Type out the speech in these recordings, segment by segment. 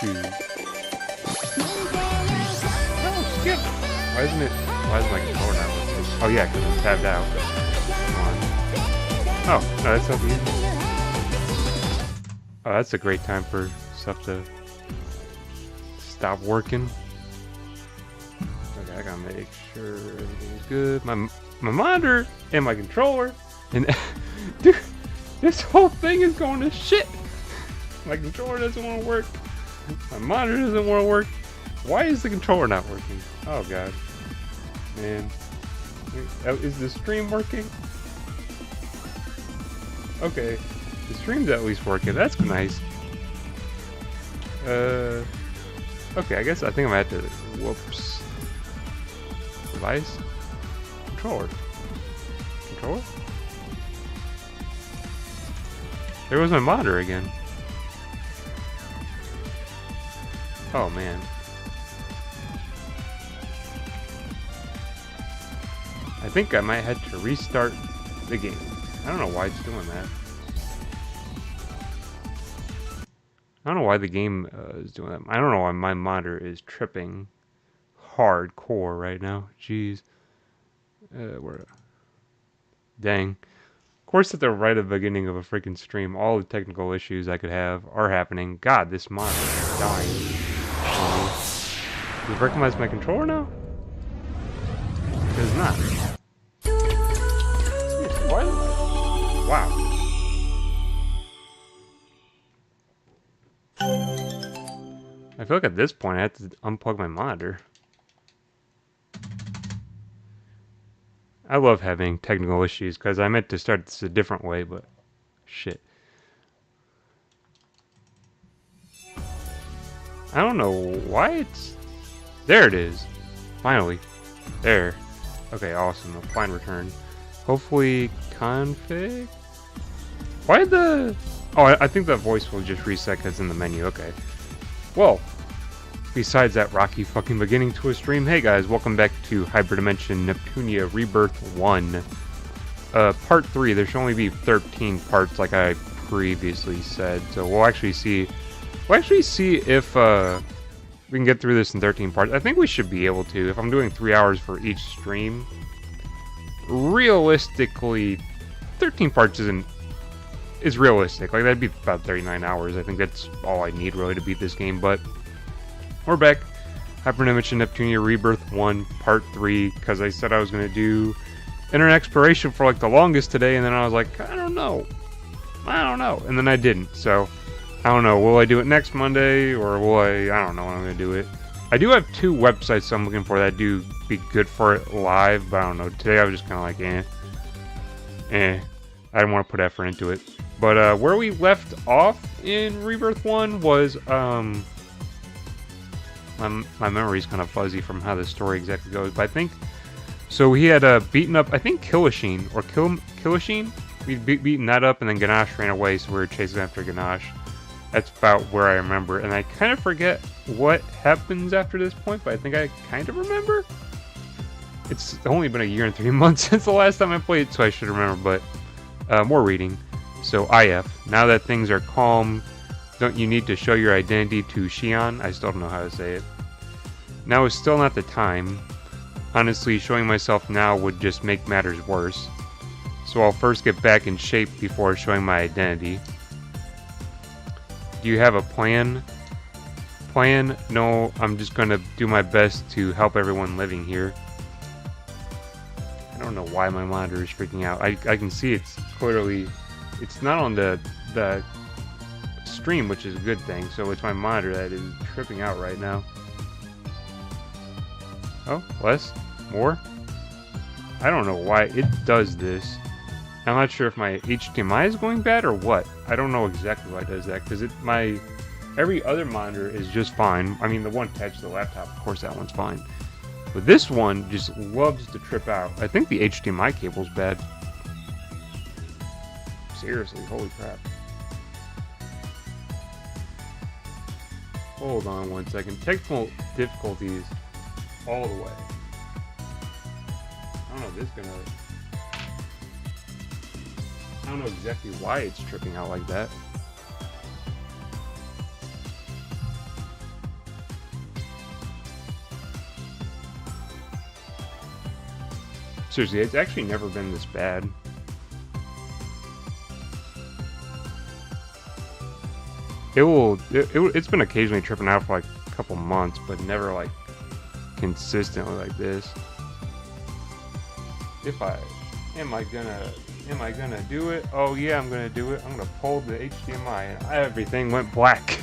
choose. Oh, skip! Why is my controller not working? Oh yeah, because I'm tabbed out. Come on. Oh, no, that's not the easy. Oh, that's a great time for stuff to stop working. Okay, I gotta make sure everything's good. My monitor and my controller, and dude, this whole thing is going to shit. My controller doesn't want to work. My monitor doesn't want to work. Why is the controller not working? Oh god, man. Is the stream working? Okay, the stream's at least working. That's nice. Okay, I think I'm gonna have to. Whoops. Device. Controller. Controller? There was my monitor again. Oh man. I think I might have to restart the game. I don't know why it's doing that. I don't know why the game is doing that. I don't know why my monitor is tripping hardcore right now. Jeez. Where? Dang. Of course, at the right at the beginning of a freaking stream, all the technical issues I could have are happening. God, this monitor is dying. Does it recognize my controller now? It does not. What? Wow. I feel like at this point I have to unplug my monitor. I love having technical issues because I meant to start this a different way, but shit. I don't know why it's... There it is. Finally. There. Okay, awesome. A fine return. Hopefully config? Why the... Oh, I think the voice will just reset because it's in the menu. Okay. Well, besides that rocky fucking beginning to a stream, hey guys, welcome back to Hyperdimension Neptunia Rebirth 1. Part 3. There should only be 13 parts like I previously said. So we'll actually see... if we can get through this in 13 parts. I think we should be able to. If I'm doing 3 hours for each stream, realistically, 13 parts is realistic. Like, that'd be about 39 hours. I think that's all I need, really, to beat this game. But we're back. Hyperdimension Neptunia Rebirth 1, Part 3, because I said I was going to do Internet Exploration for, like, the longest today, and then I was like, I don't know. And then I didn't, so... I don't know, will I do it next Monday, or will I don't know when I'm going to do it. I do have 2 websites I'm looking for that do be good for it live, but I don't know. Today I was just kind of like, I didn't want to put effort into it. But where we left off in Rebirth 1 was, my memory's kind of fuzzy from how the story exactly goes, but I think, so he had beaten up, I think Kilishine, or Kilishine? We'd beaten that up, and then Ganache ran away, so we were chasing after Ganache. That's about where I remember, and I kind of forget what happens after this point, but I think I kind of remember. It's only been a year and 3 months since the last time I played, so I should remember, but more reading. So, IF. Now that things are calm, don't you need to show your identity to Xion? I still don't know how to say it. Now is still not the time. Honestly, showing myself now would just make matters worse. So I'll first get back in shape before showing my identity. Do you have a plan? Plan? No, I'm just gonna do my best to help everyone living here. I don't know why my monitor is freaking out. I can see it's clearly... It's not on the stream, which is a good thing, so it's my monitor that is tripping out right now. Oh, less? More? I don't know why it does this. I'm not sure if my HDMI is going bad or what. I don't know exactly why it does that, because every other monitor is just fine. I mean, the one attached to the laptop, of course, that one's fine. But this one just loves to trip out. I think the HDMI cable's bad. Seriously, holy crap. Hold on one second. Technical difficulties all the way. I don't know if this is gonna... I don't know exactly why it's tripping out like that. Seriously, it's actually never been this bad. It's been occasionally tripping out for like a couple months, but never like consistently like this. Am I gonna do it? Oh yeah, I'm gonna do it. I'm gonna pull the HDMI and everything went black.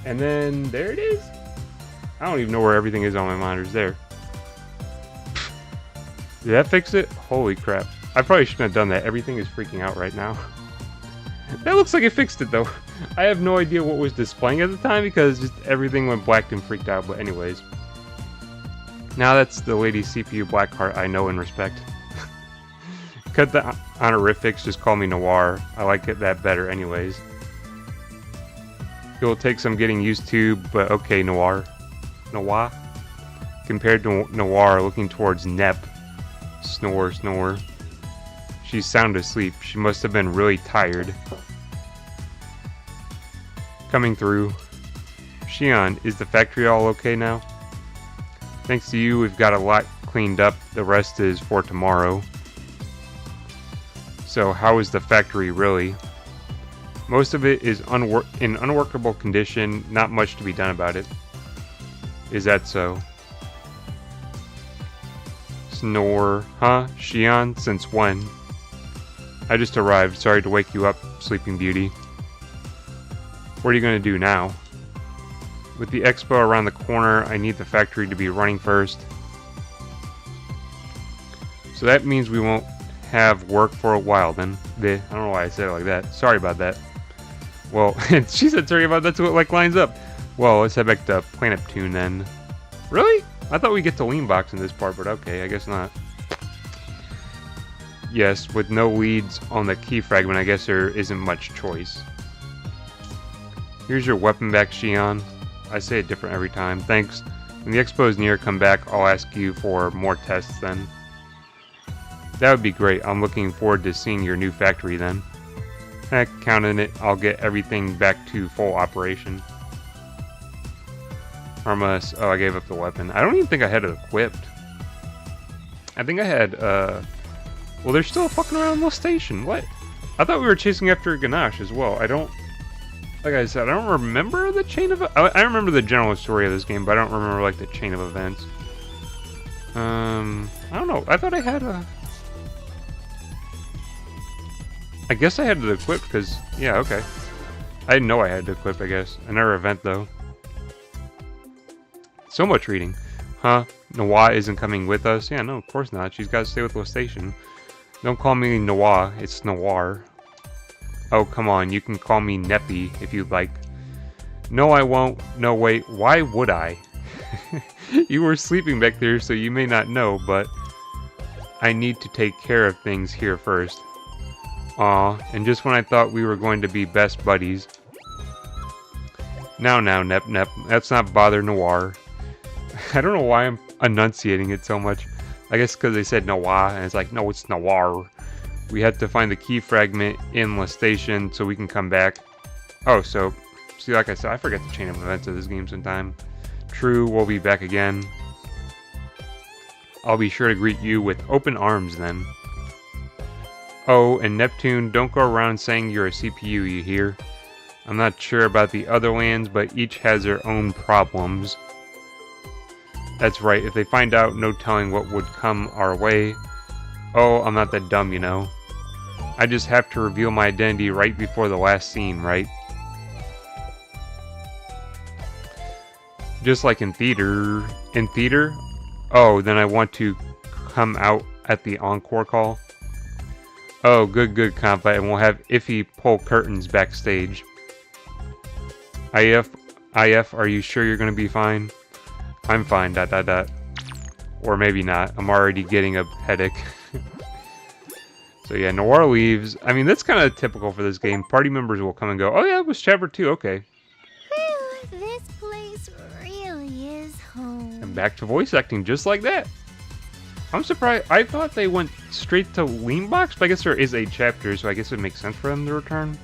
And then there it is. I don't even know where everything is on my monitors there. Did that fix it? Holy crap. I probably shouldn't have done that. Everything is freaking out right now. That looks like it fixed it though. I have no idea what was displaying at the time because just everything went black and freaked out. But anyways. Now that's the Lady CPU Blackheart I know and respect. Cut the honorifics, just call me Noir. I like that better anyways. It will take some getting used to, but okay, Noir. Noir? Compared to Noir, looking towards Nep. Snore, snore. She's sound asleep. She must have been really tired. Coming through. Xion, is the factory all okay now? Thanks to you, we've got a lot cleaned up. The rest is for tomorrow. So, how is the factory really? Most of it is in unworkable condition. Not much to be done about it. Is that so? Snore. Huh? Xion? Since when? I just arrived. Sorry to wake you up, Sleeping Beauty. What are you going to do now? With the expo around the corner, I need the factory to be running first. So that means we won't have work for a while then. I don't know why I said it like that. Sorry about that. Well, she said sorry about that, so it like lines up. Well, let's head back to Planet Neptune then. Really? I thought we get to lean box in this part, but okay, I guess not. Yes, with no leads on the key fragment, I guess there isn't much choice. Here's your weapon back, Xion. I say it different every time. Thanks. When the expo is near, come back. I'll ask you for more tests then. That would be great. I'm looking forward to seeing your new factory then. Heck, counting it, I'll get everything back to full operation. Harmless. Oh, I gave up the weapon. I don't even think I had it equipped. I think I had, well, they're still fucking around the station. What? I thought we were chasing after Ganache as well. Like I said, I don't remember the chain of... I remember the general story of this game, but I don't remember, like, the chain of events. I don't know. I thought I had a... I guess I had it equipped, because... Yeah, okay. I didn't know I had it equipped, I guess. Another event, though. So much reading. Huh? Noir isn't coming with us? Yeah, no, of course not. She's got to stay with the station. Don't call me Noir. It's Noir. Oh, come on, you can call me Neppy if you'd like. No, I won't. No, wait, why would I? You were sleeping back there, so you may not know, but I need to take care of things here first. Aw, and just when I thought we were going to be best buddies. Now, Nep, let's not bother Noir. I don't know why I'm enunciating it so much. I guess because they said Noir, and it's like, no, it's Noir. We had to find the key fragment in the station so we can come back. Oh, so, see, like I said, I forget the chain of events of this game sometime. True, we'll be back again. I'll be sure to greet you with open arms then. Oh, and Neptune, don't go around saying you're a CPU, you hear? I'm not sure about the other lands, but each has their own problems. That's right, if they find out, no telling what would come our way. Oh, I'm not that dumb, you know. I just have to reveal my identity right before the last scene, right? Just like in theater. In theater? Oh, then I want to come out at the encore call. Oh, good, compa, and we'll have Iffy pull curtains backstage. IF, are you sure you're gonna be fine? I'm fine, ... Or maybe not. I'm already getting a headache. So yeah, Noir leaves. I mean, that's kind of typical for this game. Party members will come and go. Oh yeah, it was Chapter 2, okay. Whew, this place really is home. And back to voice acting, just like that. I'm surprised. I thought they went straight to Lean Box, but I guess there is 8 chapters, so I guess it makes sense for them to return.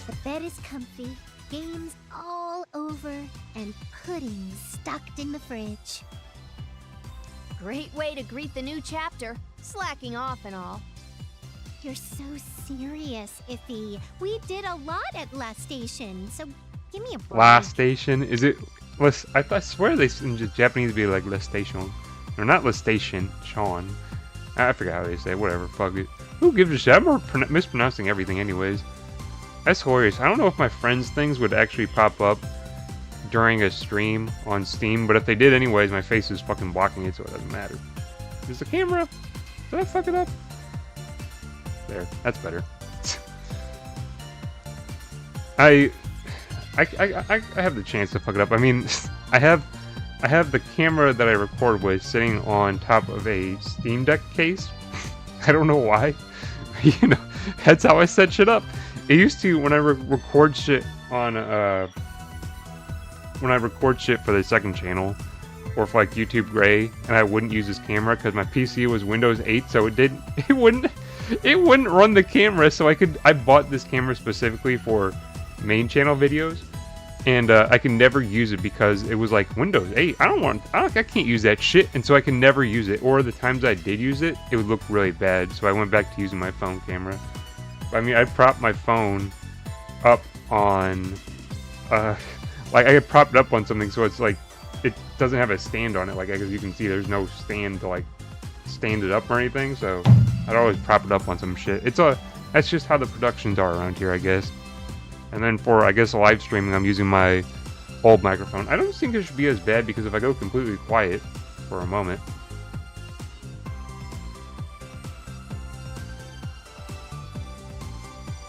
The bed is comfy, games all over, and pudding stocked in the fridge. Great way to greet the new chapter. Slacking off and all. You're so serious, Iffy. We did a lot at last station, so give me a break. Last station? Is it? I swear they in Japanese be like last station. Or not last station, Sean. I forgot how they say it. Whatever, fuck it. Who gives a shit? I'm mispronouncing everything anyways. That's hilarious. I don't know if my friends' things would actually pop up during a stream on Steam, but if they did anyways, my face is fucking blocking it, so it doesn't matter. Is the camera? Did I fuck it up? There, that's better. I have the chance to fuck it up. I mean, I have the camera that I record with sitting on top of a Steam Deck case. I don't know why. You know, that's how I set shit up. It used to, when I record shit on when I record shit for the second channel or for like YouTube Gray, and I wouldn't use this camera because my PC was Windows 8, so it wouldn't run the camera. So I bought this camera specifically for main channel videos, and I can never use it because it was like Windows 8. I can't use that shit, and so I can never use it. Or the times I did use it, it would look really bad. So I went back to using my phone camera. I mean, I propped my phone up on, like I propped it up on something, so it's like it doesn't have a stand on it. Like, as you can see, there's no stand to like stand it up or anything. So I'd always prop it up on some shit. That's just how the productions are around here, I guess. And then for, I guess, live streaming, I'm using my old microphone. I don't think it should be as bad because if I go completely quiet for a moment.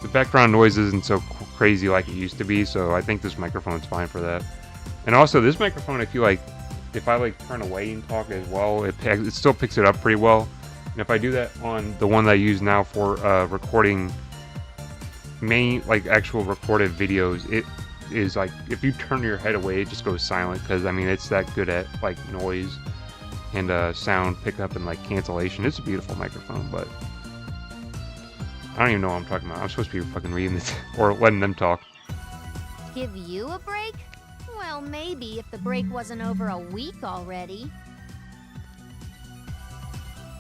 The background noise isn't so crazy like it used to be, so I think this microphone's fine for that. And also, this microphone, I feel like if I like turn away and talk as well, it still picks it up pretty well. And if I do that on the one that I use now for recording like actual recorded videos, it is like if you turn your head away, it just goes silent, because I mean it's that good at like noise and sound pickup and like cancellation. It's a beautiful microphone, but I don't even know what I'm talking about. I'm supposed to be fucking reading this or letting them talk. Give you a break? Well, maybe if the break wasn't over a week already.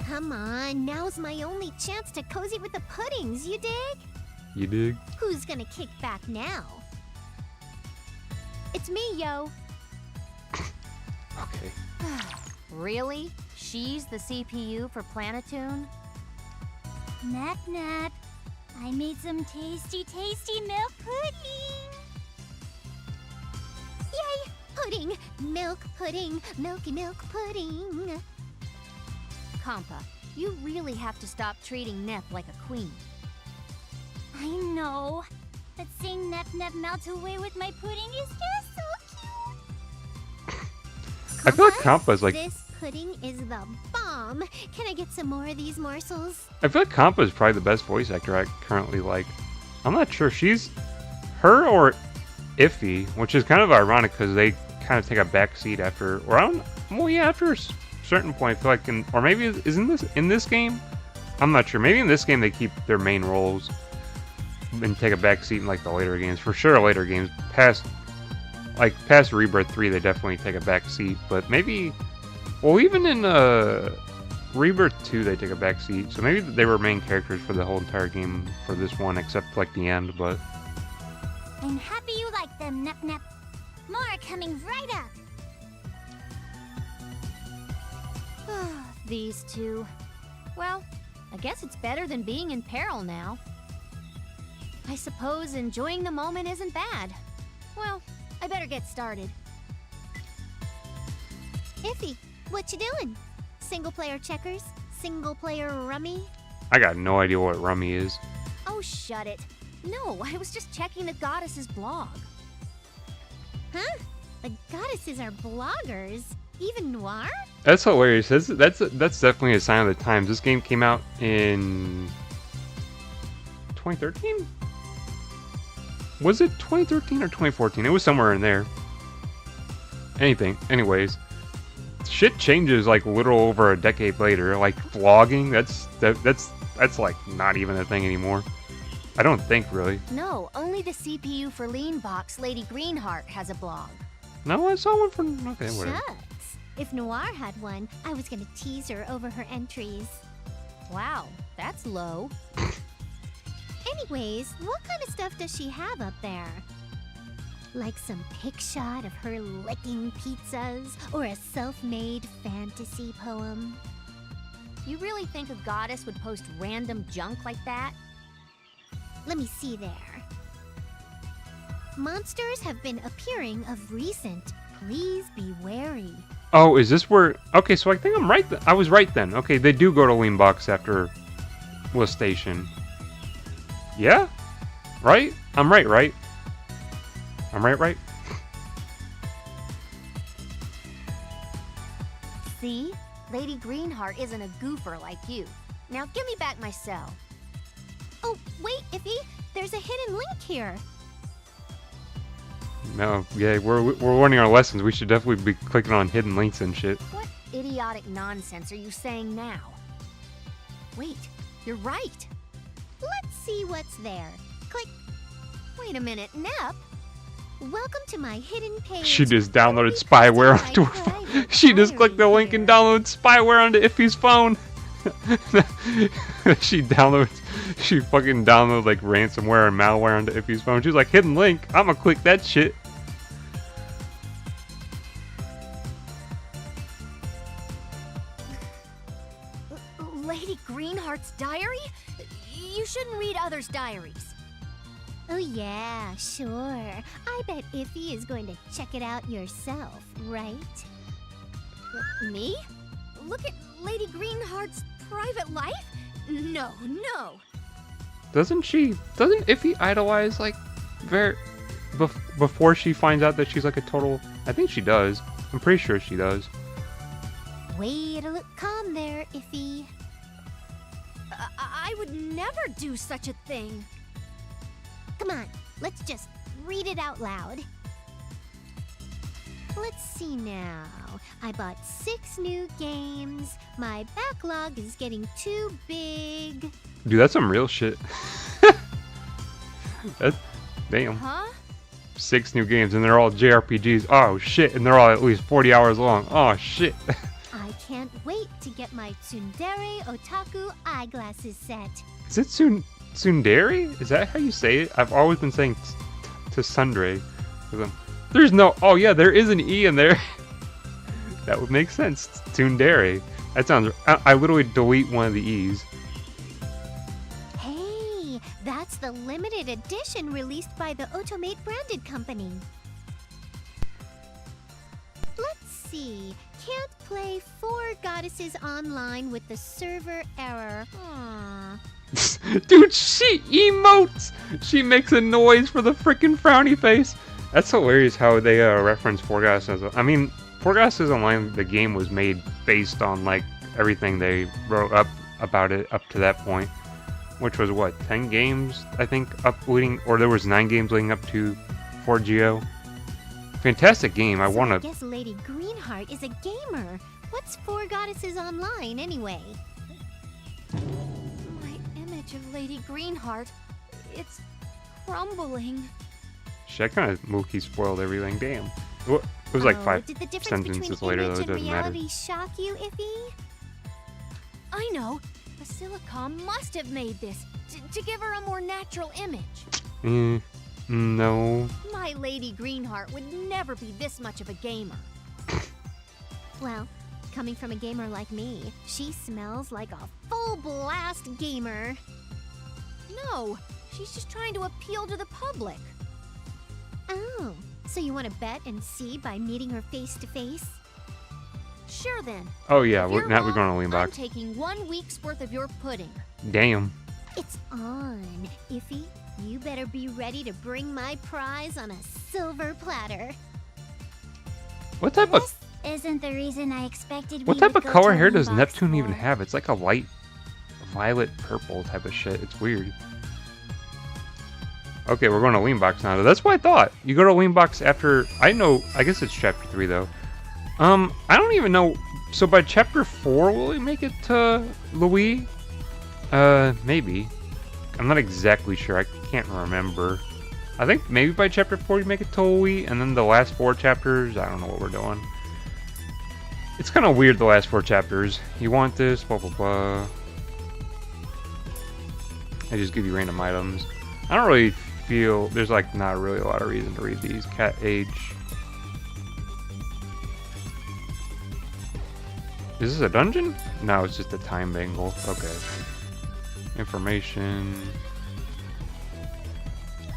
Come on, now's my only chance to cozy with the puddings, you dig? You dig? Who's gonna kick back now? It's me, yo. Okay. Really? She's the CPU for Planetoon? Nap nap. I made some tasty milk pudding. Yay! Pudding! Milk pudding! Milky milk pudding! Compa, you really have to stop treating Nep like a queen. I know, but seeing Nep Nep melt away with my pudding is just so cute. I feel like Kampa's like... This pudding is the bomb. Can I get some more of these morsels? I feel like Kampa's probably the best voice actor I currently like. I'm not sure. She's... Her or Iffy, which is kind of ironic because they kind of take a back seat after... Or I don't... Well, yeah, after a certain point, I feel like... Or maybe isn't this in this game? I'm not sure. Maybe in this game they keep their main roles and take a back seat in like the later games. For sure, later games. Past Rebirth 3, they definitely take a back seat. But maybe... Well, even in Rebirth 2, they take a back seat. So maybe they were main characters for the whole entire game for this one, except like the end, but... I'm happy you like them, Nep Nep. More coming right up. These two. Well, I guess it's better than being in peril now. I suppose enjoying the moment isn't bad. Well, I better get started. Iffy, what you doing? Single player checkers? Single player rummy? I got no idea what Rummy is. Oh, shut it. No, I was just checking the goddess's blog. Huh? The goddesses are bloggers? Even Noir? That's hilarious. That's definitely a sign of the times. This game came out in 2013? Was it 2013 or 2014? It was somewhere in there. Anyways, shit changes like little over a decade later. Like vlogging, that's like not even a thing anymore. I don't think, really. No, only the CPU for Lean Box Lady Greenheart has a blog. No, I saw one from... Okay, whatever. Shucks. If Noir had one, I was gonna tease her over her entries. Wow, that's low. Anyways, what kind of stuff does she have up there? Like some pic shot of her licking pizzas, or a self-made fantasy poem? You really think a goddess would post random junk like that? Let me see there. Monsters have been appearing of recent. Please be wary. Oh, is this where... Okay, so I think I'm right. I was right then. Okay, they do go to Leanbox after Will Station. Yeah? Right? I'm right, right? I'm right, right? See? Lady Greenheart isn't a goofer like you. Now give me back my cell. Oh, wait, Iffy. There's a hidden link here. No, yeah, we're learning our lessons. We should definitely be clicking on hidden links and shit. What idiotic nonsense are you saying now? Wait, you're right. Let's see what's there. Click. Wait a minute, Nep? Welcome to my hidden page. She just downloaded spyware onto her phone. She just clicked the link and downloaded spyware onto Iffy's phone. She fucking downloaded like ransomware and malware onto Iffy's phone. She's like, hidden link, I'ma click that shit. Lady Greenheart's diary? You shouldn't read others' diaries. Oh yeah, sure. I bet Iffy is going to check it out yourself, right? Me? Look at Lady Greenheart's private life? No, no. Doesn't Iffy idolize like before she finds out that she's like a total... I think she does. I'm pretty sure she does. Way to look calm there, Iffy. I would never do such a thing. Come on, let's just read it out loud. Let's see now. I bought 6 new games. My backlog is getting too big. Dude, that's some real shit. Damn. Huh? 6 new games and they're all JRPGs. Oh shit, and they're all at least 40 hours long. Oh shit. I can't wait to get my Tsundere Otaku eyeglasses set. Is it Tsundere? Is that how you say it? I've always been saying to Sundre. There's no... Oh yeah, there is an E in there. That would make sense. Tsundere. That sounds... I literally delete one of the E's. Hey, that's the limited edition released by the Automate branded company. Let's see. Can't play 4 Goddesses online with the server error. Aww. Dude, she emotes! She makes a noise for the freaking frowny face. That's hilarious how they reference Four Goddesses. I mean, Four Goddesses Online, the game was made based on like everything they wrote up about it up to that point. Which was what, 10 games, I think, or there was 9 games leading up to 4GO. Fantastic game, I I guess Lady Greenheart is a gamer. What's 4 Goddesses Online anyway? My image of Lady Greenheart, it's crumbling. Shit, I kind of Mookie spoiled everything, damn. It was like 5 did the difference sentences between later, image though, it and doesn't matter. reality shock you, Iffy? I know. Basilicom must have made this to give her a more natural image. No. My Lady Greenheart would never be this much of a gamer. Well, coming from a gamer like me, she smells like a full-blast gamer. No, she's just trying to appeal to the public. Oh, so you want to bet and see by meeting her face-to-face? Sure then. Oh yeah, If we're you're going to wrong, lean I'm back. taking 1 week's worth of your pudding. Damn. It's on, Iffy. You better be ready to bring my prize on a silver platter. What type of This isn't the reason I expected. What type of color hair does Neptune even have? It's like a light violet purple type of shit. It's weird. Okay, we're going to Leanbox now. That's what I thought. You go to Leanbox after... I guess it's chapter 3 though. I don't even know. So by chapter 4 will we make it to Louis? Maybe. I'm not exactly sure. I can't remember. I think maybe by chapter 4 you make it to Louis, and then the last 4 chapters, I don't know what we're doing. It's kind of weird the last 4 chapters. You want this, blah blah blah. I just give you random items. I don't really feel there's like not really a lot of reason to read these. Cat age. Is this a dungeon? No, it's just a time bangle. Okay. Information.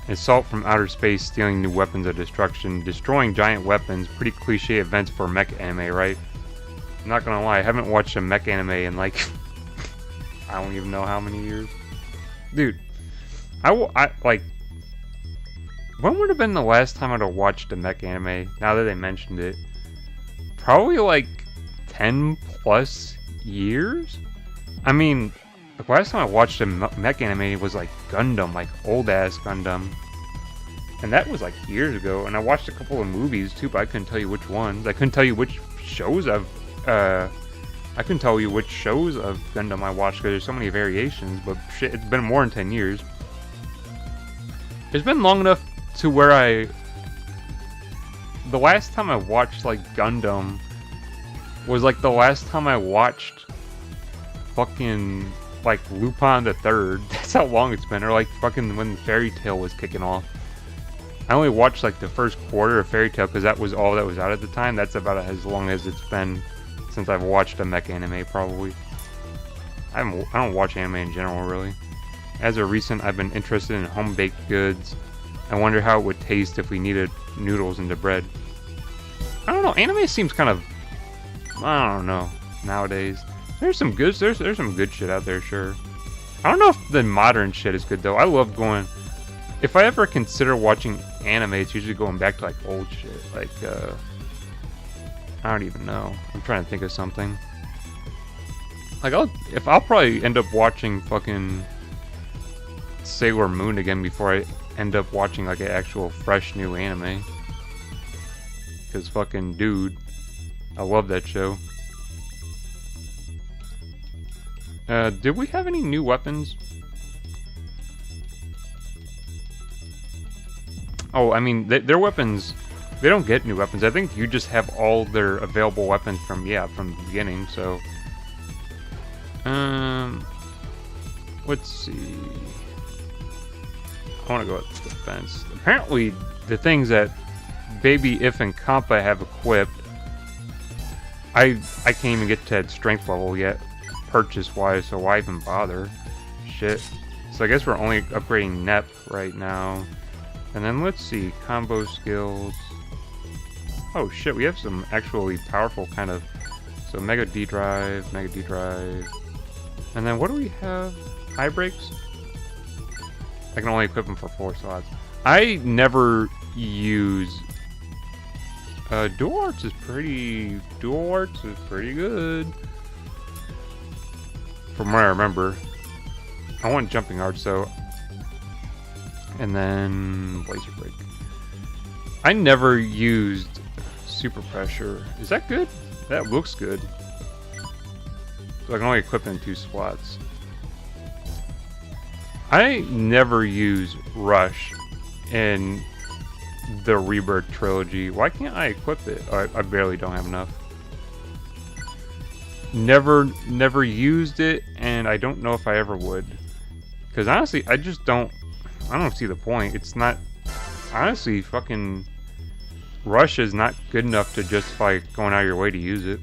Assault from outer space, stealing new weapons of destruction, destroying giant weapons. Pretty cliche events for mech anime, right? I'm not gonna lie, I haven't watched a mech anime in like I don't even know how many years. Dude, I like when would have been the last time I'd have watched a mech anime? Now that they mentioned it, probably like 10 plus years. I mean, the last time I watched a mech anime was like Gundam, like old ass Gundam, and that was like years ago. And I watched a couple of movies too, but I couldn't tell you which ones. I couldn't tell you which shows I couldn't tell you which shows of Gundam I watched because there's so many variations. But shit, it's been more than 10 years. It's been long enough to where the last time I watched like Gundam was like the last time I watched fucking like Lupin the Third. That's how long it's been. Or like fucking when Fairy Tail was kicking off. I only watched like the first quarter of Fairy Tail because that was all that was out at the time. That's about as long as it's been since I've watched a mech anime, probably. I don't watch anime in general, really. As of recent, I've been interested in home-baked goods. I wonder how it would taste if we kneaded noodles into bread. I don't know. Anime seems kind of, I don't know, nowadays. There's some good shit out there, sure. I don't know if the modern shit is good though. I love going. If I ever consider watching anime, it's usually going back to like old shit. Like I don't even know. I'm trying to think of something. Like I'll probably end up watching fucking Sailor Moon again before I end up watching like an actual fresh new anime. Cause fucking dude, I love that show. Did we have any new weapons? Oh, I mean, their weapons, they don't get new weapons. I think you just have all their available weapons from the beginning, so. Let's see. I want to go with defense. Apparently, the things that Baby If and Kampa have equipped, I can't even get to that strength level yet, purchase-wise, so why even bother? Shit. So I guess we're only upgrading Nep right now. And then let's see, combo skills. Oh shit, we have some actually powerful kind of... So Mega D Drive, Mega D Drive. And then what do we have? High brakes? I can only equip them for 4 slots. I never use... Dual Arts is pretty good. From what I remember. I want Jumping Arts though. And then Laser Break. I never used Super Pressure. Is that good? That looks good. So I can only equip it in 2 slots. I never use Rush in the Rebirth trilogy. Why can't I equip it? Oh, I barely don't have enough. Never used it, and I don't know if I ever would. Because honestly, I don't see the point. It's not... Honestly, fucking... Rush is not good enough to justify going out of your way to use it.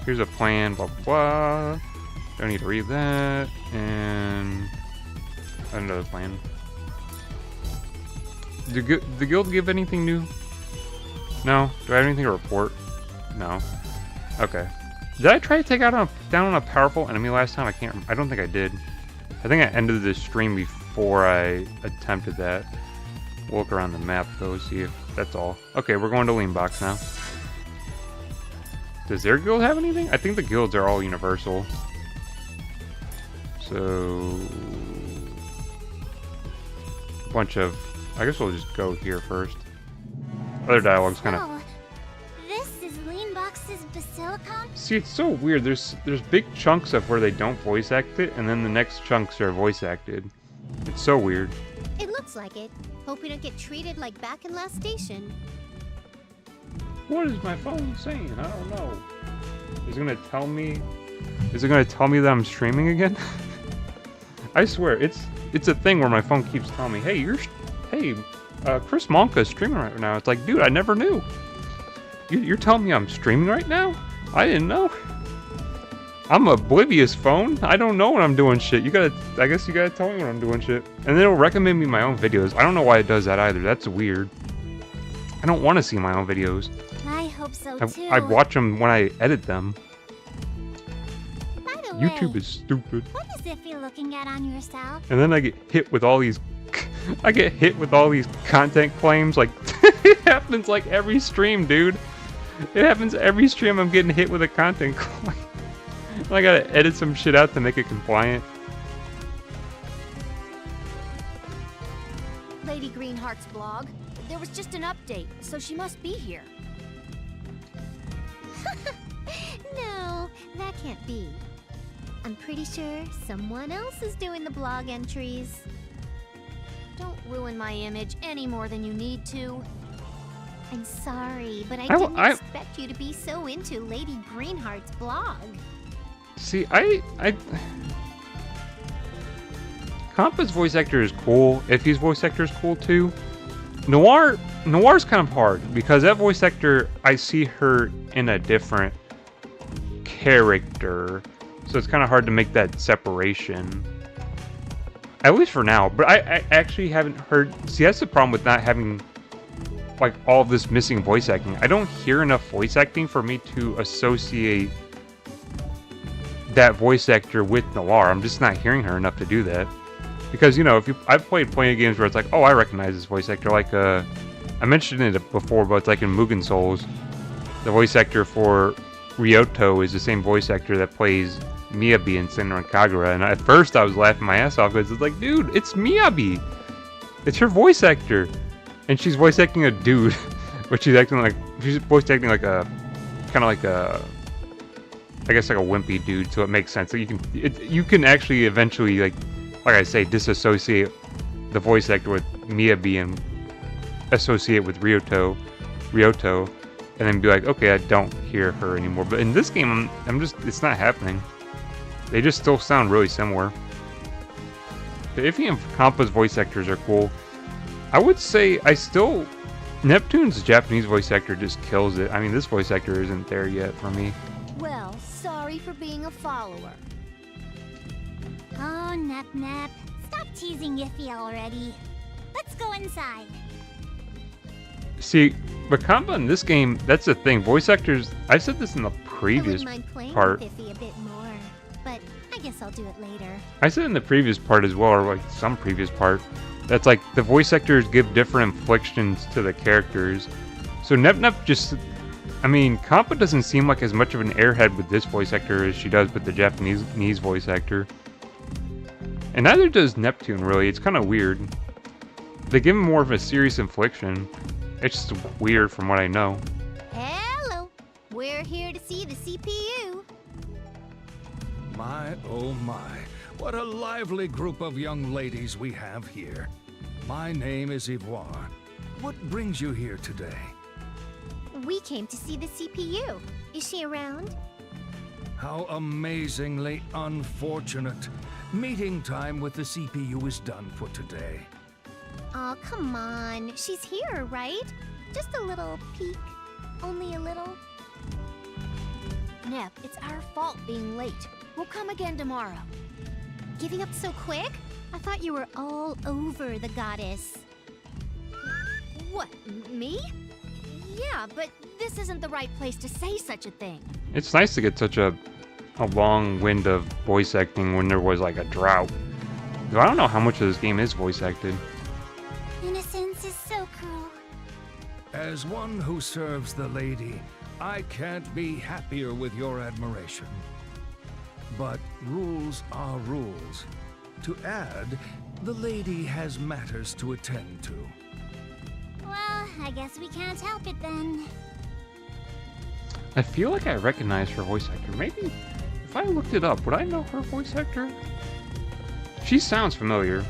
Here's a plan, blah, blah, blah. Don't need to read that. And... another plan. Did the guild give anything new? No? Do I have anything to report? No. Okay. Did I try to take down on a powerful enemy last time? I don't think I did. I think I ended this stream before I attempted that. We'll look around the map though, see if that's all. Okay, we're going to Lean Box now. Does their guild have anything? I think the guilds are all universal. So... a bunch of... I guess we'll just go here first. Other dialogue's kind of... Oh, this is Lean Box's Basilicon? See, it's so weird. There's big chunks of where they don't voice act it, and then the next chunks are voice acted. It's so weird. It looks like it. Hope we don't get treated like back in last station. What is my phone saying? I don't know. Is it gonna tell me? Is it gonna tell me that I'm streaming again? I swear, it's a thing where my phone keeps telling me, hey, Chris Monka is streaming right now. It's like, dude, I never knew. You're telling me I'm streaming right now? I didn't know. I'm oblivious, phone. I don't know when I'm doing shit. I guess you gotta tell me when I'm doing shit. And then it'll recommend me my own videos. I don't know why it does that either. That's weird. I don't want to see my own videos. I hope so too. I watch them when I edit them. By the YouTube way, is stupid. what does it feel looking at on yourself? And then I get hit with all these content claims. Like, it happens like every stream, dude. It happens every stream. I'm getting hit with a content claim. I gotta edit some shit out to make it compliant. Lady Greenheart's blog. There was just an update, so she must be here. No, that can't be. I'm pretty sure someone else is doing the blog entries. Don't ruin my image any more than you need to. I'm sorry, but I didn't expect you to be so into Lady Greenheart's blog. See, Compa's voice actor is cool. Effie's voice actor is cool too. Noir's kind of hard because that voice actor, I see her in a different character, so it's kind of hard to make that separation. At least for now. But I actually haven't heard. See, that's the problem with not having like all of this missing voice acting. I don't hear enough voice acting for me to associate that voice actor with Noir. I'm just not hearing her enough to do that. Because, you know, I've played plenty of games where it's like, oh, I recognize this voice actor. Like, I mentioned it before, but it's like in Mugen Souls, the voice actor for Ryoto is the same voice actor that plays Miyabi in Senran Kagura. And at first I was laughing my ass off because it's like, dude, it's Miyabi. It's her voice actor. And she's voice acting a dude. But she's voice acting like a, kind of like a, I guess like a wimpy dude, so it makes sense. So you can actually eventually, like I say, disassociate the voice actor with Miyabi and associate with Ryoto, and then be like, okay, I don't hear her anymore. But in this game, it's not happening. They just still sound really similar. The Iffy and Compa's voice actors are cool. I would say Neptune's Japanese voice actor just kills it. I mean, this voice actor isn't there yet for me. Well, sorry for being a follower. Oh, Nep. Stop teasing Iffy already. Let's go inside. See, but Compa in this game, that's the thing. Voice actors, I said this in the previous I wouldn't mind playing part. with Iffy a bit more, but I guess I'll do it later. I said in the previous part as well, or like some previous part, that's like the voice actors give different inflections to the characters. So Nep just, I mean, Compa doesn't seem like as much of an airhead with this voice actor as she does with the Japanese voice actor. And neither does Neptune, really. It's kind of weird. They give him more of a serious infliction. It's just weird from what I know. Hello. We're here to see the CPU. My, oh my. What a lively group of young ladies we have here. My name is Ivoire. What brings you here today? We came to see the CPU. Is she around? How amazingly unfortunate. Meeting time with the CPU is done for today. Oh, come on. She's here, right? Just a little peek. Only a little. Nep, it's our fault being late. We'll come again tomorrow. Giving up so quick? I thought you were all over the goddess. What, me? Yeah, but this isn't the right place to say such a thing. It's nice to get such a long wind of voice acting when there was like a drought. I don't know how much of this game is voice acted. Innocence is so cruel. As one who serves the lady, I can't be happier with your admiration. But rules are rules. To add, the lady has matters to attend to. Well, I guess we can't help it then. I feel like I recognize her voice actor. Maybe if I looked it up, would I know her voice actor? She sounds familiar.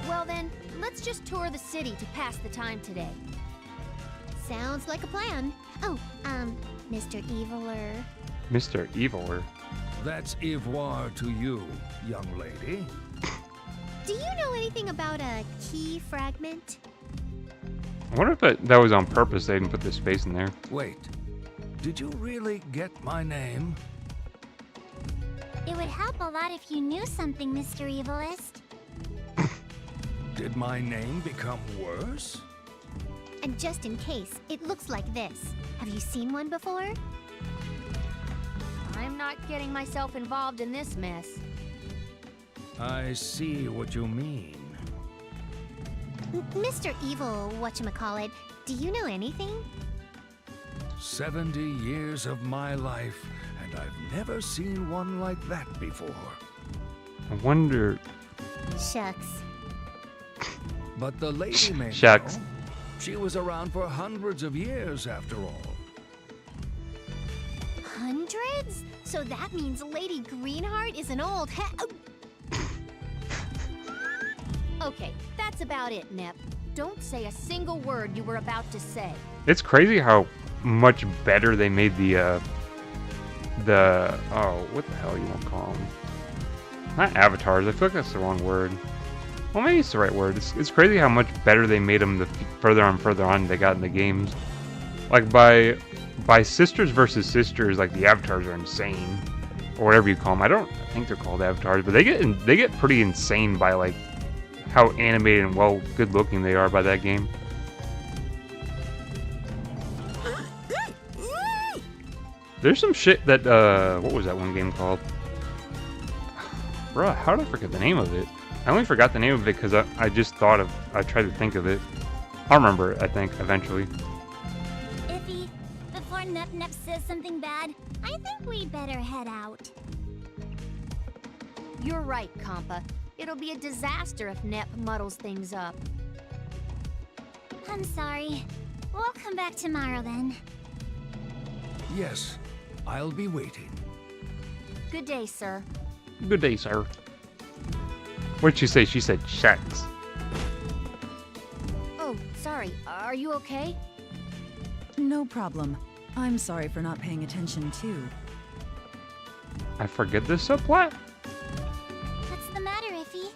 Well then, let's just tour the city to pass the time today. Sounds like a plan. Oh, Mr. Eviler. Mr. Eviler. That's Ivoire to you, young lady. Do you know anything about a key fragment? I wonder if that was on purpose. They didn't put the space in there. Wait, did you really get my name? It would help a lot if you knew something, Mr. Evilist. Did my name become worse? And just in case, it looks like this. Have you seen one before? I'm not getting myself involved in this mess. I see what you mean. Mr. Evil, whatchamacallit, do you know anything? 70 years of my life, and I've never seen one like that before. I wonder. Shucks. But the lady may Shucks. know. She was around for hundreds of years, after all. Hundreds? So that means Lady Greenheart is an old Okay, that's about it, Nep. Don't say a single word you were about to say. It's crazy how much better they made the what the hell you want to call them? Not avatars. I feel like that's the wrong word. Well, maybe it's the right word. It's crazy how much better they made them the further on they got in the games. Like by sisters versus sisters, like the avatars are insane, or whatever you call them. I don't think they're called avatars, but they get pretty insane by like how animated and good looking they are by that game. There's some shit that what was that one game called? Bruh, how did I forget the name of it? I only forgot the name of it because I just thought of, I tried to think of it. I'll remember it, I think, eventually. Iffy, before Nep says something bad, I think we'd better head out. You're right, Compa. It'll be a disaster if Nep muddles things up. I'm sorry. We'll come back tomorrow then. Yes, I'll be waiting. Good day, sir. Good day, sir. What'd she say? She said shucks. Oh, sorry. Are you okay? No problem. I'm sorry for not paying attention too. I forget this subplot? What's the matter, Iffy?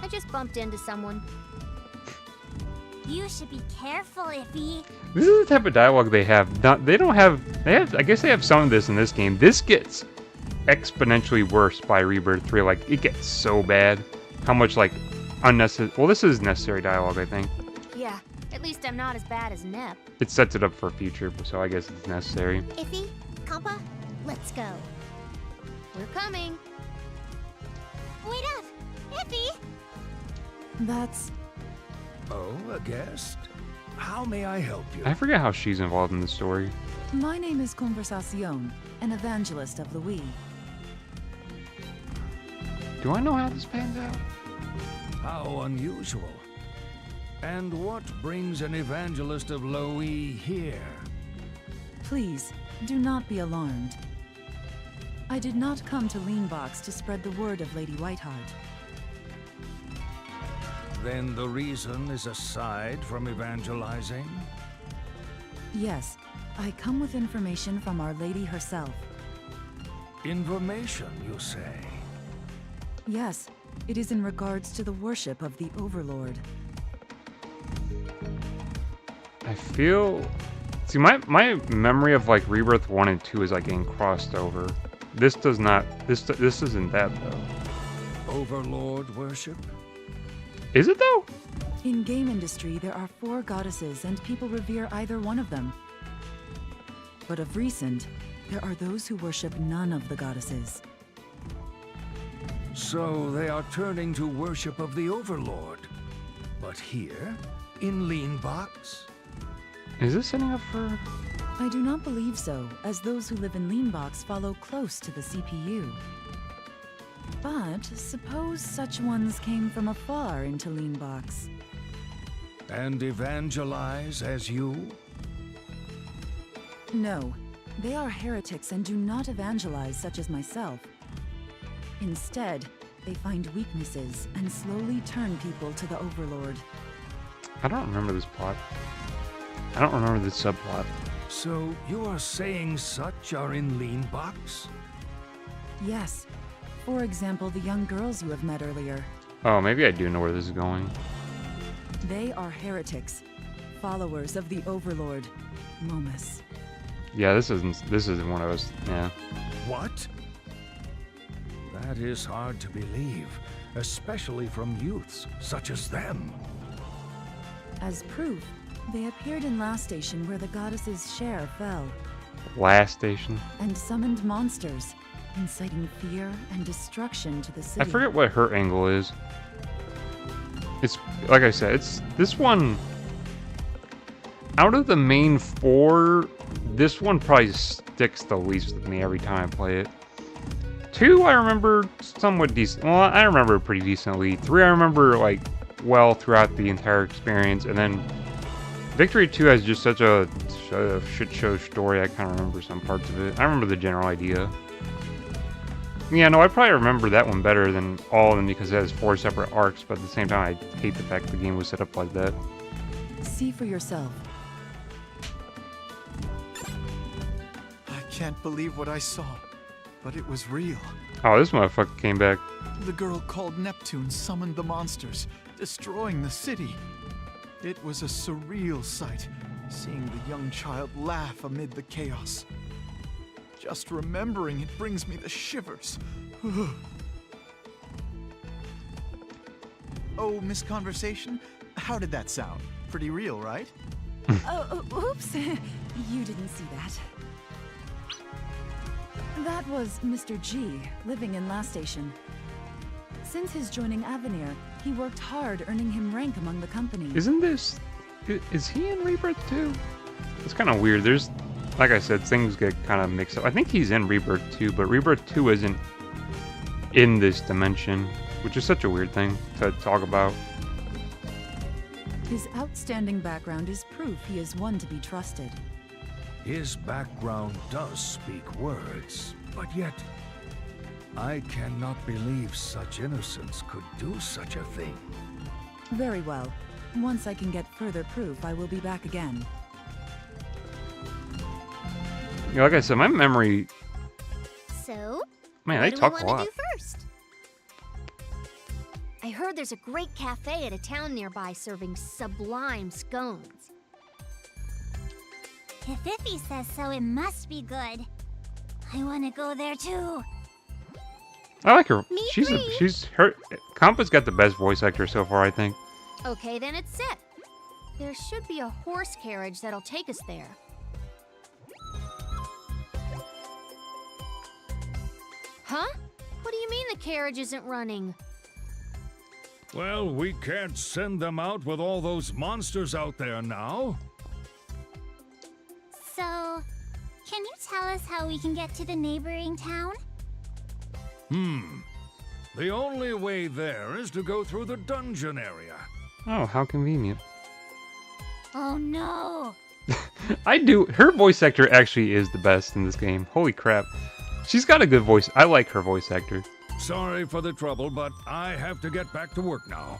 I just bumped into someone. You should be careful, Iffy. This is the type of dialogue they have. I guess they have some of this in this game. This gets exponentially worse by Rebirth 3. Like, it gets so bad. How much, like, unnecessary... Well, this is necessary dialogue, I think. Yeah, at least I'm not as bad as Nep. It sets it up for future, so I guess it's necessary. Iffy, Compa, let's go. We're coming. Wait up! Iffy! That's... Oh, a guest? How may I help you? I forget how she's involved in the story. My name is Conversacion, an evangelist of the Wii. Do I know how this pans out? How unusual. And what brings an evangelist of Loe here? Please, do not be alarmed. I did not come to Leanbox to spread the word of Lady Whiteheart. Then the reason is aside from evangelizing? Yes, I come with information from Our Lady herself. Information, you say? Yes, it is in regards to the worship of the Overlord. I feel... See, my memory of, like, Rebirth 1 and 2 is, like, getting crossed over. This does not... This isn't that, though. Overlord worship? Is it, though? In game industry, there are 4 goddesses and people revere either one of them. But of recent, there are those who worship none of the goddesses. So they are turning to worship of the Overlord. But here, in Leanbox? Is this setting up for... I do not believe so, as those who live in Leanbox follow close to the CPU. But suppose such ones came from afar into Leanbox. And evangelize as you? No, they are heretics and do not evangelize such as myself. Instead, they find weaknesses and slowly turn people to the Overlord. I don't remember this plot. I don't remember the subplot. So you are saying such are in Leanbox? Yes. For example, the young girls you have met earlier. Oh, maybe I do know where this is going. They are heretics, followers of the Overlord, Momus. Yeah, this isn't one of us. Yeah. What? That is hard to believe, especially from youths such as them. As proof, they appeared in Last Station where the goddess's share fell, Last station. and summoned monsters, inciting fear and destruction to the city. I forget what her angle is. It's like I said, it's this one. Out of the main 4, this one probably sticks the least with me every time I play it. 2, I remember somewhat decent. Well, I remember it pretty decently. 3, I remember like well throughout the entire experience, and then Victory 2 has just such a shit show story. I kind of remember some parts of it. I remember the general idea. Yeah, no, I probably remember that one better than all of them because it has 4 separate arcs, but at the same time, I hate the fact the game was set up like that. See for yourself. I can't believe what I saw, but it was real. Oh, this motherfucker came back. The girl called Neptune summoned the monsters, destroying the city. It was a surreal sight, seeing the young child laugh amid the chaos. Just remembering it brings me the shivers. Oh, Miss Conversation, how did that sound? Pretty real, right? Oh, oops. You didn't see that. That was Mr. G, living in Last Station. Since his joining Avenir, he worked hard earning him rank among the company. Isn't this... Is he in Rebirth 2? It's kind of weird. There's... Like I said, things get kind of mixed up. I think he's in Rebirth 2, but Rebirth 2 isn't in this dimension, which is such a weird thing to talk about. His outstanding background is proof he is one to be trusted. His background does speak words, but yet I cannot believe such innocence could do such a thing. Very well. Once I can get further proof, I will be back again. Yeah, like I said, my memory... So, Man, what they do talk we a want lot. to do first? I heard there's a great cafe at a town nearby serving sublime scones. If Iffy says so, it must be good. I want to go there too. I like her. Me She's her... Compa's got the best voice actor so far, I think. Okay, then it's set. There should be a horse carriage that'll take us there. Huh? What do you mean the carriage isn't running? Well, we can't send them out with all those monsters out there now. So, can you tell us how we can get to the neighboring town? The only way there is to go through the dungeon area. Oh, how convenient. Oh no! I do. Her voice actor actually is the best in this game. Holy crap. She's got a good voice. I like her voice actor. Sorry for the trouble, but I have to get back to work now.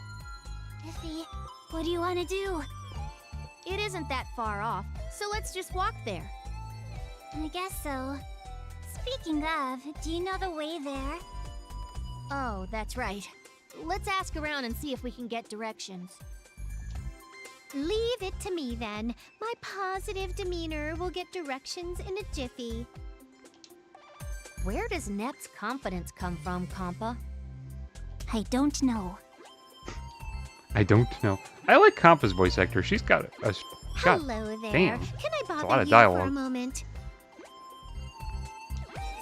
Iffy, what do you want to do? It isn't that far off, so let's just walk there. I guess so. Speaking of, do you know the way there? Oh, that's right. Let's ask around and see if we can get directions. Leave it to me then. My positive demeanor will get directions in a jiffy. Where does Nep's confidence come from, Compa? I don't know. I don't know. I like Compa's voice actor. She's got a... Hello there. damn. Can I a lot bother of you for a dialogue. moment?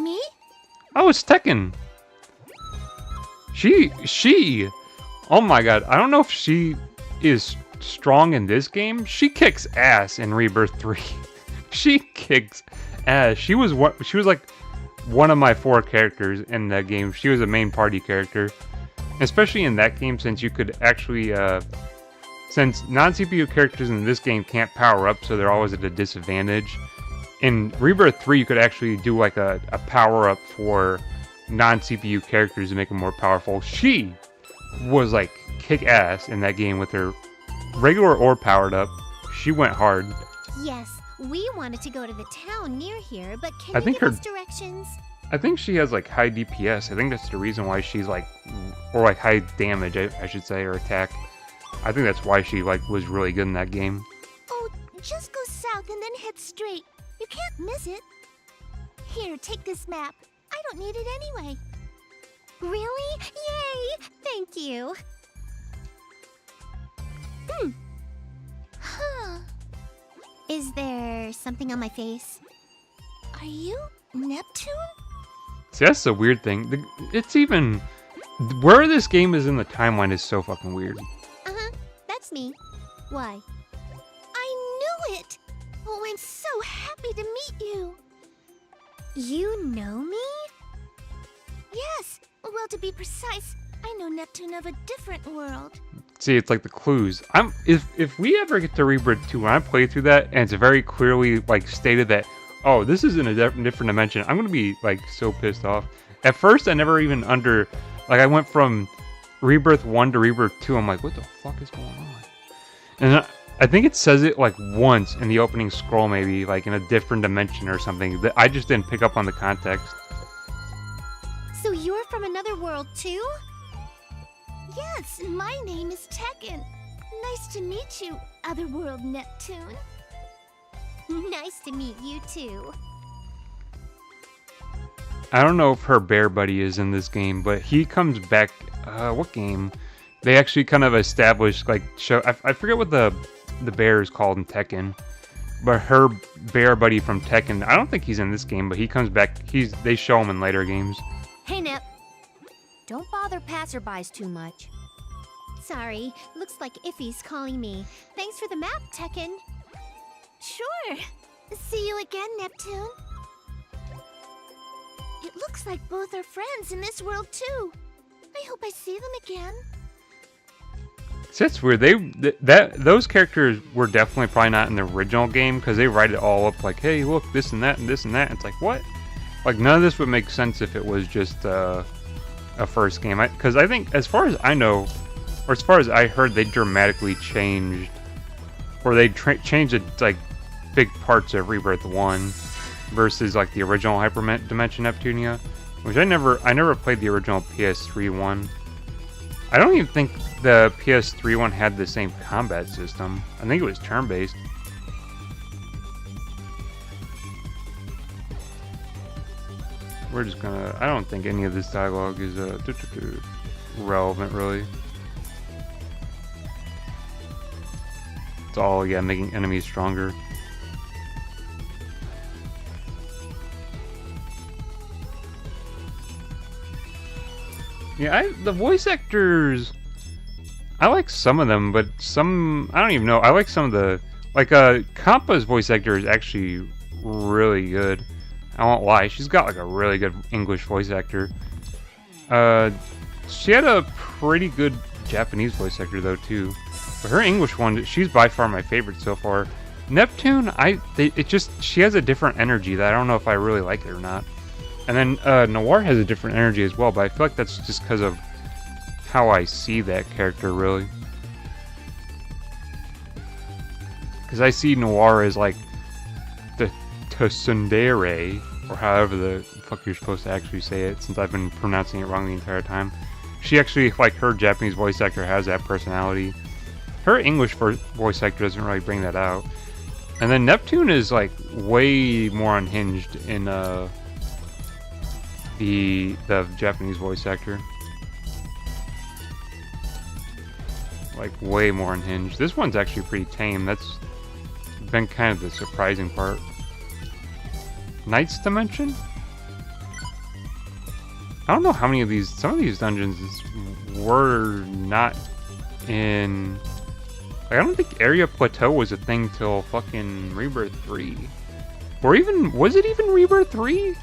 Me? Oh, it's Tekken. She... Oh my god. I don't know if she is strong in this game. She kicks ass in Rebirth 3. She kicks ass. She was like one of my 4 characters in that game. She was a main party character. Especially in that game, since you could actually... since non-CPU characters in this game can't power up, so they're always at a disadvantage. In Rebirth 3, you could actually do like a power-up for non-CPU characters to make them more powerful. She was like kick-ass in that game with her regular or powered up. She went hard. Yes, we wanted to go to the town near here, but can I you think give her- us directions? I think she has like high DPS. I think that's the reason why she's like, or like high damage, I should say, or attack. I think that's why she like was really good in that game. Oh, just go south and then head straight. You can't miss it. Here, take this map. I don't need it anyway. Really? Yay! Thank you. Huh. Is there something on my face? Are you Neptune? See, that's the weird thing. It's even where this game is in the timeline is so fucking weird. Uh-huh. That's me. Why? I knew it! Oh, I'm so happy to meet you. You know me? Yes. Well, to be precise, I know Neptune of a different world. See, it's like the clues. If we ever get to Rebirth 2, when I play through that and it's very clearly like stated that, oh, this is in a different dimension, I'm gonna be like so pissed off. At first, I never even I went from Rebirth 1 to Rebirth 2. I'm like, what the fuck is going on? And I think it says it like once in the opening scroll, maybe like in a different dimension or something. That I just didn't pick up on the context. So you're from another world too? Yes, my name is Tekken. Nice to meet you, Otherworld Neptune. Nice to meet you too. I don't know if her bear buddy is in this game, but he comes back. What game? They actually kind of established like show. I forget what the bear is called in Tekken, but her bear buddy from Tekken. I don't think he's in this game, but he comes back. They show him in later games. Hey, Nep. Don't bother passerbys too much. Sorry, looks like Iffy's calling me. Thanks for the map, Tekken. Sure. See you again, Neptune. It looks like both are friends in this world too. I hope I see them again. See, that's weird. Those characters were definitely probably not in the original game because they write it all up like, hey, look, this and that and this and that. It's like, what? Like, none of this would make sense if it was just a first game. Because I think, as far as I know, or as far as I heard, they dramatically changed, or they changed it, like, big parts of Rebirth 1 versus, like, the original Hyperdimension Neptunia, which I never played the original PS3 one. I don't even think the PS3 one had the same combat system. I think it was turn-based. We're just gonna... I don't think any of this dialogue is relevant, really. It's all, yeah, making enemies stronger. Yeah, the voice actors... I like some of them, but some... I don't even know. I like some of the... Like, Kampa's voice actor is actually really good. I won't lie. She's got, like, a really good English voice actor. She had a pretty good Japanese voice actor, though, too. But her English one, she's by far my favorite so far. Neptune, she has a different energy that I don't know if I really like it or not. And then Noir has a different energy as well, but I feel like that's just because of how I see that character, really. Because I see Noir as like the tsundere, or however the fuck you're supposed to actually say it, since I've been pronouncing it wrong the entire time. She actually, like, her Japanese voice actor has that personality. Her English voice actor doesn't really bring that out. And then Neptune is, like, way more unhinged in the Japanese voice actor. Like, way more unhinged. This one's actually pretty tame. That's been kind of the surprising part. Knight's Dimension? I don't know how many of these... Some of these dungeons were not in... Like, I don't think Area Plateau was a thing till fucking Rebirth 3. Or even... Was it even Rebirth 3?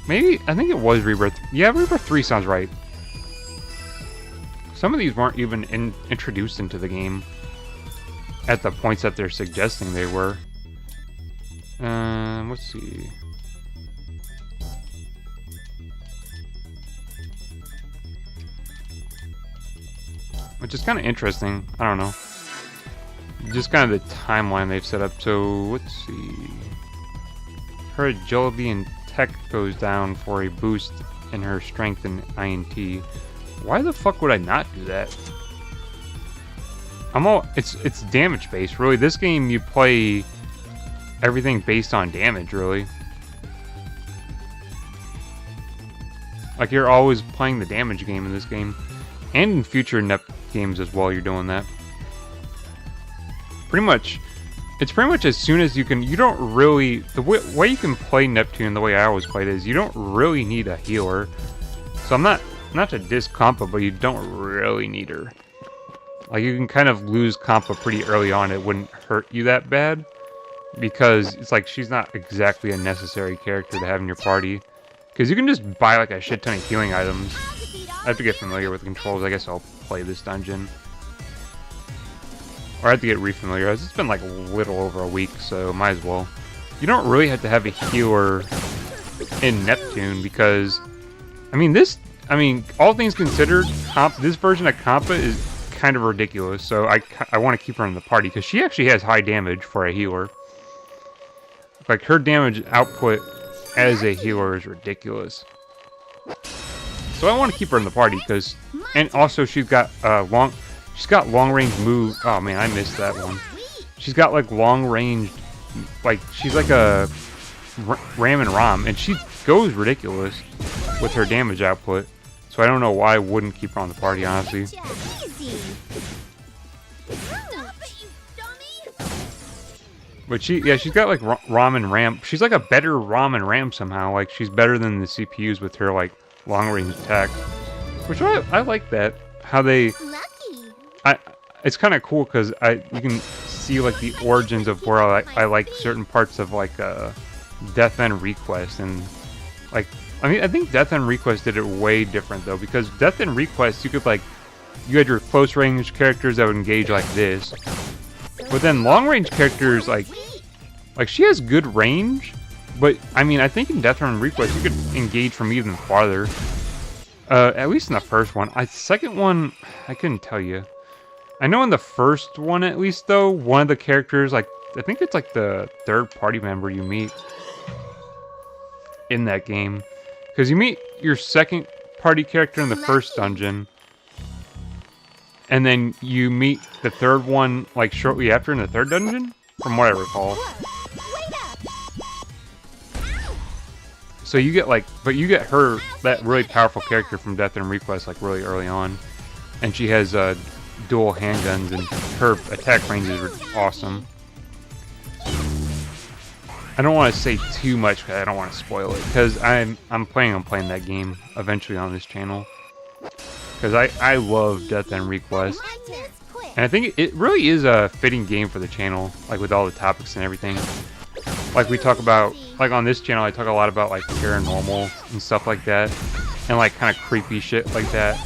Maybe... I think it was Rebirth... Yeah, Rebirth 3 sounds right. Some of these weren't even introduced into the game at the points that they're suggesting they were. Let's see. Which is kind of interesting. I don't know. just kind of the timeline they've set up. So let's see. Her agility and tech goes down for a boost in her strength and INT. Why the fuck would I not do that? It's damage based, really. This game you play everything based on damage, really. Like, you're always playing the damage game in this game. And in future NEP games as well, you're doing that. It's pretty much as soon as you can. You don't really... The way you can play Neptune, the way I always played, is you don't really need a healer. So I'm not to diss Compa, but you don't really need her. Like, you can kind of lose Compa pretty early on. It wouldn't hurt you that bad. Because it's like, she's not exactly a necessary character to have in your party. Because you can just buy like a shit ton of healing items. I have to get familiar with the controls. I guess I'll play this dungeon. Or I have to get re-familiarized. It's been like a little over a week, so might as well. You don't really have to have a healer in Neptune because... I mean, all things considered, this version of Compa is kind of ridiculous. So I want to keep her in the party because she actually has high damage for a healer. Like, her damage output as a healer is ridiculous. So I want to keep her in the party because, and also she's got long range move. Oh man, I missed that one. She's got like long range, like she's like a Ram and Rom, and she goes ridiculous with her damage output. So I don't know why I wouldn't keep her on the party, honestly. But she's got like ROM and RAM. She's like a better ROM and RAM somehow. Like, she's better than the CPUs with her like long range attack. Which I like that. How they... It's kind of cool because you can see like the origins of where I like certain parts of like Death End Request. And like, I mean, I think Death End Request did it way different though. Because Death End Request, you could like... You had your close range characters that would engage like this. But then long range characters, like she has good range, but I mean, I think in Death End Request you could engage from even farther. At least in the first one. Second one, I couldn't tell you. I know in the first one at least though, one of the characters, like I think it's like the third party member you meet in that game, because you meet your second party character in the first dungeon. And then you meet the third one, like, shortly after in the third dungeon? From what I recall. So you get, like... But you get her, that really powerful character from Death End Request, like, really early on. And she has, dual handguns, and her attack range is awesome. I don't want to say too much, because I don't want to spoil it. Because I'm planning on playing that game eventually on this channel. Because I love Death End Request. And I think it really is a fitting game for the channel. Like, with all the topics and everything. Like, we talk about... Like, on this channel, I talk a lot about, like, paranormal and stuff like that. And, like, kind of creepy shit like that.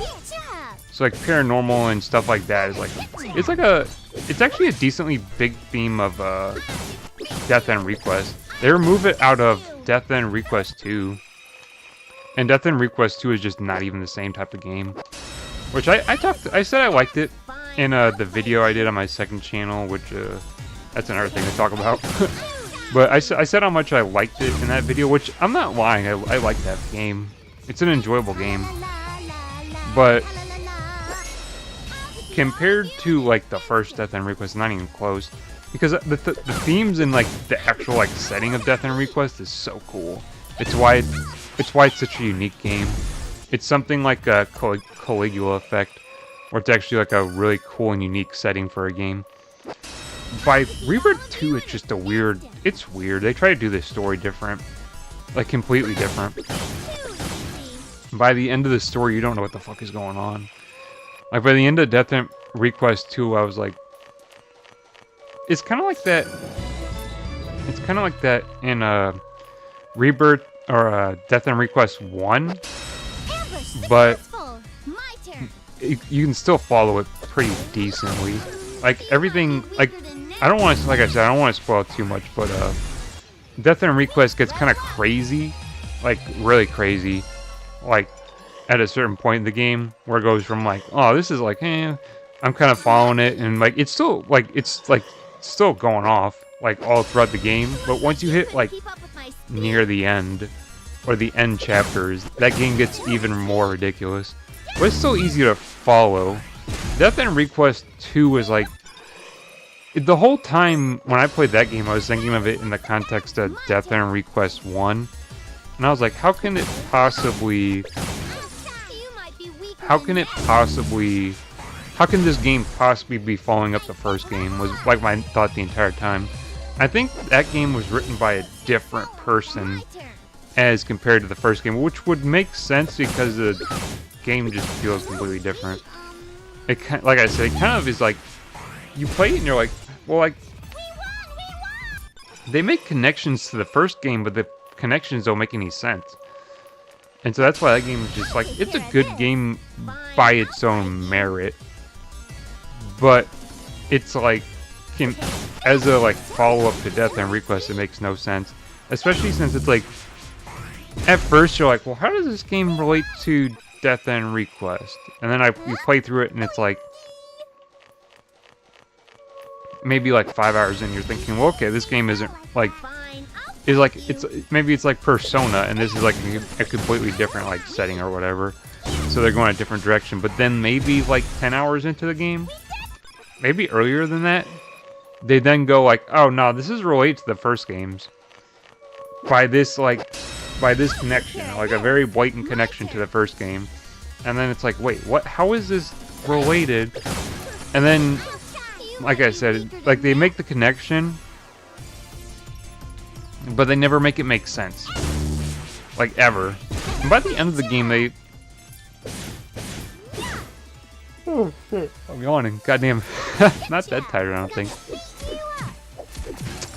So, like, paranormal and stuff like that is, like... It's actually a decently big theme of, Death End Request. They remove it out of Death End Request 2. And Death End Request 2 is just not even the same type of game. Which I said I liked it in the video I did on my second channel, which that's another thing to talk about. But I said how much I liked it in that video, which I'm not lying. I like that game. It's an enjoyable game. But compared to like the first Death End Request, not even close. Because the themes and like the actual like setting of Death End Request is so cool. It's why it's such a unique game. It's something like a Caligula effect, where it's actually like a really cool and unique setting for a game. By Rebirth 2, it's just it's weird. They try to do this story different. Like, completely different. By the end of the story, you don't know what the fuck is going on. Like, by the end of Death End Request 2, I was like... It's kind of like that... It's kind of like that in, Rebirth, or, Death End Request 1. But... You can still follow it pretty decently. Like, everything... Like, I don't want to... Like I said, I don't want to spoil too much, but, Death End Request gets kind of crazy. Like, really crazy. Like, at a certain point in the game, where it goes from, like, oh, this is like, I'm kind of following it, and like it's still still going off like all throughout the game. But once you hit like near the end or the end chapters, that game gets even more ridiculous. But it's still easy to follow. Death and Request 2 was like the whole time when I played that game, I was thinking of it in the context of Death and Request 1, and I was like, how can this game possibly be following up the first game, was like my thought the entire time. I think that game was written by a different person as compared to the first game, which would make sense because the game just feels completely different. It, like I said, it kind of is like, you play it and you're like, well, like, they make connections to the first game, but the connections don't make any sense. And so that's why that game is just like, it's a good game by its own merit. But it's like, as a like follow-up to Death and Request, it makes no sense. Especially since it's like, at first you're like, well, how does this game relate to Death and Request? And then you play through it and it's like, maybe like 5 hours in, you're thinking, well, okay, this game isn't like, maybe it's like Persona, and this is like a completely different like setting or whatever. So they're going a different direction. But then maybe like 10 hours into the game, maybe earlier than that, they then go like, oh no, this is related to the first games by this connection, like a very blatant connection to the first game. And then it's like, wait, what? How is this related? And then, like I said, like they make the connection, but they never make it make sense, like ever. And by the end of the game, they... Oh shit, I'm yawning. Goddamn, not that tired, I don't think.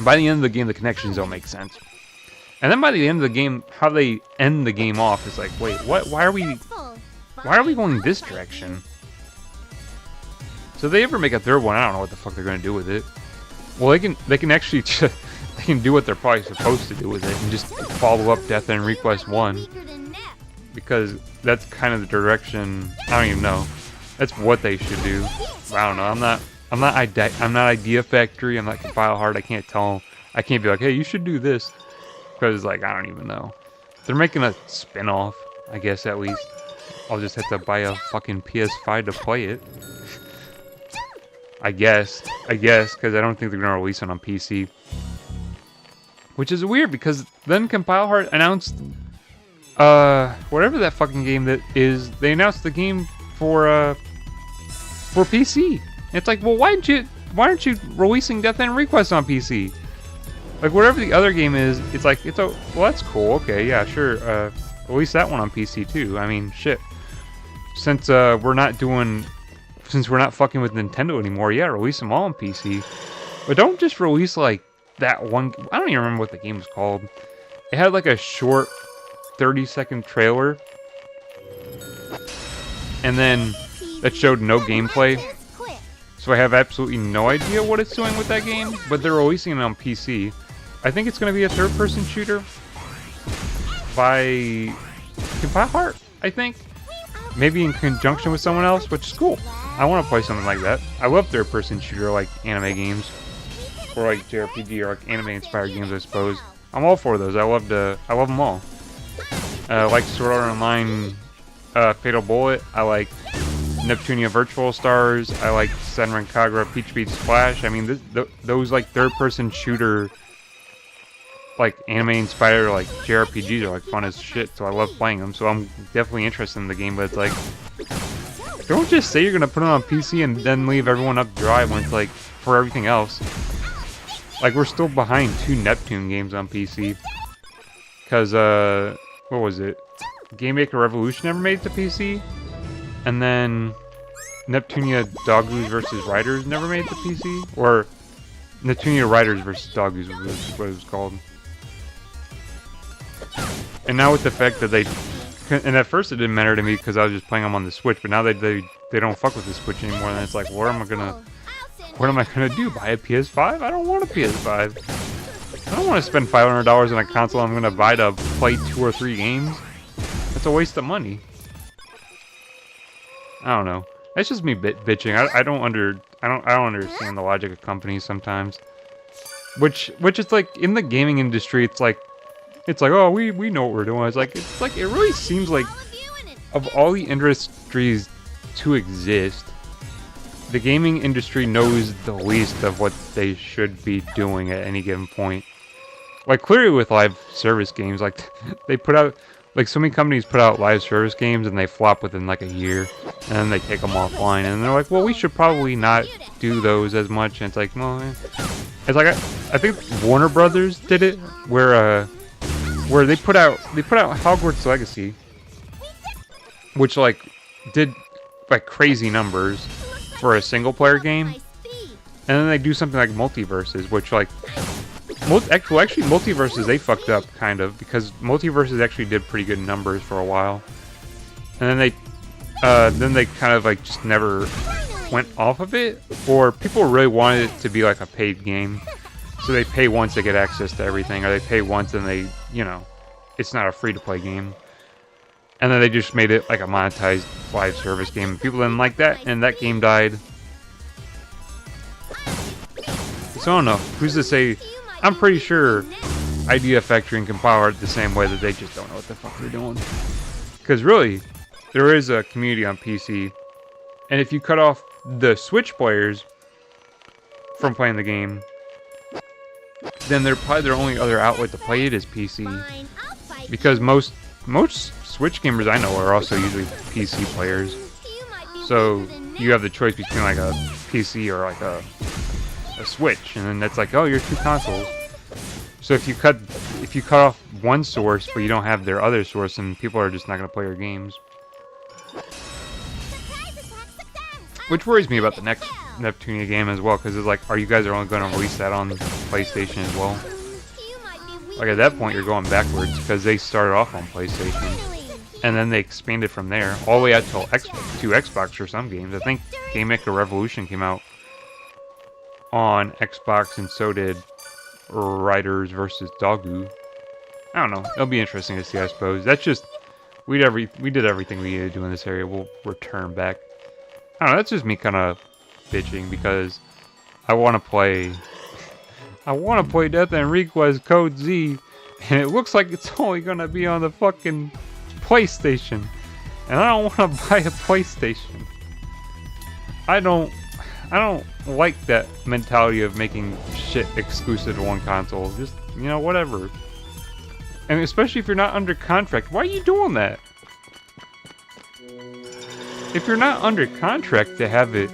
By the end of the game, the connections don't make sense. And then by the end of the game, how they end the game off is like, wait, what? Why are we going this direction? So if they ever make a third one, I don't know what the fuck they're gonna do with it. Well, they can actually they can do what they're probably supposed to do with it and just follow up Death and Request 1, because that's kind of the direction. I don't even know. That's what they should do. I don't know. I'm not Idea Factory. I'm not Compile Hard. I can't tell. I can't be like, hey, you should do this, because like I don't even know. They're making a spin-off, I guess, at least. I'll just have to buy a fucking PS5 to play it. I guess, because I don't think they're gonna release it on PC. Which is weird, because then Compile Heart announced, whatever that fucking game that is, they announced the game for PC. It's like, well, why aren't you releasing Death and Request on PC? Like, whatever the other game is, it's like, well, that's cool, okay, yeah, sure, release that one on PC too. I mean, shit. Since we're not fucking with Nintendo anymore, yeah, release them all on PC. But don't just release like that one. I don't even remember what the game was called. It had like a short 30-second trailer, and then that showed no gameplay. So I have absolutely no idea what it's doing with that game, but they're releasing it on PC. I think it's going to be a third-person shooter by Compile Heart, I think. Maybe in conjunction with someone else, which is cool. I want to play something like that. I love third-person shooter like anime games, or like JRPG or like anime-inspired games, I suppose. I'm all for those. I love them all. Like Sword Art Online, Fatal Bullet. I like Neptunia Virtual Stars. I like Senran Kagura Peach Beach Splash. I mean, those like third-person shooter, like anime-inspired like JRPGs are like fun as shit. So I love playing them. So I'm definitely interested in the game. But it's like, don't just say you're gonna put it on PC and then leave everyone up dry when it's like for everything else. Like, we're still behind 2 Neptune games on PC. Cause what was it? Game Maker Revolution never made it to PC, and then Neptunia Doggoose vs. Riders never made it to PC, or Neptunia Riders vs. Doggoose was what it was called. And now with the fact that and at first it didn't matter to me because I was just playing them on the Switch, but now they don't fuck with the Switch anymore, and it's like, what am I gonna do? Buy a PS5? I don't want a PS5. I don't want to spend $500 on a console I'm gonna buy to play 2 or 3 games. That's a waste of money. I don't know. That's just me bitching. I don't understand the logic of companies sometimes. Which is like in the gaming industry, it's like oh we know what we're doing. It's like it really seems like of all the industries to exist, the gaming industry knows the least of what they should be doing at any given point. Like clearly with live service games, like they put out, like so many companies put out live service games and they flop within like a year, and then they take them offline, and they're like, well, we should probably not do those as much. And it's like, well, it's like I think Warner Brothers did it, where they put out Hogwarts Legacy, which like did like crazy numbers for a single player game, and then they do something like Multiverses, which like actually Multiverses they fucked up kind of, because Multiverses actually did pretty good numbers for a while, and then they kind of like just never went off of it, or people really wanted it to be like a paid game, so they pay once to get access to everything, or they pay once and they, you know, it's not a free-to-play game. And then they just made it like a monetized live service game. People didn't like that, and that game died. So I don't know. Who's to say? I'm pretty sure Idea Factory and Compile are the same way, that they just don't know what the fuck they're doing. Because really, there is a community on PC, and if you cut off the Switch players from playing the game, then they're probably their only other outlet to play it is PC. Because most Switch gamers I know are also usually PC players. So you have the choice between like a PC or like a Switch, and then that's like, oh, you're two consoles. So if you cut off one source but you don't have their other source, then people are just not going to play your games. Which worries me about the next Neptunia game as well, because it's like, are you guys only going to release that on PlayStation as well? Like at that point you're going backwards, because they started off on PlayStation and then they expanded from there all the way out to Xbox for some games. I think Game Maker Revolution came out on Xbox, and so did Riders vs. Dogu. I don't know. It'll be interesting to see, I suppose. That's just we did everything we needed to do in this area. We'll return back. I don't know. That's just me kind of bitching because I want to play. I want to play Death and Request Code Z, and it looks like it's only gonna be on the fucking PlayStation, and I don't want to buy a PlayStation. I don't like that mentality of making shit exclusive to one console. Just, you know, whatever. And especially if you're not under contract, why are you doing that? If you're not under contract to have it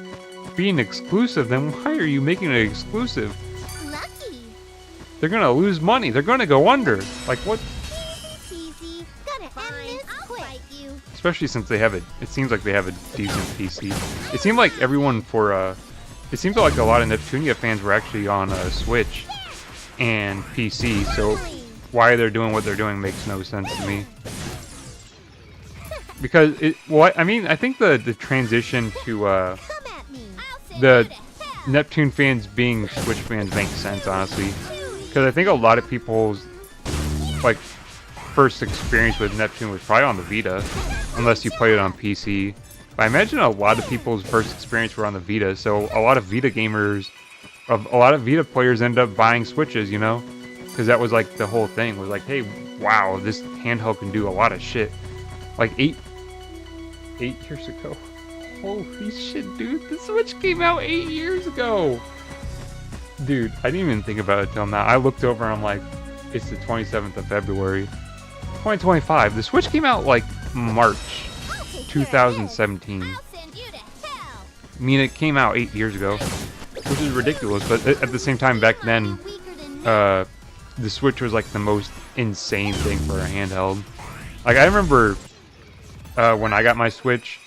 be an exclusive, then why are you making it exclusive? Lucky. They're gonna lose money. They're gonna go under. Like what? Easy. Gonna end this quick. Especially since they have it. It seems like they have a decent PC. It seemed like everyone for it seems like a lot of Neptunia fans were actually on Switch and PC. So why they're doing what they're doing makes no sense to me. Because I mean, I think the transition to the Neptune fans being Switch fans makes sense, honestly. Because I think a lot of people's like first experience with Neptune was probably on the Vita, unless you played it on PC. But I imagine a lot of people's first experience were on the Vita, so a lot of Vita gamers, a lot of Vita players end up buying Switches, you know? Because that was like the whole thing, was like, hey, wow, this handheld can do a lot of shit. Like 8 years ago. Holy shit, dude, the Switch came out 8 years ago! Dude, I didn't even think about it till now. I looked over and I'm like, it's the 27th of February, 2025. The Switch came out like March 2017. I mean, it came out 8 years ago, which is ridiculous, but at the same time, back then, the Switch was like the most insane thing for a handheld. Like, I remember when I got my Switch,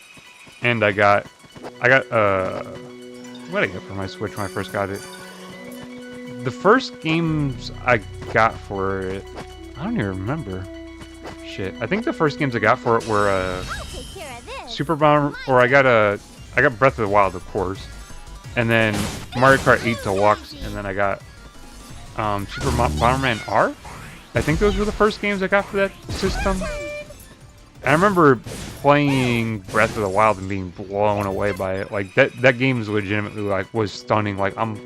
and I got what did I get for my Switch when I first got it? The first games I got for it, I don't even remember. Shit, I think the first games I got for it were Super Bomber, or I got Breath of the Wild, of course, and then Mario Kart 8 Deluxe, and then I got Super Bomberman R. I think those were the first games I got for that system. I remember playing Breath of the Wild and being blown away by it. Like that game is legitimately like was stunning. Like I'm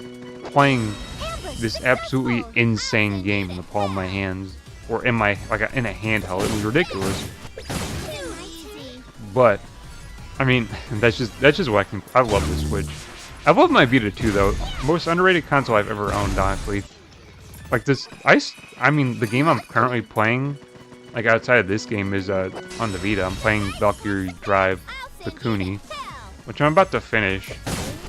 playing this absolutely insane game in the palm of my hands, or in my in a handheld. It was ridiculous. But I mean, that's just what I love the Switch. I love my Vita too, though. Most underrated console I've ever owned, honestly. Like this, I mean, the game I'm currently playing, like outside of this game, is on the Vita. I'm playing Valkyrie Drive, the Kuni, which I'm about to finish.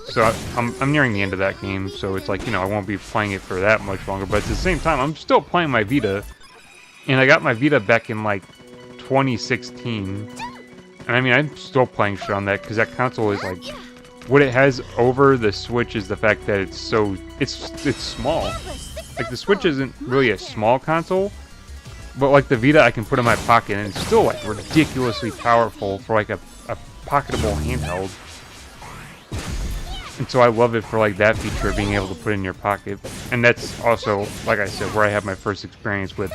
So I'm nearing the end of that game. So it's like, you know, I won't be playing it for that much longer. But at the same time, I'm still playing my Vita, and I got my Vita back in like 2016. And I mean, I'm still playing shit on that because that console is like, what it has over the Switch is the fact that it's small. Like the Switch isn't really a small console, but like the Vita I can put in my pocket and it's still like ridiculously powerful for like a pocketable handheld. And so I love it for like that feature of being able to put it in your pocket. And that's also, like I said, where I have my first experience with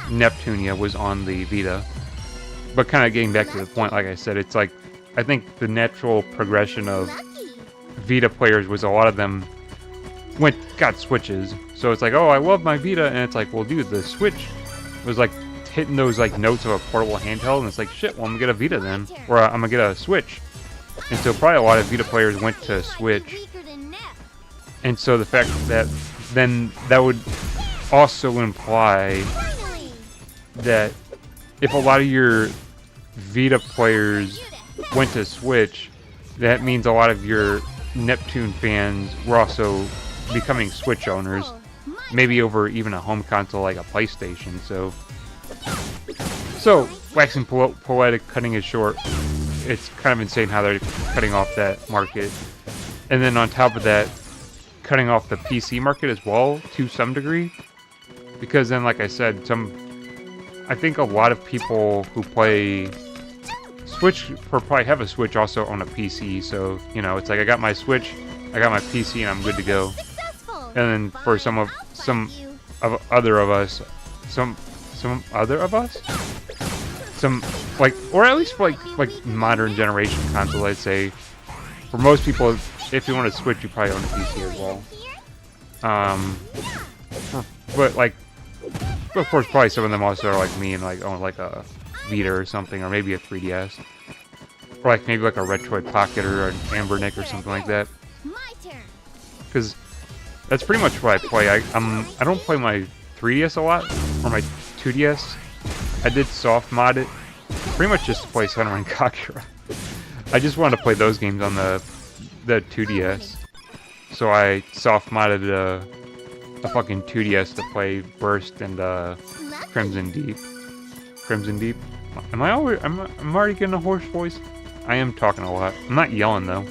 Neptunia was on the Vita. But kind of getting back to the point, like I said, it's like, I think the natural progression of Vita players was a lot of them got Switches. So it's like, oh, I love my Vita, and it's like, well, dude, the Switch was like hitting those like notes of a portable handheld, and it's like, shit, well, I'm gonna get a Vita then, or I'm gonna get a Switch. And so probably a lot of Vita players went to Switch. And so the fact that then that would also imply that if a lot of your Vita players went to Switch, that means a lot of your Neptune fans were also becoming Switch owners, maybe over even a home console like a PlayStation. So waxing poetic, cutting it short, it's kind of insane how they're cutting off that market. And then on top of that, cutting off the PC market as well to some degree, because then, like I said, I think a lot of people who play Switch or probably have a Switch also own a PC. So, you know, it's like I got my Switch, I got my PC, and I'm good to go. And then for some other of us, like, or at least for like modern generation console, I'd say, for most people, if you want to Switch, you probably own a PC as well. But like, of course, probably some of them also are like me and like own like a Vita or something, or maybe a 3DS, or like maybe like a Retroid Pocket or an Ambernick or something like that. Because that's pretty much what I play. I don't play my 3DS a lot, or my 2DS. I did soft mod it, pretty much just to play Senran and Kakura. I just wanted to play those games on the 2DS, so I soft modded a fucking 2DS to play Burst and Crimson Deep. I'm already getting a hoarse voice. I am talking a lot. I'm not yelling though.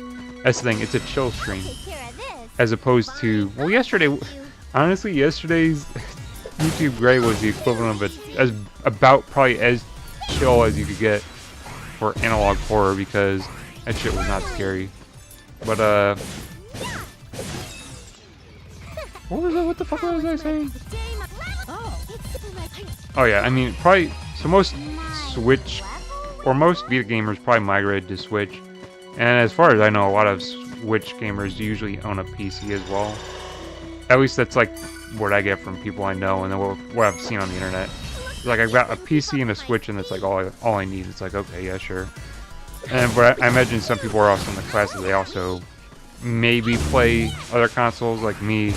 That's the thing. It's a chill stream, as opposed to, well, honestly, yesterday's YouTube Gray was the equivalent of about probably as chill as you could get for analog horror, because that shit was not scary. But what was that? What the fuck was I saying? Oh yeah, I mean, probably, so most Switch, or most Vita gamers probably migrated to Switch. And as far as I know, a lot of Switch gamers usually own a PC as well. At least that's like what I get from people I know, and then what I've seen on the internet. Like, I've got a PC and a Switch, and it's like all I need. It's like, okay, yeah, sure. But I imagine some people are also in the class that they also maybe play other consoles, like me.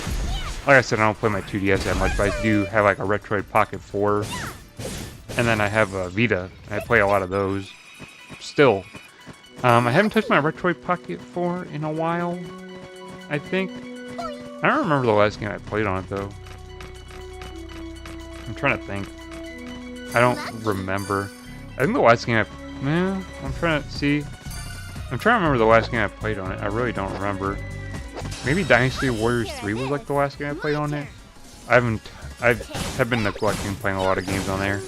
Like I said, I don't play my 2DS that much, but I do have like a Retroid Pocket 4. And then I have a Vita. I play a lot of those. Still. I haven't touched my Retroid Pocket 4 in a while, I think. I don't remember the last game I played on it, though. I'm trying to think. I don't remember. I think the last game I'm trying to see. I'm trying to remember the last game I played on it. I really don't remember. Maybe Dynasty Warriors 3 was like the last game I played on it. I have been neglecting playing a lot of games on there.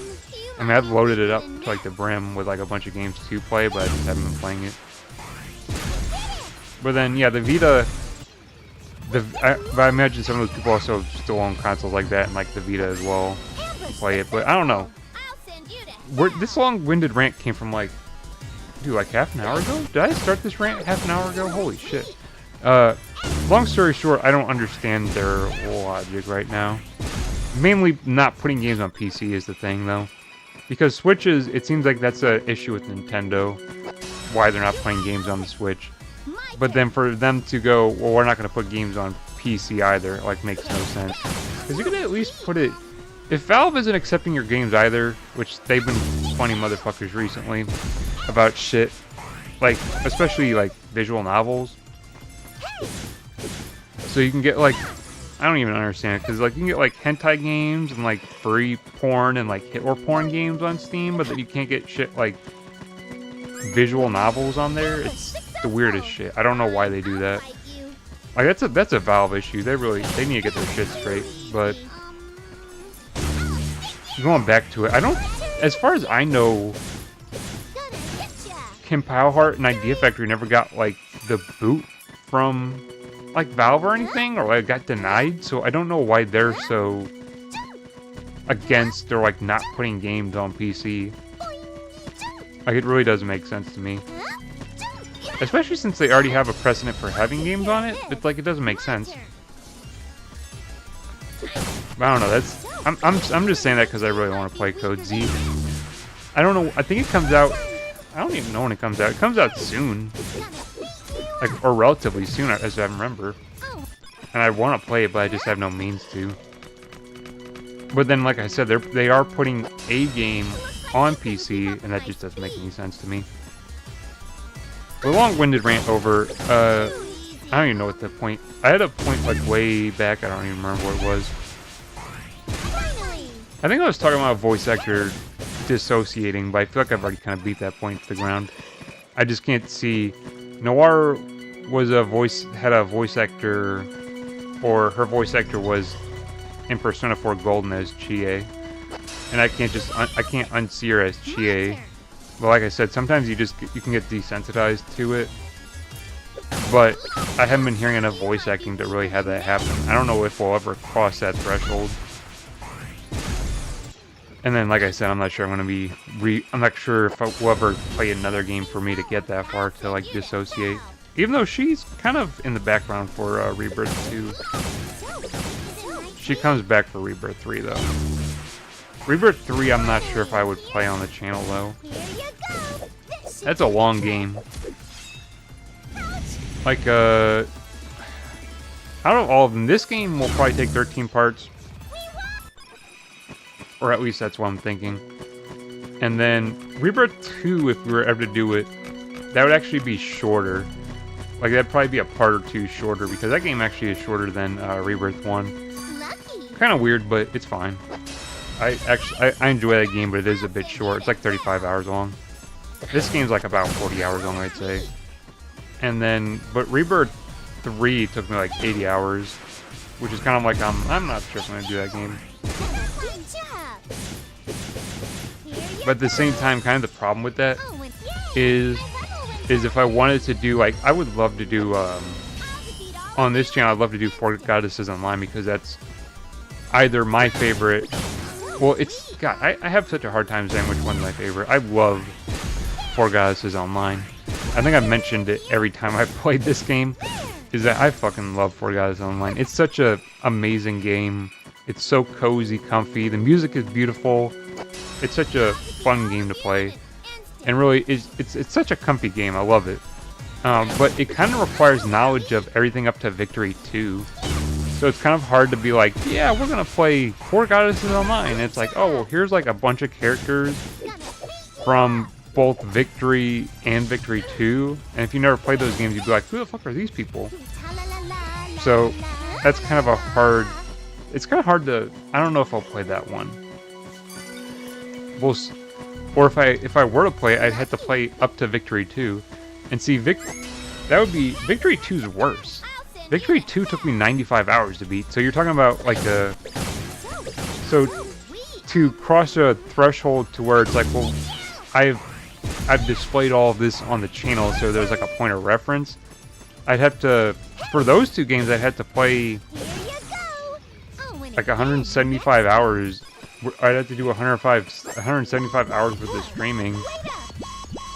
I mean, I've loaded it up to like the brim with like a bunch of games to play, but I just haven't been playing it. But then, yeah, the Vita, I imagine some of those people also still own consoles like that, and like the Vita as well, to play it. But I don't know. this long-winded rant came from like, dude, like half an hour ago? Did I start this rant half an hour ago? Holy shit. Long story short, I don't understand their logic right now. Mainly not putting games on PC is the thing, though. Because Switches, it seems like that's an issue with Nintendo, why they're not playing games on the Switch. But then for them to go, well, we're not going to put games on PC either, like, makes no sense. Because you could at least put it... If Valve isn't accepting your games either, which they've been funny motherfuckers recently about shit, like, especially, like, visual novels. So you can get, like... I don't even understand it, because like you can get like hentai games and like furry porn and like hit-or porn games on Steam, but then you can't get shit like visual novels on there. It's the weirdest shit. I don't know why they do that. Like that's a Valve issue. They need to get their shit straight. But going back to it, I don't. As far as I know, Kim Powhart and Idea Factory never got like the boot from like Valve or anything, or like got denied, so I don't know why they're so against or like not putting games on PC. Like it really doesn't make sense to me, especially since they already have a precedent for having games on it. It's like it doesn't make sense. But I don't know. That's I'm just saying that because I really want to play Code Z. I don't know. I think it comes out. I don't even know when it comes out. It comes out soon. Like, or relatively soon, as I remember. And I want to play it, but I just have no means to. But then, like I said, they are putting a game on PC, and that just doesn't make any sense to me. The long-winded rant over, I don't even know what the point... I had a point, like, way back, I don't even remember what it was. I think I was talking about a voice actor dissociating, but I feel like I've already kind of beat that point to the ground. I just can't see... Noir was had a voice actor, or her voice actor was in Persona 4 Golden as Chie, and I can't unsee her as Chie. But like I said, sometimes you can get desensitized to it. But I haven't been hearing enough voice acting to really have that happen. I don't know if we'll ever cross that threshold. And then, like I said, I'm not sure I'm not sure if we'll ever play another game for me to get that far to, like, dissociate. Even though she's kind of in the background for Rebirth 2. She comes back for Rebirth 3, though. Rebirth 3, I'm not sure if I would play on the channel, though. That's a long game. Like, out of all of them, this game will probably take 13 parts. Or at least that's what I'm thinking. And then Rebirth 2, if we were ever to do it, that would actually be shorter. Like, that'd probably be a part or two shorter, because that game actually is shorter than Rebirth 1. Kind of weird, but it's fine. I enjoy that game, but it is a bit short. It's like 35 hours long. This game's like about 40 hours long, I'd say. And then, but Rebirth 3 took me like 80 hours, which is kind of like, I'm not sure if I'm going to do that game. But at the same time, kind of the problem with that is if I wanted to do, like, I would love to do, on this channel, I'd love to do Four Goddesses Online, because that's either my favorite, well, it's, God, I have such a hard time saying which one's my favorite. I love Four Goddesses Online. I think I've mentioned it every time I've played this game, is that I fucking love Four Goddesses Online. It's such a amazing game. It's so cozy, comfy. The music is beautiful. It's such a fun game to play, and really, it's such a comfy game. I love it. But it kind of requires knowledge of everything up to Victory 2. So it's kind of hard to be like, yeah, we're gonna play Four Goddesses Online. And it's like, oh, well, here's like a bunch of characters from both Victory and Victory 2. And if you never played those games, you'd be like, who the fuck are these people? So that's kind of a hard. It's kind of hard to. I don't know if I'll play that one. Or if I were to play it, I'd have to play up to Victory 2, and see that would be Victory 2's worse. Victory 2 took me 95 hours to beat, so you're talking about like so to cross a threshold to where it's like, well, I've displayed all of this on the channel, so there's like a point of reference. I'd have to, for those two games, I'd have to play like 175 hours I'd have to do 175 hours worth of streaming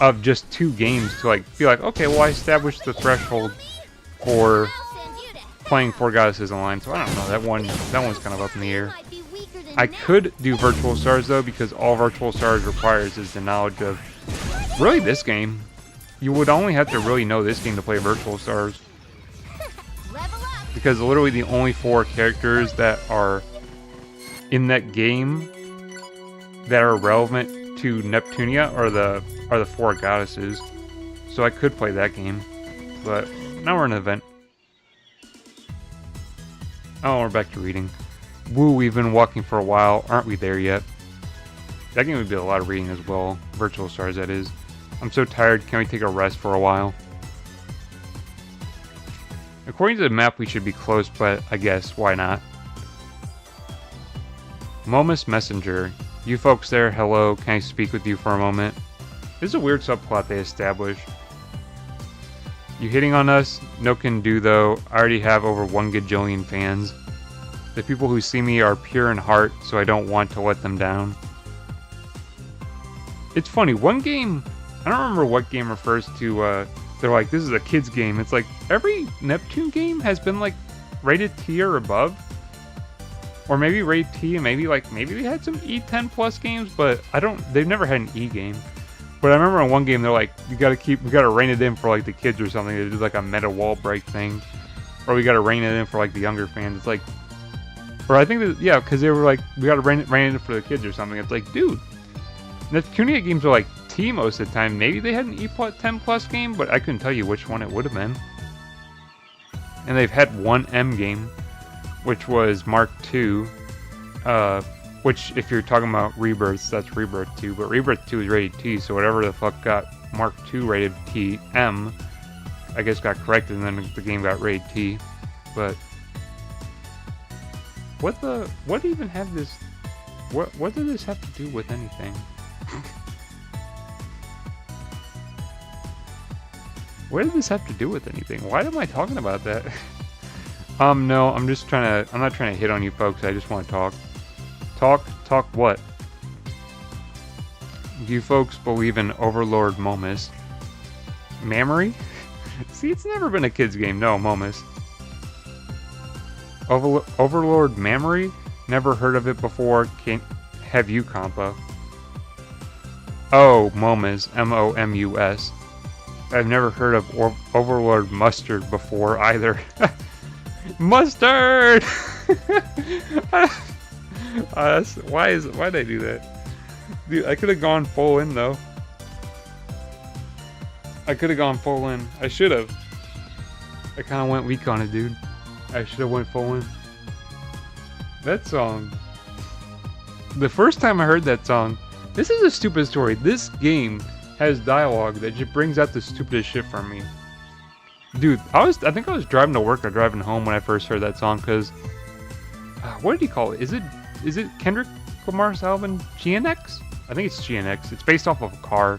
of just 2 games to like be like, okay, well I established the threshold for playing 4 Goddesses Online, so I don't know, that one's kind of up in the air. I could do Virtual Stars though, because all Virtual Stars requires is the knowledge of really this game. You would only have to really know this game to play Virtual Stars, because literally the only 4 characters that are in that game that are relevant to Neptunia are the 4 goddesses. So I could play that game, but now we're in an event. Oh, we're back to reading. Woo, we've been walking for a while. Aren't we there yet? That game would be a lot of reading as well. Virtual Stars, that is. I'm so tired. Can we take a rest for a while? According to the map, we should be close, but I guess, why not? Momus Messenger. You folks there, hello. Can I speak with you for a moment? This is a weird subplot they established. You hitting on us? No can do though. I already have over 1 gajillion fans. The people who see me are pure in heart, so I don't want to let them down. It's funny, one game, I don't remember what game refers to, they're like, this is a kid's game. It's like, every Neptune game has been like, rated T or above. Or maybe rated T, and maybe they had some E10 plus games, but they've never had an E game. But I remember in one game, they're like, we gotta rein it in for like the kids or something. They did like a meta wall break thing. Or we gotta rein it in for like the younger fans. It's like, or I think that, yeah, because they were like, we gotta rein it in for the kids or something. It's like, dude, Neptunia games are like T most of the time. Maybe they had an E10 plus game, but I couldn't tell you which one it would have been. And they've had one M game, which was Mark II, which if you're talking about Rebirths, that's Rebirth 2, but Rebirth 2 is rated T, so whatever the fuck got Mark II rated T, M, I guess got corrected, and then the game got rated T. But what even have this, what does this have to do with anything? What does this have to do with anything? Why am I talking about that? No, I'm not trying to hit on you folks, I just want to talk. Talk what? Do you folks believe in Overlord Momus? Mammary? See, it's never been a kid's game, no, Momus. Overlord Mammary? Never heard of it before, have you, Compa? Oh, Momus, M-O-M-U-S. I've never heard of Overlord Mustard before, either. Mustard! Why'd I do that? Dude, I could have gone full in though. I could have gone full in. I should have. I kind of went weak on it, dude. I should have went full in. That song. The first time I heard that song, this is a stupid story. This game has dialogue that just brings out the stupidest shit from me. Dude, I think I was driving to work or driving home when I first heard that song, because what did he call it? Is it Kendrick Lamar's album GNX? I think it's GNX. It's based off of a car.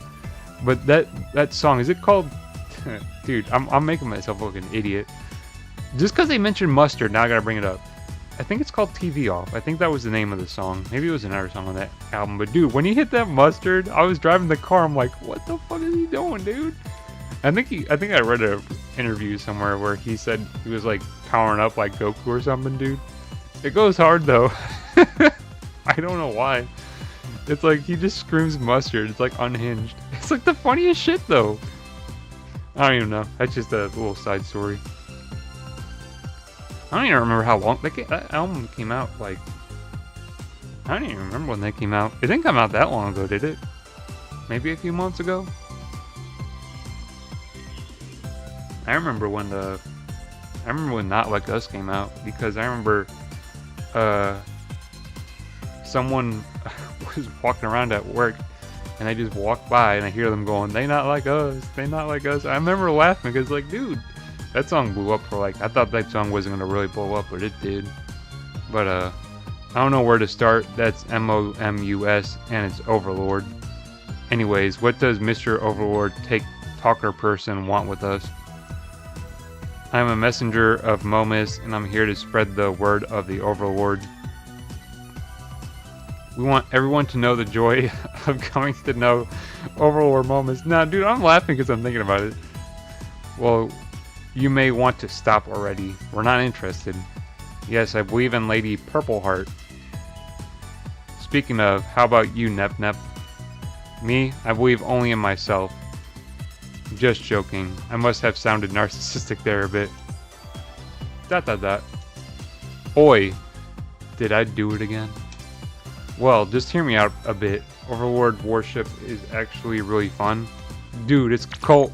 But that song, is it called dude, I'm making myself look like an idiot. Just because they mentioned Mustard, now I gotta bring it up. I think it's called TV Off. I think that was the name of the song. Maybe it was another song on that album. But dude, when he hit that Mustard, I was driving the car, I'm like, what the fuck is he doing, dude? I think I read an interview somewhere where he said he was like powering up like Goku or something, dude. It goes hard though. I don't know why. It's like he just screams Mustard. It's like unhinged. It's like the funniest shit though. I don't even know. That's just a little side story. I don't even remember how long that album came out. Like, I don't even remember when that came out. It didn't come out that long ago, did it? Maybe a few months ago. I remember when Not Like Us came out, because I remember someone was walking around at work and I just walked by and I hear them going, they not like us, they not like us. I remember laughing because like, dude, that song blew up for like, I thought that song wasn't gonna really blow up, but it did. But I don't know where to start. That's M-O-M-U-S and it's Overlord. Anyways, what does Mr. Overlord talker person want with us? I'm a messenger of Momus, and I'm here to spread the word of the Overlord. We want everyone to know the joy of coming to know Overlord moments. Nah, dude, I'm laughing because I'm thinking about it. Well, you may want to stop already. We're not interested. Yes, I believe in Lady Purple Heart. Speaking of, how about you, Nep Nep? Me? I believe only in myself. Just joking. I must have sounded narcissistic there a bit. ... Oi! Did I do it again? Well, just hear me out a bit. Overlord Worship is actually really fun. Dude, it's cult.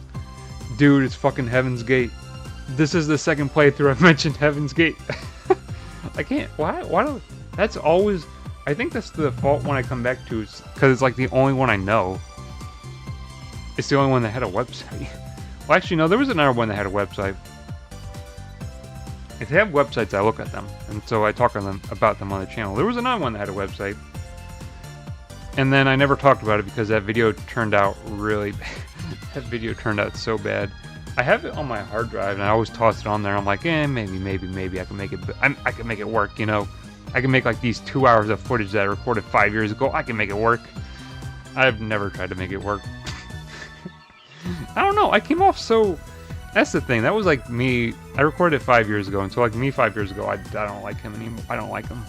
Dude, it's fucking Heaven's Gate. This is the second playthrough I've mentioned Heaven's Gate. I can't. Why do... That's always... I think that's the default one I come back to, because it's like the only one I know. It's the only one that had a website. Well, actually, no, there was another one that had a website. If they have websites, I look at them, and so I talk on them about them on the channel. There was another one that had a website, and then I never talked about it because that video turned out really bad. That video turned out so bad. I have it on my hard drive, and I always toss it on there. I'm like, maybe I can make it. I can make it work, you know. I can make like these 2 hours of footage that I recorded 5 years ago. I can make it work. I've never tried to make it work. I don't know. I came off so... That's the thing. That was like me. I recorded it 5 years ago, and so like me 5 years ago, I don't like him anymore. I don't like him.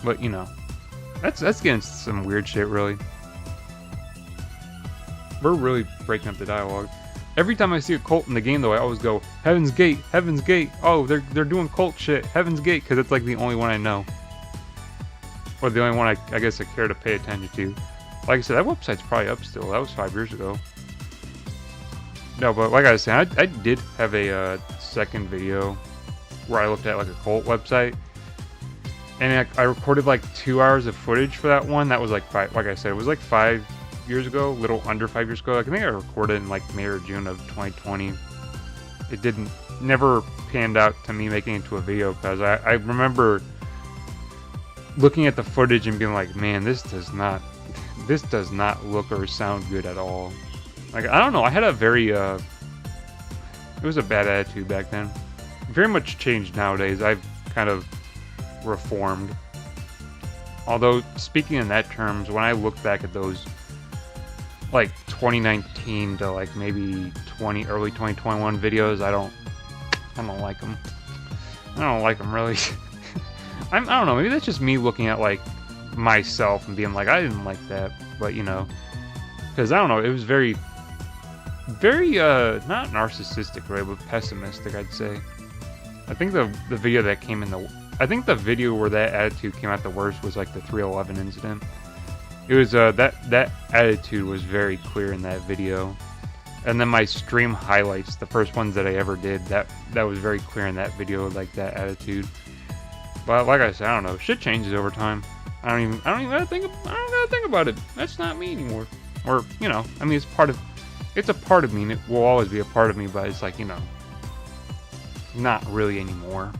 But you know, that's getting some weird shit, really. We're really breaking up the dialogue. Every time I see a cult in the game, though, I always go, Heaven's Gate, Heaven's Gate. Oh, they're doing cult shit. Heaven's Gate, because it's like the only one I know. Or the only one I guess I care to pay attention to. Like I said, that website's probably up still. That was 5 years ago. No, but like I was saying, I did have a second video where I looked at like a cult website. And I recorded like 2 hours of footage for that one. That was like like I said, it was like 5 years ago, a little under 5 years ago. Like, I think I recorded in like May or June of 2020. It never panned out to me making it into a video because I remember looking at the footage and being like, man, this does not look or sound good at all. Like, I don't know, I had a very, it was a bad attitude back then. Very much changed nowadays. I've kind of reformed. Although, speaking in that terms, when I look back at those, like, 2019 to, like, maybe early 2021 videos, I don't like them. I don't like them, really. I don't know, maybe that's just me looking at, like, myself and being like, I didn't like that, but, you know, because, I don't know, it was very, not narcissistic, right, but pessimistic, I'd say. I think the video that came in I think the video where that attitude came out the worst was, like, the 311 incident. It was, that attitude was very clear in that video. And then my stream highlights, the first ones that I ever did, that was very clear in that video, like, that attitude. But like I said, I don't know. Shit changes over time. I don't even gotta think about it. That's not me anymore. Or, you know, I mean, it's a part of me, and it will always be a part of me, but it's like, you know, not really anymore.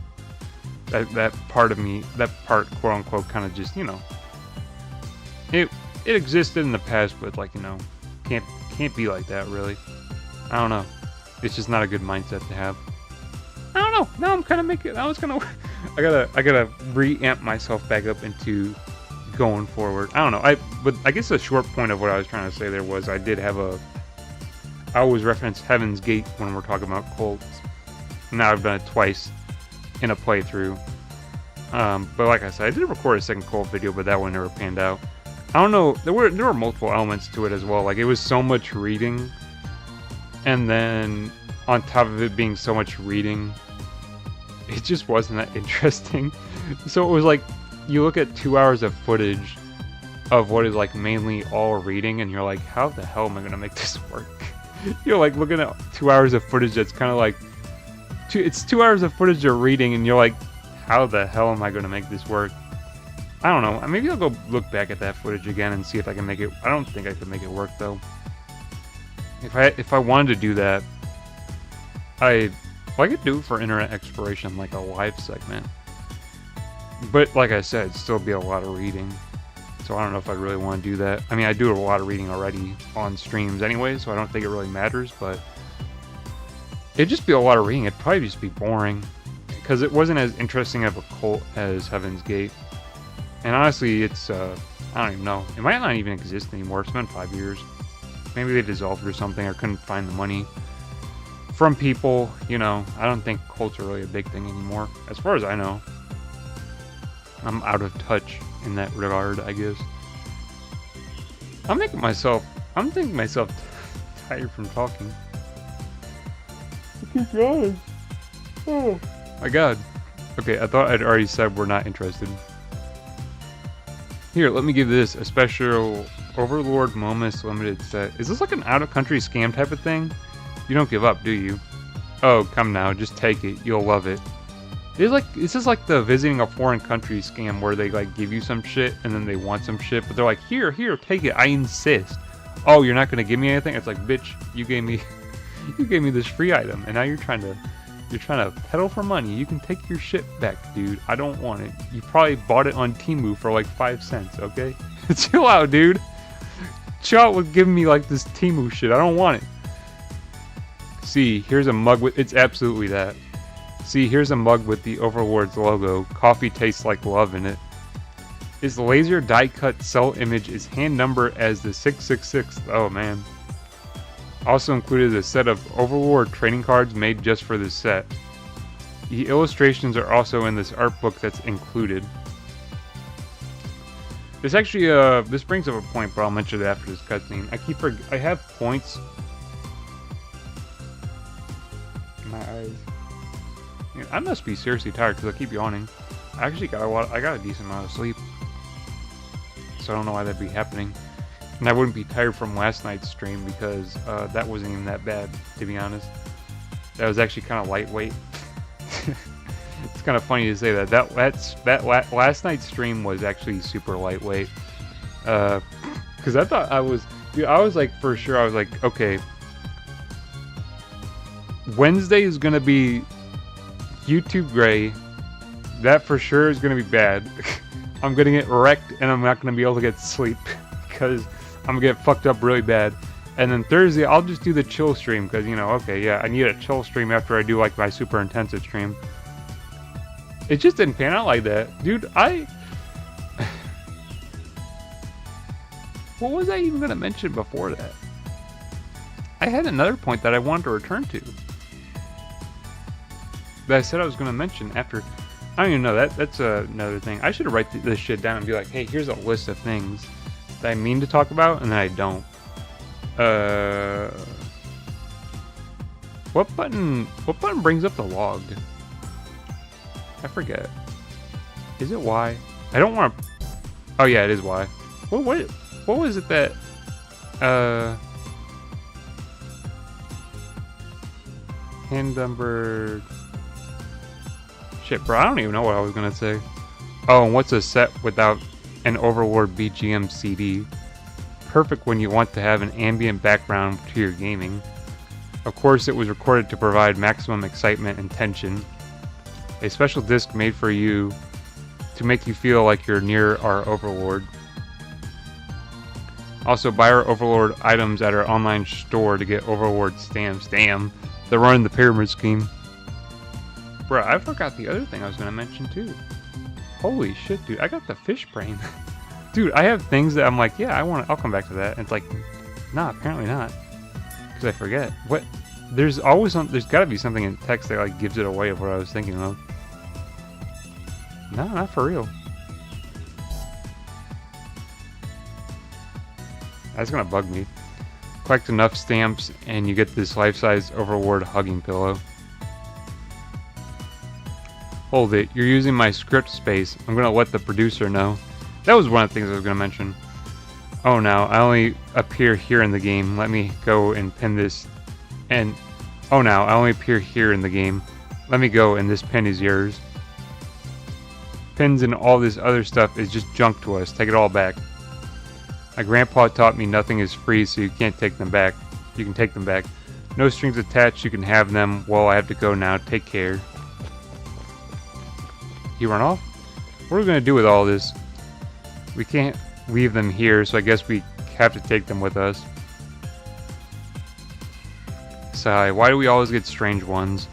That part of me, that part, quote unquote, kind of just, you know, it existed in the past, but like, you know, can't be like that, really. I don't know. It's just not a good mindset to have. I don't know. Now I'm kind of making. I gotta re-amp myself back up into going forward. I don't know. But I guess the short point of what I was trying to say there was I always reference Heaven's Gate when we're talking about cults. Now I've done it twice in a playthrough. But like I said, I did record a second cult video, but that one never panned out. I don't know. There were multiple elements to it as well. Like, it was so much reading, and then on top of it being so much reading, it just wasn't that interesting. So it was like, you look at 2 hours of footage of what is like mainly all reading, and you're like, how the hell am I gonna make this work? You're like looking at 2 hours of footage that's kind of like, it's 2 hours of footage of reading, and you're like, how the hell am I gonna make this work? I don't know. Maybe I'll go look back at that footage again and see if I can make it. I don't think I could make it work though. If I wanted to do that, I could do it for internet exploration, like a live segment. But like I said, it'd still be a lot of reading. So I don't know if I really want to do that. I mean, I do a lot of reading already on streams anyway, so I don't think it really matters, but it'd just be a lot of reading. It'd probably just be boring, because it wasn't as interesting of a cult as Heaven's Gate. And honestly, it's I don't even know. It might not even exist anymore. It's been 5 years. Maybe they dissolved or something, or couldn't find the money from people. You know, I don't think cults are really a big thing anymore, as far as I know. I'm out of touch in that regard, I guess. I'm thinking myself tired from talking. Keep going. Oh my god. Okay, I thought I'd already said we're not interested. Here, let me give this a special Overlord Momus limited set. Is this like an out-of-country scam type of thing? You don't give up, do you? Oh, come now, just take it. You'll love it. This is like the visiting a foreign country scam where they like give you some shit and then they want some shit, but they're like, here, take it. I insist. Oh, you're not gonna give me anything? It's like, bitch, you gave me this free item, and now you're trying to peddle for money. You can take your shit back, dude. I don't want it. You probably bought it on Temu for like 5 cents, okay? Chill out, dude. Chill out with giving me like this Temu shit. I don't want it. See, here's a mug with... It's absolutely that. See, here's a mug with the Overlord's logo. Coffee tastes like love in it. His laser die-cut cell image is hand numbered as the 666. Oh, man. Also included a set of Overlord trading cards made just for this set. The illustrations are also in this art book that's included. This actually, this brings up a point, but I'll mention it after this cutscene. I have points. My eyes. Man, I must be seriously tired because I keep yawning. I actually got a decent amount of sleep. So I don't know why that'd be happening. And I wouldn't be tired from last night's stream because that wasn't even that bad, to be honest. That was actually kind of lightweight. It's kind of funny to say that. Last night's stream was actually super lightweight. Because I thought I was like, for sure, I was like, okay, Wednesday is going to be YouTube Gray. That for sure is going to be bad. I'm going to get wrecked and I'm not going to be able to get sleep because I'm going to get fucked up really bad. And then Thursday, I'll just do the chill stream because, you know, okay, yeah, I need a chill stream after I do like my super intensive stream. It just didn't pan out like that. Dude, what was I even going to mention before that? I had another point that I wanted to return to. That I said I was going to mention after... I don't even know, that's another thing. I should write this shit down and be like, hey, here's a list of things that I mean to talk about, and then I don't. What button brings up the log? I forget. Is it Y? I don't want to... Oh yeah, it is Y. What was it that... Hand number... Shit, bro, I don't even know what I was gonna say. Oh, and what's a set without an Overlord BGM CD? Perfect when you want to have an ambient background to your gaming. Of course, it was recorded to provide maximum excitement and tension. A special disc made for you to make you feel like you're near our Overlord. Also, buy our Overlord items at our online store to get Overlord stamps. Damn, they're running the pyramid scheme. Bruh, I forgot the other thing I was going to mention too. Holy shit, dude, I got the fish brain. Dude, I have things that I'm like, yeah, I'll come back to that. And it's like, nah, apparently not. Because I forget. What? There's got to be something in text that like gives it away of what I was thinking of. No, not for real. That's going to bug me. Collect enough stamps and you get this life-size Overlord hugging pillow. Hold it, you're using my script space. I'm gonna let the producer know. That was one of the things I was gonna mention. Oh no, I only appear here in the game. Let me go and pin this. And oh no, I only appear here in the game. Let me go and this pin is yours. Pins and all this other stuff is just junk to us. Take it all back. My grandpa taught me nothing is free, so you can't take them back. You can take them back. No strings attached, you can have them. Well, I have to go now. Take care. You run off? What are we going to do with all this? We can't leave them here, so I guess we have to take them with us. Sigh, why do we always get strange ones?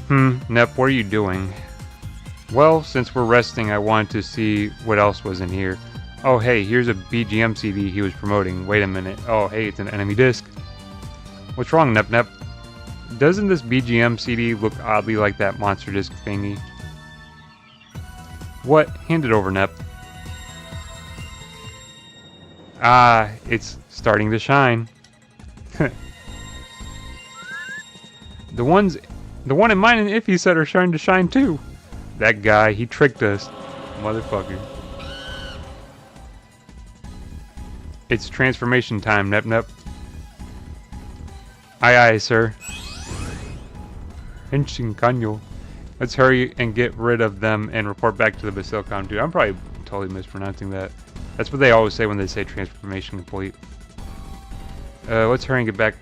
Nep, what are you doing? Well, since we're resting, I wanted to see what else was in here. Oh, hey, here's a BGM CD he was promoting. Wait a minute. Oh, hey, it's an enemy disc. What's wrong, Nep Nep? Doesn't this BGM CD look oddly like that monster disc thingy? What? Hand it over, Nep. Ah, it's starting to shine. The one in mine and Iffy said are starting to shine too. That guy, he tricked us. Motherfucker. It's transformation time, Nep Nep. Aye aye, sir. Hinchinkanyo. Let's hurry and get rid of them and report back to the Basilicom. Dude, I'm probably totally mispronouncing that. That's what they always say when they say transformation complete. Let's hurry and get back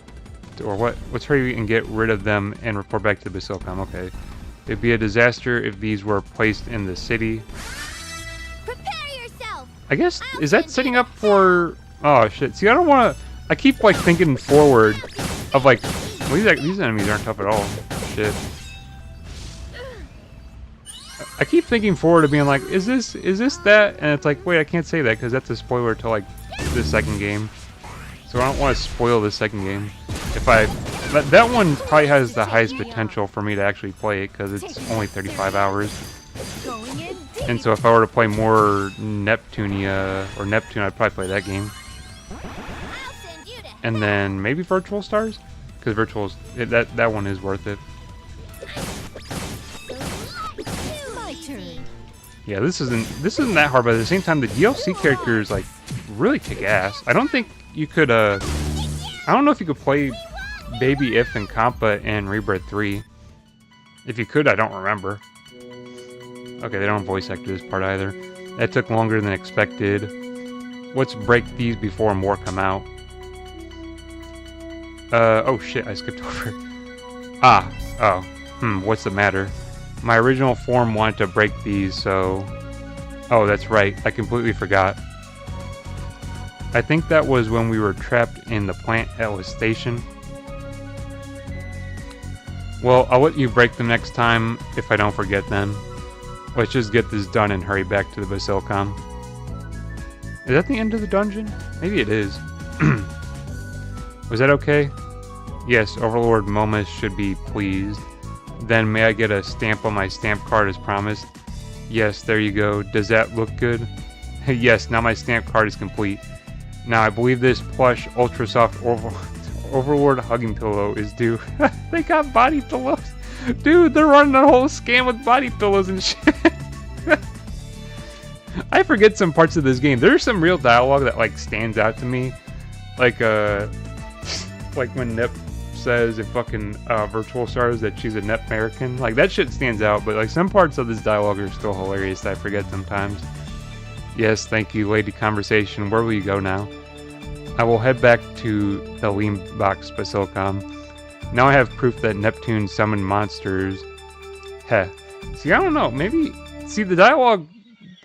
to, or what? Let's hurry and get rid of them and report back to the Basilicom. Okay. It'd be a disaster if these were placed in the city. Prepare yourself. I guess, is that setting up for... Oh, shit. See, I don't want to... I keep, like, thinking forward of, like... Well, these enemies aren't tough at all. Shit. I keep thinking forward to being like, is this that? And it's like, wait, I can't say that because that's a spoiler to, like, the second game. So I don't want to spoil the second game. If I... That one probably has the highest potential for me to actually play it because it's only 35 hours. And so if I were to play more Neptunia or Neptune, I'd probably play that game. And then maybe Virtual Stars? Because Virtual's... That one is worth it. Yeah, this isn't that hard, but at the same time, the DLC characters, like, really kick ass. I don't think you could, I don't know if you could play Baby If and Compa in Rebirth 3. If you could, I don't remember. Okay, they don't voice act this part either. That took longer than expected. Let's break these before more come out. Oh shit, I skipped over. What's the matter? My original form wanted to break these, so... Oh, that's right, I completely forgot. I think that was when we were trapped in the plant at the station. Well, I'll let you break them next time if I don't forget then. Let's just get this done and hurry back to the Basilicom. Is that the end of the dungeon? Maybe it is. Was that okay? Yes, Overlord Momus should be pleased. Then may I get a stamp on my stamp card as promised? Yes, there you go. Does that look good? Yes, now my stamp card is complete. Now I believe this plush ultra soft Overlord hugging pillow is due. They got body pillows. Dude, they're running a whole scam with body pillows and shit. I forget some parts of this game. There's some real dialogue that like stands out to me. Like like when Nep says in fucking Virtual Stars that she's a Nep American. Like that shit stands out, but like some parts of this dialogue are still hilarious that I forget sometimes. Yes, thank you, Lady Conversation. Where will you go now? I will head back to the Leanbox Basilicom. Now I have proof that Neptune summoned monsters. Heh. See, I don't know. Maybe... See, the dialogue...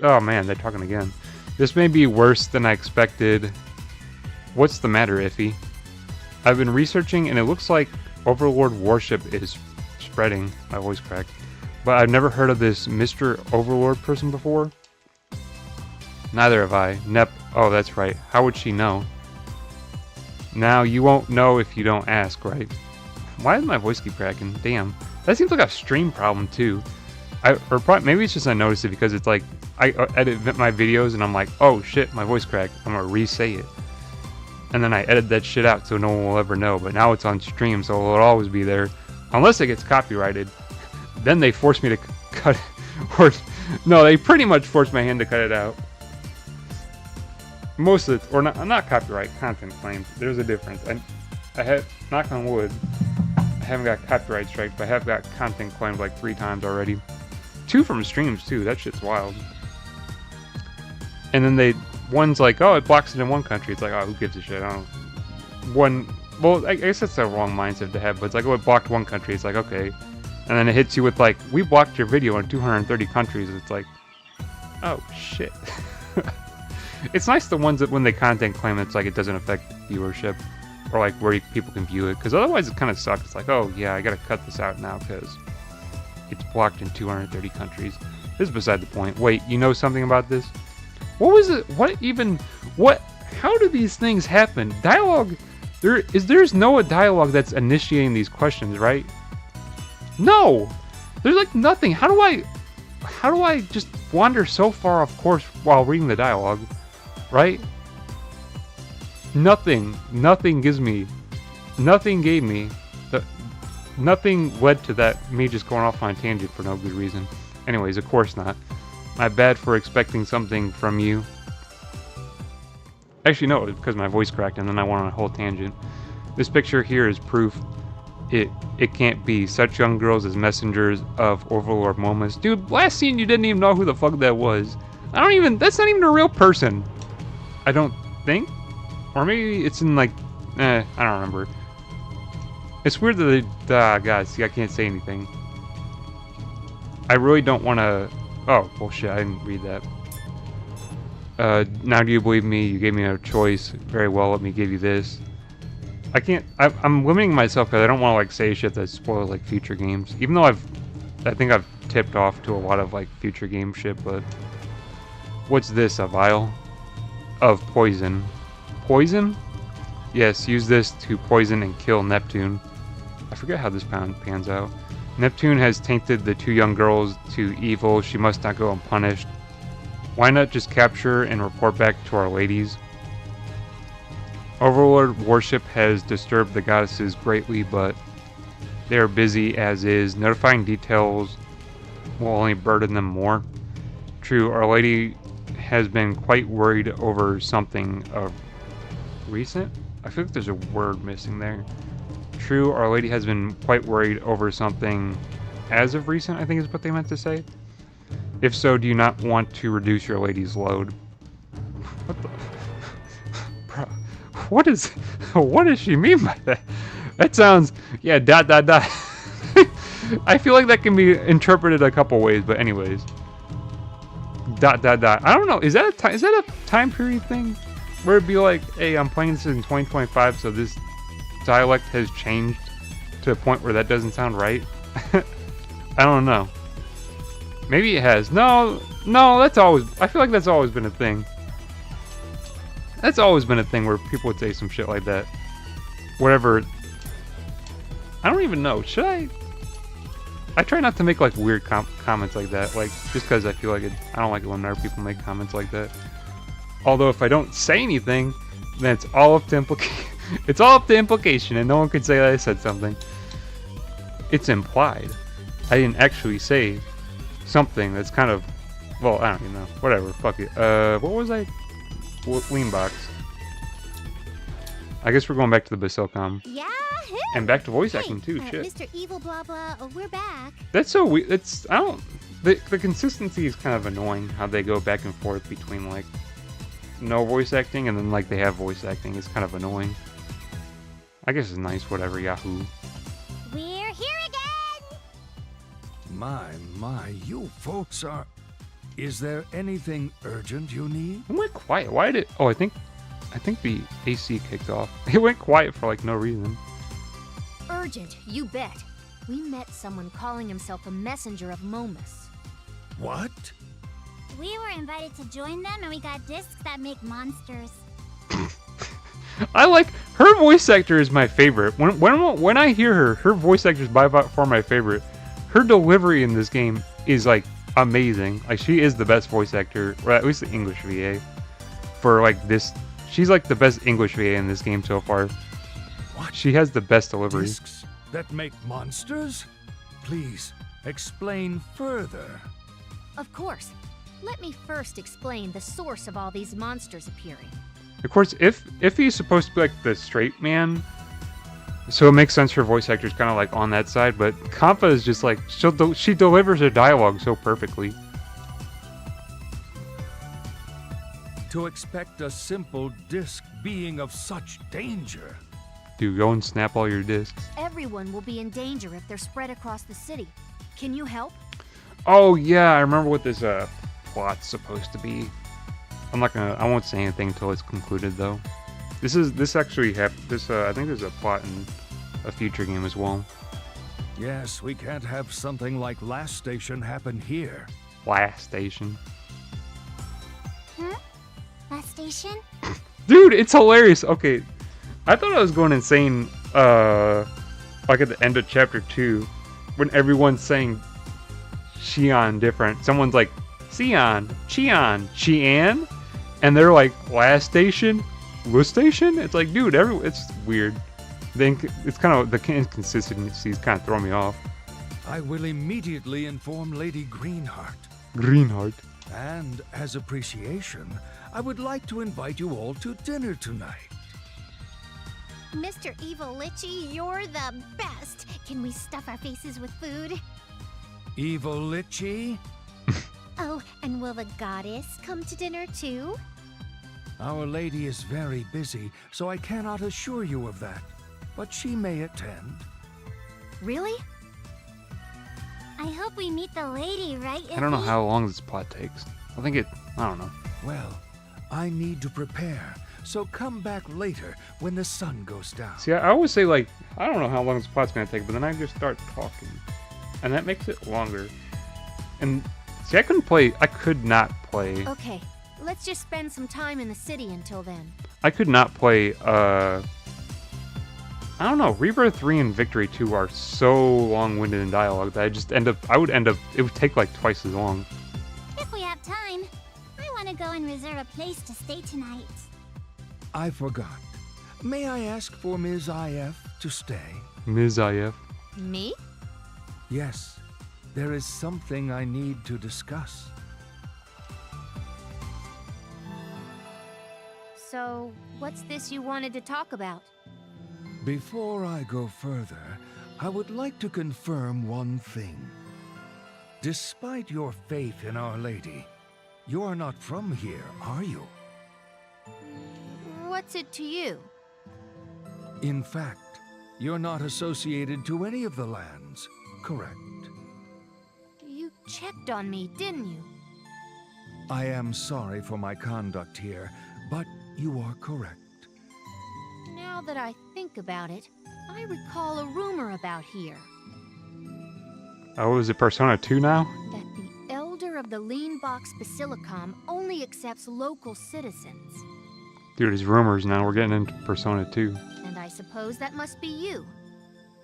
Oh, man, they're talking again. This may be worse than I expected. What's the matter, Iffy? I've been researching, and it looks like Overlord worship is spreading. My voice cracked. But I've never heard of this Mr. Overlord person before. Neither have I. Nep... Oh, that's right. How would she know? Now, you won't know if you don't ask, right? Why does my voice keep cracking? Damn. That seems like a stream problem, too. Or probably, maybe it's just I noticed it because it's like, I edit my videos and I'm like, oh shit, my voice cracked. I'm gonna re-say it. And then I edit that shit out so no one will ever know. But now it's on stream, so it'll always be there. Unless it gets copyrighted. Then they force me to cut it. Or, no, they pretty much force my hand to cut it out. Most of it, or not copyright, content claims. There's a difference. I have, knock on wood, I haven't got copyright strike, but I have got content claimed like 3 times already. 2 from streams too, that shit's wild. And then one's like, oh, it blocks it in one country. It's like, oh, who gives a shit? I don't. Well, I guess that's a wrong mindset to have, but it's like, oh, it blocked one country. It's like, okay. And then it hits you with like, we blocked your video in 230 countries. It's like, oh, shit. It's nice the ones that when they content claim it's like it doesn't affect viewership or like where people can view it, because otherwise it kind of sucks. It's like, oh yeah, I gotta cut this out now because It's blocked in 230 countries. This is beside the point. Wait, you know something about this? What was it? What even? What? How do these things happen? Dialogue? There's no dialogue that's initiating these questions, right? No! There's like nothing. How do I just wander so far off course while reading the dialogue? Right? Nothing gave me, nothing led to that, me just going off on a tangent for no good reason. Anyways, of course not. My bad for expecting something from you. Actually, no, it's because my voice cracked and then I went on a whole tangent. This picture here is proof it can't be. Such young girls as messengers of Overlord Momus. Dude, last scene you didn't even know who the fuck that was. That's not even a real person. I don't think. Or maybe it's in like, I don't remember. It's weird that they, guys, see, I can't say anything. I really don't want to, oh, bullshit, I didn't read that. Now do you believe me? You gave me a choice. Very well, let me give you this. I'm limiting myself because I don't want to like say shit that spoils like future games. Even though I think I've tipped off to a lot of like future game shit, but what's this? A vial of poison. Poison? Yes, use this to poison and kill Neptune. I forget how this pans out. Neptune has tainted the two young girls to evil. She must not go unpunished. Why not just capture and report back to our ladies? Overlord worship has disturbed the goddesses greatly, but they are busy as is. Notifying details will only burden them more. True, Our Lady has been quite worried over something of recent? I feel like there's a word missing there. True, Our Lady has been quite worried over something as of recent, I think is what they meant to say. If so, do you not want to reduce your lady's load? What the... Bro, what does she mean by that? That sounds, yeah, ... I feel like that can be interpreted a couple ways, but anyways. ... I don't know, is that a time period thing? Where it'd be like, hey, I'm playing this in 2025, so this dialect has changed to a point where that doesn't sound right? I don't know. Maybe it has. No, that's always... I feel like that's always been a thing. That's always been a thing where people would say some shit like that. Whatever. I don't even know. Should I... I try not to make like weird comments like that. Like, just because I feel like I don't like it when other people make comments like that. Although if I don't say anything, then it's all up to implication, and no one could say that I said something. It's implied. I didn't actually say something that's kind of, well, I don't even know. Whatever, fuck it. What was I? Lean box. I guess we're going back to the Basilicom. Yeah. And back to voice acting too. Shit. Mr. Evil blah blah. Oh, we're back. That's so weird. I don't. The consistency is kind of annoying. How they go back and forth between like no voice acting and then like they have voice acting. It's kind of annoying. I guess it's nice. Whatever. Yahoo. We're here again! My, you folks are... Is there anything urgent you need? It went quiet. Why did it... Oh, I think the AC kicked off. It went quiet for like no reason. Urgent, you bet. We met someone calling himself a messenger of Momus. What? We were invited to join them and we got discs that make monsters. I like... Her voice actor is my favorite. When I hear her voice actor is by far my favorite. Her delivery in this game is like amazing. Like she is the best voice actor, or at least the English VA. For like this, she's like the best English VA in this game so far. What? She has the best delivery. Discs that make monsters? Please, explain further. Of course. Let me first explain the source of all these monsters appearing. Of course, if he's supposed to be like the straight man, so it makes sense her voice actor's kind of like on that side. But Kampa is just like she delivers her dialogue so perfectly. To expect a simple disc being of such danger. Dude, go and snap all your discs. Everyone will be in danger if they're spread across the city. Can you help? Oh yeah, I remember what this plot's supposed to be. I won't say anything until it's concluded though. I think there's a plot in a future game as well. Yes, we can't have something like last station happen here. Last station. Last station? Dude, it's hilarious. Okay, I thought I was going insane, like at the end of chapter 2, when everyone's saying Xian different. Someone's like, Xian, Qian, Qian, and they're like, last station? Last station? It's like, dude, it's weird. It's kind of, the inconsistencies kind of throw me off. I will immediately inform Lady Greenheart. Greenheart. And as appreciation, I would like to invite you all to dinner tonight. Mr. Evil Litchi, you're the best. Can we stuff our faces with food? Evil Litchi? Oh, and will the goddess come to dinner too? Our lady is very busy, so I cannot assure you of that. But she may attend. Really? I hope we meet the lady, right? I don't know Iffy? how long this plot takes. I don't know. Well, I need to prepare, so come back later when the sun goes down. See, I always say, like, I don't know how long this plot's gonna take, but then I just start talking. And that makes it longer. And, see, I could not play. Okay, let's just spend some time in the city until then. I could not play, I don't know, Rebirth 3 and Victory 2 are so long-winded in dialogue that it would take like twice as long. If we have time, I want to go and reserve a place to stay tonight. I forgot. May I ask for Ms. IF to stay? Ms. IF. Me? Yes. There is something I need to discuss. So, what's this you wanted to talk about? Before I go further, I would like to confirm one thing. Despite your faith in Our Lady, you are not from here, are you? What's it to you? In fact, you're not associated to any of the lands, correct? You checked on me, didn't you? I am sorry for my conduct here, but you are correct. Now that I think about it, I recall a rumor about here. Oh, is it Persona 2 now? That the Elder of the Lean Box Basilicom only accepts local citizens. Dude, it's rumors now. We're getting into Persona 2. And I suppose that must be you.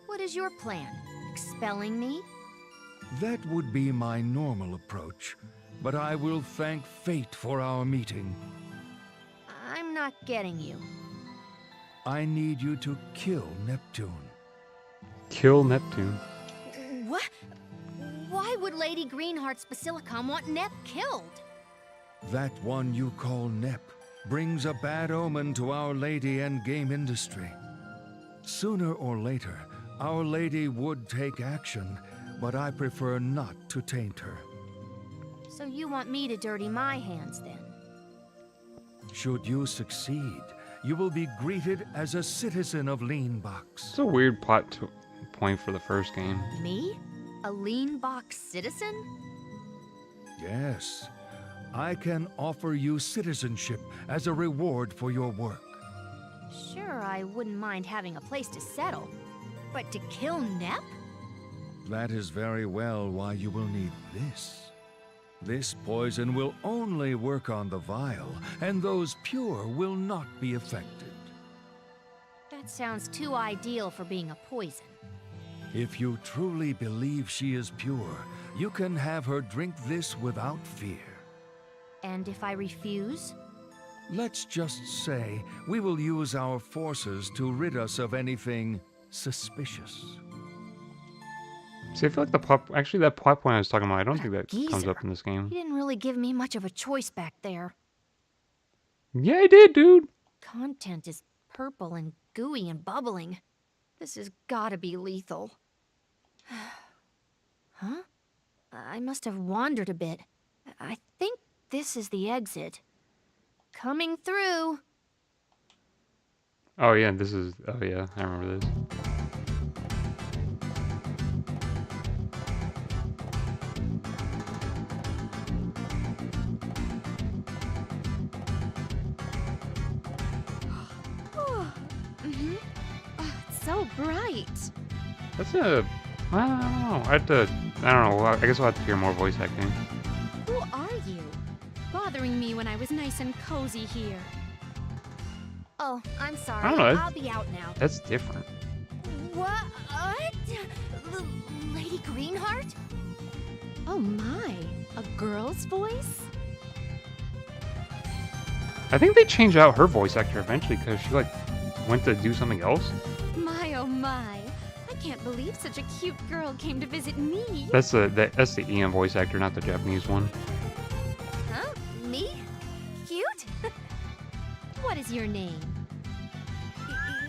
What is your plan? Expelling me? That would be my normal approach, but I will thank fate for our meeting. I'm not getting you. I need you to kill Neptune. Kill Neptune. What? Why would Lady Greenheart's Basilicom want Nep killed? That one you call Nep brings a bad omen to Our Lady and game industry. Sooner or later, Our Lady would take action, but I prefer not to taint her. So you want me to dirty my hands then? Should you succeed, you will be greeted as a citizen of Leanbox. It's a weird plot point for the first game. Me? A Lean Box citizen? Yes, I can offer you citizenship as a reward for your work. Sure, I wouldn't mind having a place to settle. But to kill Nep? That is very well why you will need this. This poison will only work on the vile, and those pure will not be affected. That sounds too ideal for being a poison. If you truly believe she is pure, you can have her drink this without fear. And if I refuse? Let's just say we will use our forces to rid us of anything suspicious. See, I feel like that plot point I was talking about, I don't think that comes Geezer. up in this game. You didn't really give me much of a choice back there. Yeah, I did, dude. Content is purple and gooey and bubbling. This has gotta be lethal. Huh? I must have wandered a bit. I think this is the exit. Coming through. Oh yeah, oh yeah, I remember this. It's so bright. That's a I don't know. I don't know. I guess I'll have to hear more voice acting. Who are you? Bothering me when I was nice and cozy here. Oh, I'm sorry. I don't know. I'll be out now. That's different. What? Lady Greenheart? Oh my, a girl's voice? I think they changed out her voice actor eventually because she like went to do something else. My oh my, I can't believe such a cute girl came to visit me. That's the EM voice actor, not the Japanese one. Huh? Me? Cute? What is your name?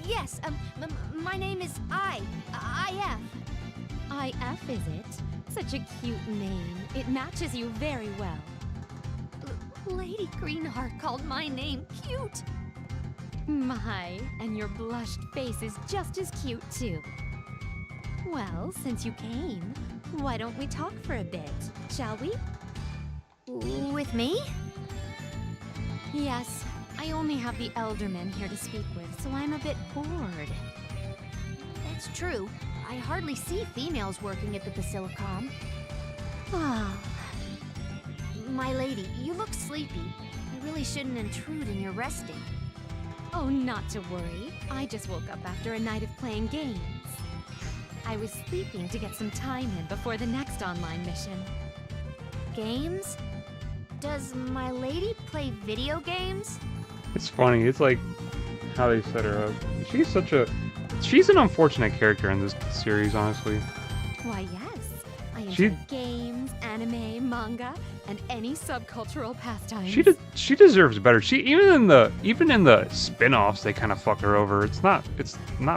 Yes, my name is IF. IF, is it? Such a cute name. It matches you very well. Lady Greenheart called my name cute. My, and your blushed face is just as cute too. Well, since you came, why don't we talk for a bit, shall we? With me? Yes, I only have the Elderman here to speak with, so I'm a bit bored. That's true. I hardly see females working at the Basilicom. Ah, My lady, you look sleepy. I really shouldn't intrude in your resting. oh, not to worry. I just woke up after a night of playing games. I was sleeping to get some time in before the next online mission. Games? Does my lady play video games? It's funny. It's like how they set her up. She's an unfortunate character in this series, honestly. Why, yes. I She- enjoy games, anime, manga, and any subcultural pastimes. She deserves better. Even in the spin-offs, they kind of fuck her over. It's not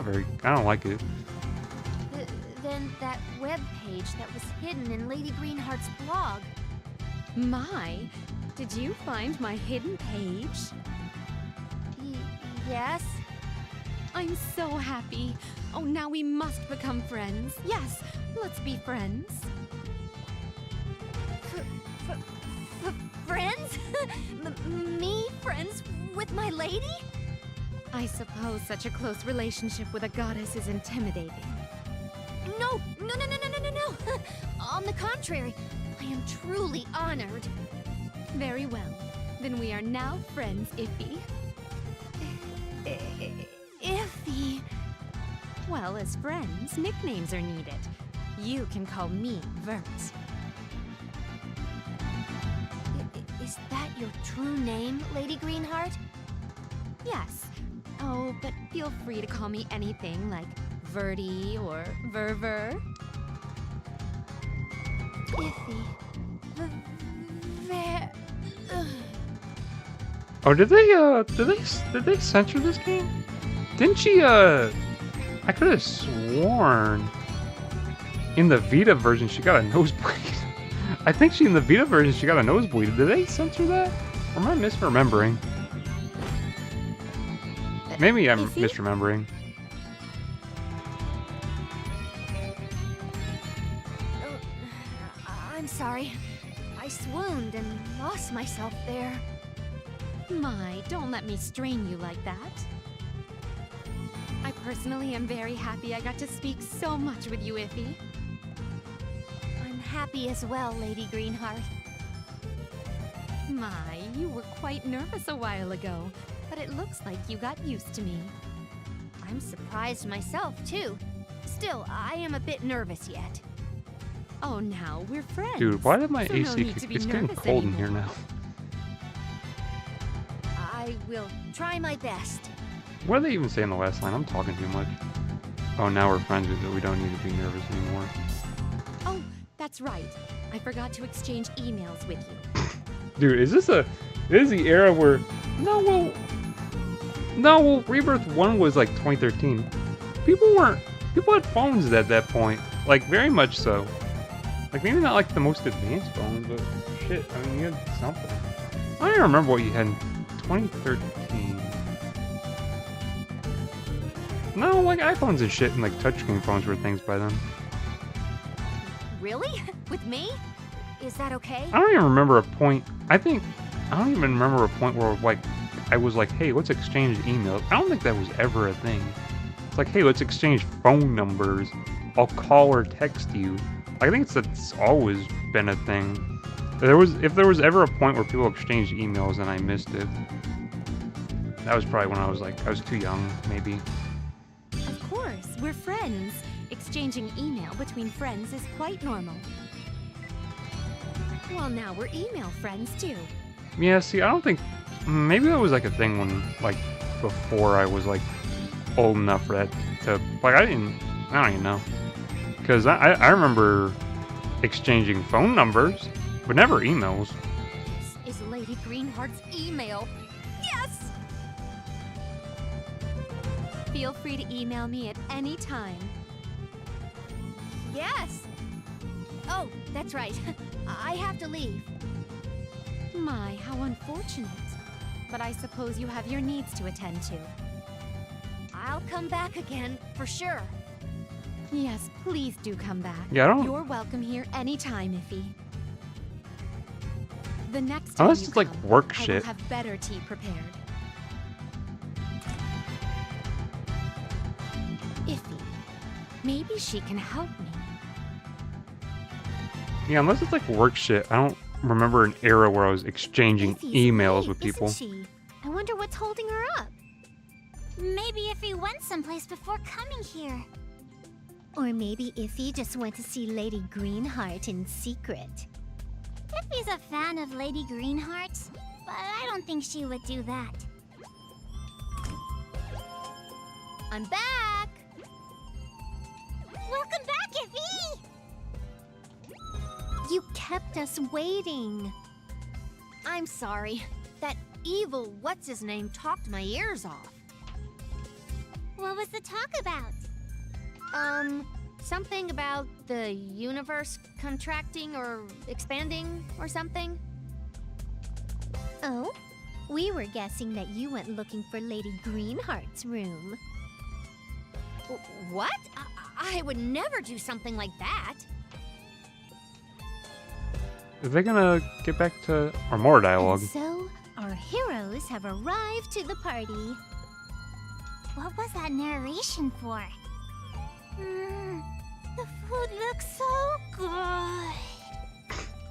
very. I don't like it. Then that web page that was hidden in Lady Greenheart's blog. My, did you find my hidden page? Yes? I'm so happy. Oh, now we must become friends. Yes, let's be friends. Friends? Me friends with my lady? I suppose such a close relationship with a goddess is intimidating. No. On the contrary, I am truly honored. Very well. Then we are now friends, Iffy. Iffy. Well, as friends, nicknames are needed. You can call me Vert. Is that your true name, Lady Greenheart? Yes. Oh, but feel free to call me anything like Verty or Verver. Iffy. Oh, did they censor this game? Didn't she? I could have sworn in the Vita version she got a nosebleed. I think in the Vita version she got a nosebleed. Did they censor that? Or am I misremembering? Maybe I'm Iffy? misremembering. I'm sorry. I swooned and lost myself there. My, don't let me strain you like that. I personally am very happy I got to speak so much with you, Iffy. I'm happy as well, Lady Greenheart. My, you were quite nervous a while ago, but it looks like you got used to me. I'm surprised myself, too. Still, I am a bit nervous yet. Oh, now we're friends. Dude, why did my so no AC? need to be It's getting nervous cold in anymore. here now. I will try my best. What did they even say in the last line? I'm talking too much. Oh, now we're friends with it. We don't need to be nervous anymore. Oh, that's right. I forgot to exchange emails with you. Dude, this is the era where well, Rebirth 1 was like 2013. People had phones at that point. Like, very much so. Like, maybe not like the most advanced phones, but shit, I mean, you had something. I don't even remember what you had in 2013. No, like iPhones and shit and like touchscreen phones were things by then. Really? With me? Is that okay? I don't even remember a point. I don't even remember a point where like I was like, hey, let's exchange emails. I don't think that was ever a thing. It's like, hey, let's exchange phone numbers. I'll call or text you. I think that's always been a thing. If there was ever a point where people exchanged emails and I missed it, that was probably when I was too young, maybe. Of course, we're friends. Exchanging email between friends is quite normal. Well, now we're email friends too. Yeah, see, I don't think... Maybe that was like a thing when, like, before I was, like, old enough for that to... Like, I don't even know. Because I remember exchanging phone numbers, but never emails. This is Lady Greenheart's email. Yes! Feel free to email me at any time. Yes! Oh, that's right. I have to leave. My, how unfortunate. But I suppose you have your needs to attend to. I'll come back again, for sure. Yes, please do come back. Yeah, I don't... You're welcome here anytime, Iffy. The next time Unless you it's like come, work I will shit. have better tea prepared. Iffy, maybe she can help me. Yeah, unless it's like work shit. I don't remember an era where I was exchanging Iffy's emails late, with people. Isn't she? I wonder what's holding her up. Maybe Iffy went someplace before coming here. Or maybe Iffy just went to see Lady Greenheart in secret. Iffy's a fan of Lady Greenheart, but I don't think she would do that. I'm back! Welcome back, Iffy! You kept us waiting. I'm sorry. That evil what's-his-name talked my ears off. What was the talk about? Something about the universe contracting or expanding or something? Oh? We were guessing that you went looking for Lady Greenheart's room. What? I would never do something like that. Is they gonna get back to or more dialogue? And so, our heroes have arrived to the party. What was that narration for? The food looks so good.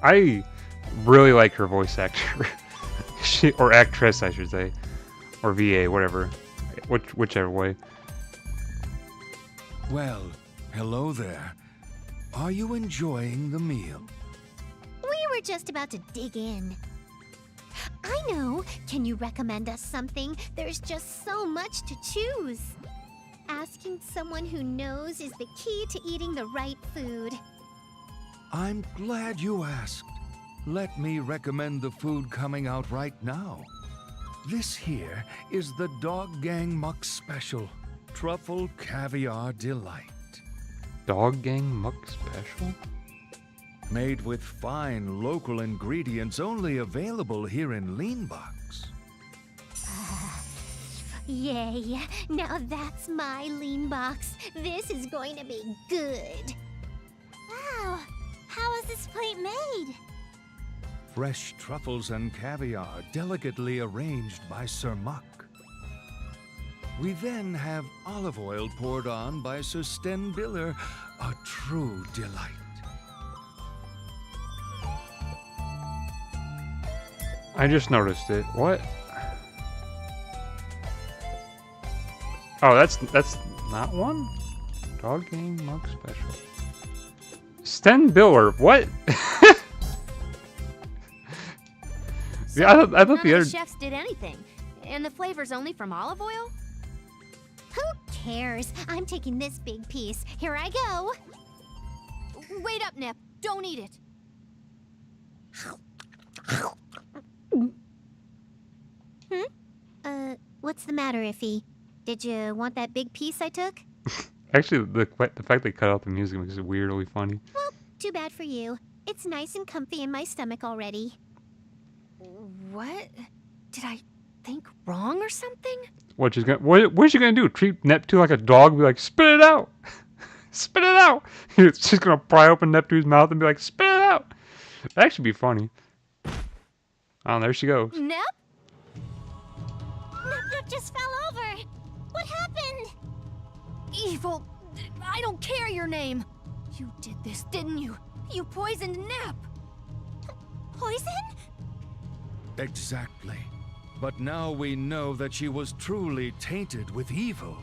I really like her voice actor. Or actress, I should say. Or VA, whatever. Whichever way. Well, hello there. Are you enjoying the meal? We were just about to dig in. I know! Can you recommend us something? There's just so much to choose. Asking someone who knows is the key to eating the right food. I'm glad you asked. Let me recommend the food coming out right now. This here is the Dog Gang Muck Special. Truffle Caviar Delight. Dog Gang Muck Special? Made with fine local ingredients only available here in Leanbox. Yay! Now that's my lean box. This is going to be good. Wow, how is this plate made? Fresh truffles and caviar delicately arranged by Sir Muck. We then have olive oil poured on by Sir Sten Biller, a true delight. I just noticed it. What? Oh, that's not one? Dog Gang Muck Special. Sten Biller, what? Yeah, I thought None the of other... the chefs did anything, and the flavor's only from olive oil? Who cares? I'm taking this big piece. Here I go. Wait up, Nip. Don't eat it. What's the matter, Iffy? Did you want that big piece I took? Actually, the fact they cut out the music makes it weirdly funny. Well, too bad for you. It's nice and comfy in my stomach already. What? Did I think wrong or something? What is she gonna do? Treat Neptune like a dog? Be like, spit it out, spit it out. She's gonna pry open Neptune's mouth and be like, spit it out. That should be funny. Oh, there she goes. Nip? Nip just fell over. What happened? Evil. I don't care your name. You did this, didn't you? You poisoned Nep. Poison? Exactly. But now we know that she was truly tainted with evil.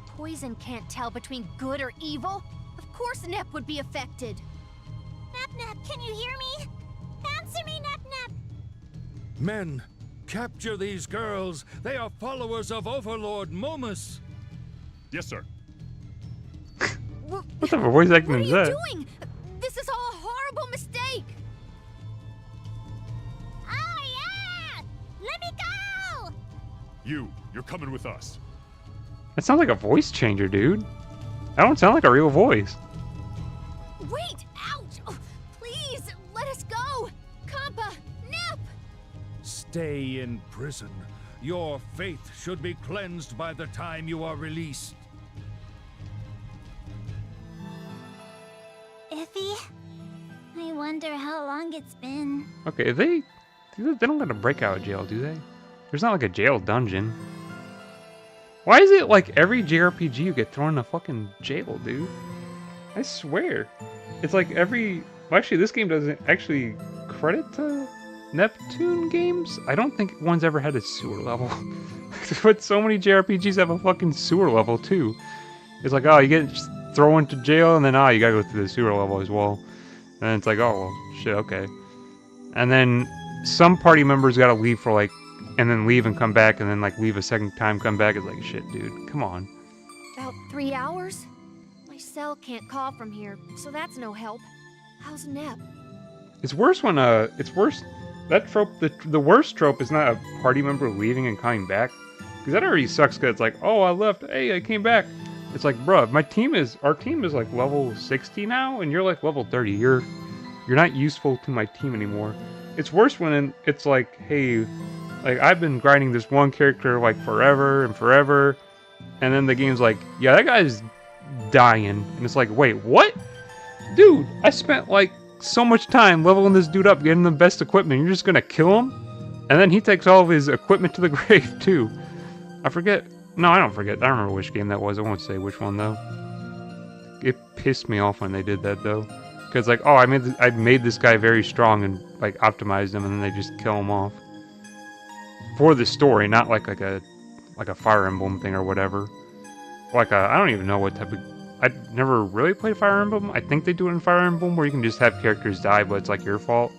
Poison can't tell between good or evil. Of course Nep would be affected. Nep, can you hear me? Answer me, Nep. Men, capture these girls. They are followers of Overlord Momus. Yes, sir. What type of voice acting What are is you that? doing? This is all a horrible mistake. Oh, yeah! Let me go! You're coming with us. That sounds like a voice changer, dude. That don't sound like a real voice. Wait! Ouch! Oh, please, let us go! Kampa! Nep! Stay in prison. Your faith should be cleansed by the time you are released. Iffy? I wonder how long it's been. Okay, they don't gotta break out of jail, do they? There's not like a jail dungeon. Why is it like every JRPG you get thrown in a fucking jail, dude? I swear. It's like every... Well, actually, this game doesn't actually credit to Neptune games. I don't think one's ever had a sewer level. But so many JRPGs have a fucking sewer level, too. It's like, oh, you get thrown into jail, and then, you gotta go through the sewer level as well. And it's like, oh, well, shit, okay. And then some party members gotta leave for, like, and then leave and come back, and then, like, leave a second time, come back. It's like, shit, dude, come on. About 3 hours? My cell can't call from here, so that's no help. How's Nep? It's worse when, it's worse, that trope, the worst trope is not a party member leaving and coming back. Because that already sucks, because it's like, oh, I left, hey, I came back. It's like, bruh, our team is, like, level 60 now, and you're, like, level 30. You're not useful to my team anymore. It's worse when it's like, hey, like, I've been grinding this one character, like, forever and forever, and then the game's like, yeah, that guy's dying. And it's like, wait, what? Dude, I spent, like, so much time leveling this dude up, getting the best equipment, you're just gonna kill him? And then he takes all of his equipment to the grave, too. I forget. No, I don't forget. I don't remember which game that was. I won't say which one, though. It pissed me off when they did that, though. Because, like, oh, I made this guy very strong and, like, optimized him, and then they just kill him off. For the story, not like a Fire Emblem thing or whatever. Like I don't even know what type of... I've never really played Fire Emblem. I think they do it in Fire Emblem where you can just have characters die, but it's like your fault.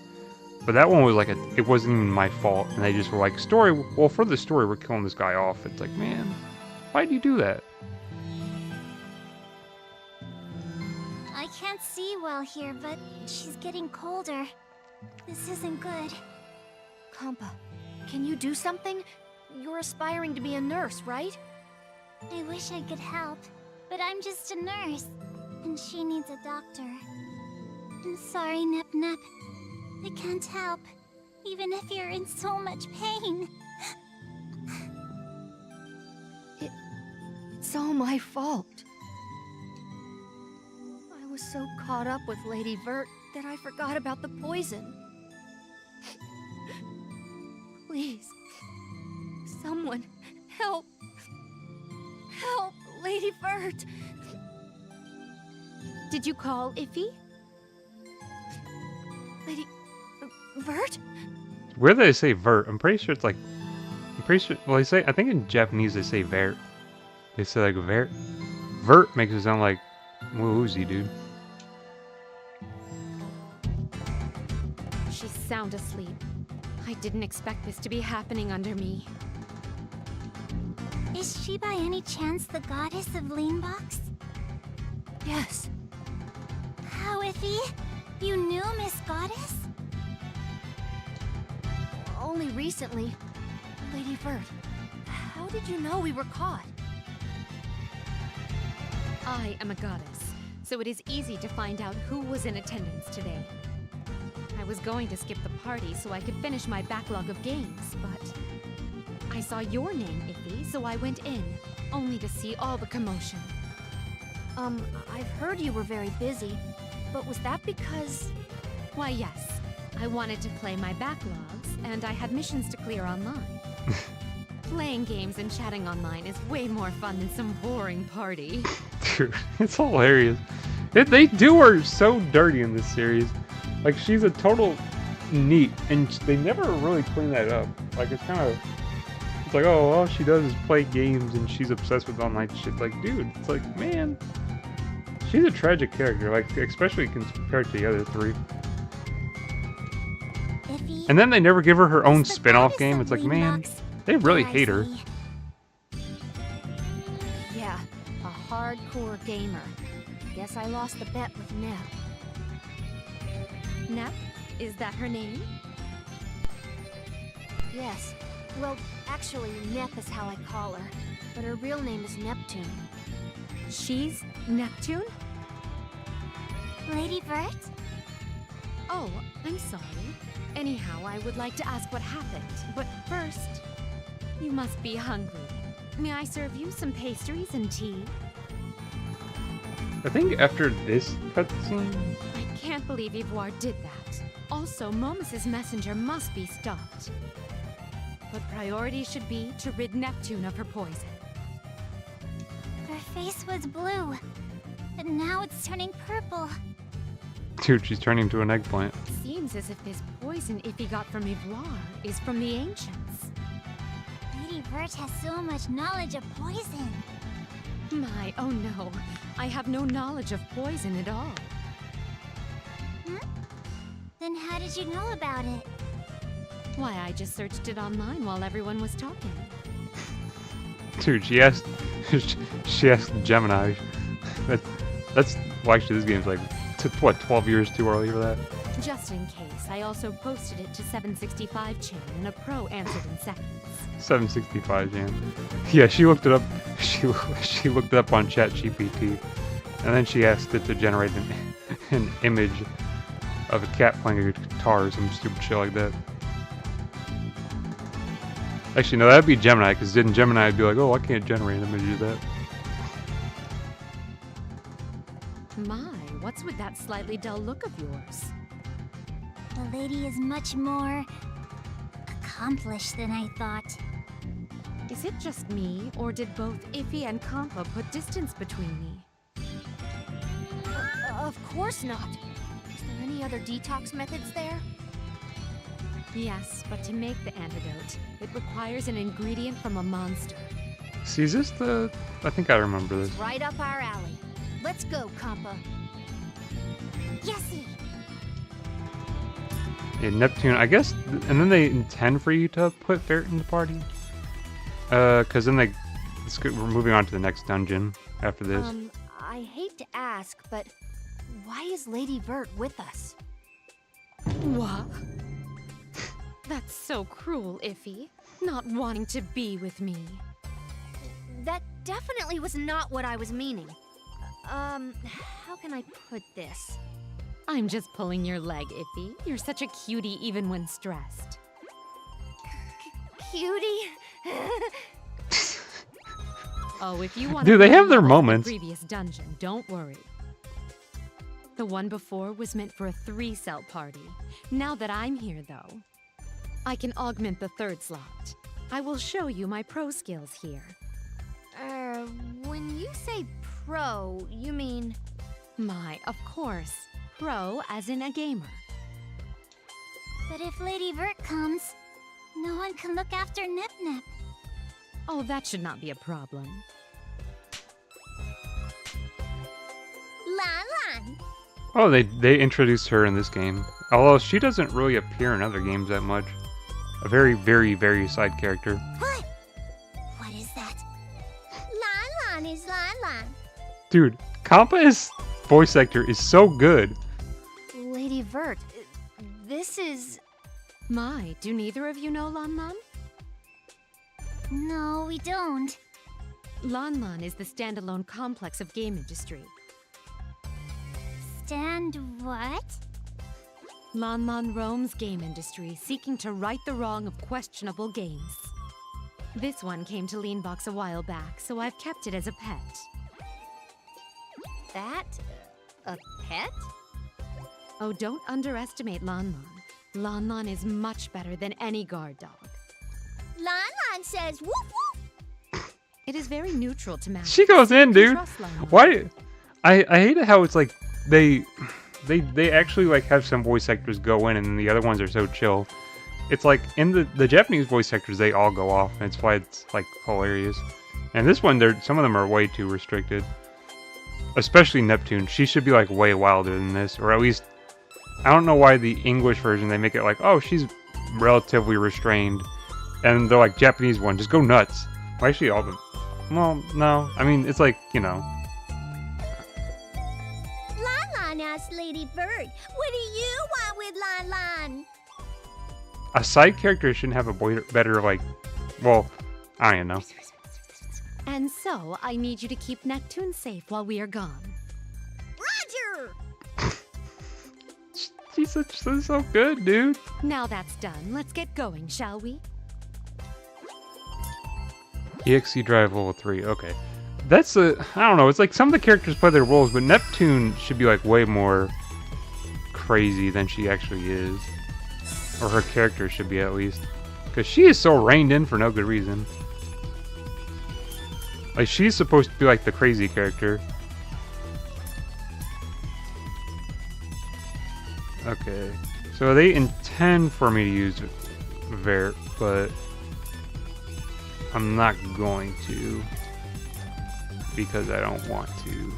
But that one was like it wasn't even my fault, and they just were like, story, well, for the story, we're killing this guy off. It's like, man, why'd you do that? I can't see well here, but she's getting colder. This isn't good. Kampa, can you do something? You're aspiring to be a nurse, right? I wish I could help, but I'm just a nurse, and she needs a doctor. I'm sorry, Nep. I can't help, even if you're in so much pain. It's all my fault. I was so caught up with Lady Vert that I forgot about the poison. Please, someone, help! Help, Lady Vert! Did you call Iffy? Lady... Vert? Where do they say Vert? I'm pretty sure it's like... I'm pretty sure... Well, they say... I think in Japanese they say Vert. They say like Vert. Vert makes it sound like... Woozy, dude. She's sound asleep. I didn't expect this to be happening under me. Is she by any chance the goddess of Leanbox? Yes. How, Iffy? You knew Miss Goddess? Only recently. Lady Vert, how did you know we were caught? I am a goddess, so it is easy to find out who was in attendance today. I was going to skip the party so I could finish my backlog of games, but I saw your name, Iffy, so I went in, only to see all the commotion. I've heard you were very busy, but was that because... Why, yes. I wanted to play my backlogs, and I had missions to clear online. Playing games and chatting online is way more fun than some boring party. Dude, it's hilarious. They do her so dirty in this series. Like, she's a total neat, and they never really clean that up. Like, it's kind of... It's like, oh, all she does is play games, and she's obsessed with online shit. Like, dude, it's like, man... She's a tragic character, like, especially compared to the other three. Iffy, And then they never give her her own what's the spin-off goddess game. of It's like, Lean man, Box? they really Did I hate her. see? Yeah, a hardcore gamer. Guess I lost the bet with Nep. Nep? Is that her name? Yes. Well, actually, Nep is how I call her. But her real name is Neptune. She's Neptune? Lady Vert? Oh, I'm sorry. Anyhow, I would like to ask what happened. But first, you must be hungry. May I serve you some pastries and tea? I think after this cutscene... I can't believe Ivoire did that. Also, Momus's messenger must be stopped. But priority should be to rid Neptune of her poison. Her face was blue, but now it's turning purple. Dude, she's turning into an eggplant. Seems as if this poison Iffy got from Ivoire is from the ancients. Lady Vert has so much knowledge of poison. My, oh no. I have no knowledge of poison at all. Then how did you know about it? Why, I just searched it online while everyone was talking. Dude, she asked Gemini. That's well, actually, this game's like, what, 12 years too early for that? Just in case, I also posted it to 765 Chan and a pro answered in seconds. 765 Jan. Yeah, she looked it up. She looked it up on ChatGPT, and then she asked it to generate an image of a cat playing a guitar or some stupid shit like that. Actually, no, that'd be Gemini, because then Gemini would be like, oh, I can't generate an image of that. My, what's with that slightly dull look of yours? The lady is much more accomplished than I thought. Is it just me, or did both Iffy and Compa put distance between me? Of course not. Is there any other detox methods there? Yes, but to make the antidote, it requires an ingredient from a monster. See, is this the... I think I remember this. Right up our alley. Let's go, Compa. Yesy! Yeah, Neptune, I guess, and then they intend for you to put Ferret in the party? Because then we're moving on to the next dungeon after this. I hate to ask, but why is Lady Vert with us? What? That's so cruel, Iffy. Not wanting to be with me. That definitely was not what I was meaning. How can I put this? I'm just pulling your leg, Iffy. You're such a cutie even when stressed. Cutie? Oh, if you want Dude, they have their the moments. previous dungeon, don't worry. The one before was meant for a 3-cell party. Now that I'm here, though, I can augment the 3rd slot. I will show you my pro skills here. When you say pro, you mean... My, of course. Pro as in a gamer. But if Lady Vert comes, no one can look after Nip Nip. Oh, that should not be a problem. Lan Lan! Oh, they introduced her in this game. Although she doesn't really appear in other games that much. A very, very, very side character. What? What is that? Lan Lan is Lan Lan. Dude, Compa's voice actor is so good. Lady Vert, this is... My, do neither of you know Lan Lan? No, we don't. Lan Lan is the standalone complex of game industry. Stand what? Lan Lan roams game industry, seeking to right the wrong of questionable games. This one came to Leanbox a while back, so I've kept it as a pet. that? A pet? Oh, don't underestimate Lan Lan. Lan Lan is much better than any guard dog. Lon says whoop whoop. It is very neutral to match. She goes in, You dude. trust Lionel. Why? I hate it how it's like they actually like have some voice actors go in and the other ones are so chill. It's like in the Japanese voice actors they all go off and it's why it's like hilarious. And this one, some of them are way too restricted. Especially Neptune. She should be like way wilder than this, or at least I don't know why the English version they make it like, oh, she's relatively restrained, and the like Japanese one just go nuts. Well, actually, all of them. Well, no, I mean it's like, you know. Lon asked Lady Bird, what do you want with Lon? A side character shouldn't have a better like, well, I don't even know. And so, I need you to keep Neptune safe while we are gone. Roger! She's so good, dude. Now that's done. Let's get going, shall we? EXE Drive level 3. Okay, that's I don't know. It's like some of the characters play their roles, but Neptune should be like way more crazy than she actually is, or her character should be at least, because she is so reined in for no good reason. Like, she's supposed to be like the crazy character. Okay, so they intend for me to use Vert, but I'm not going to because I don't want to.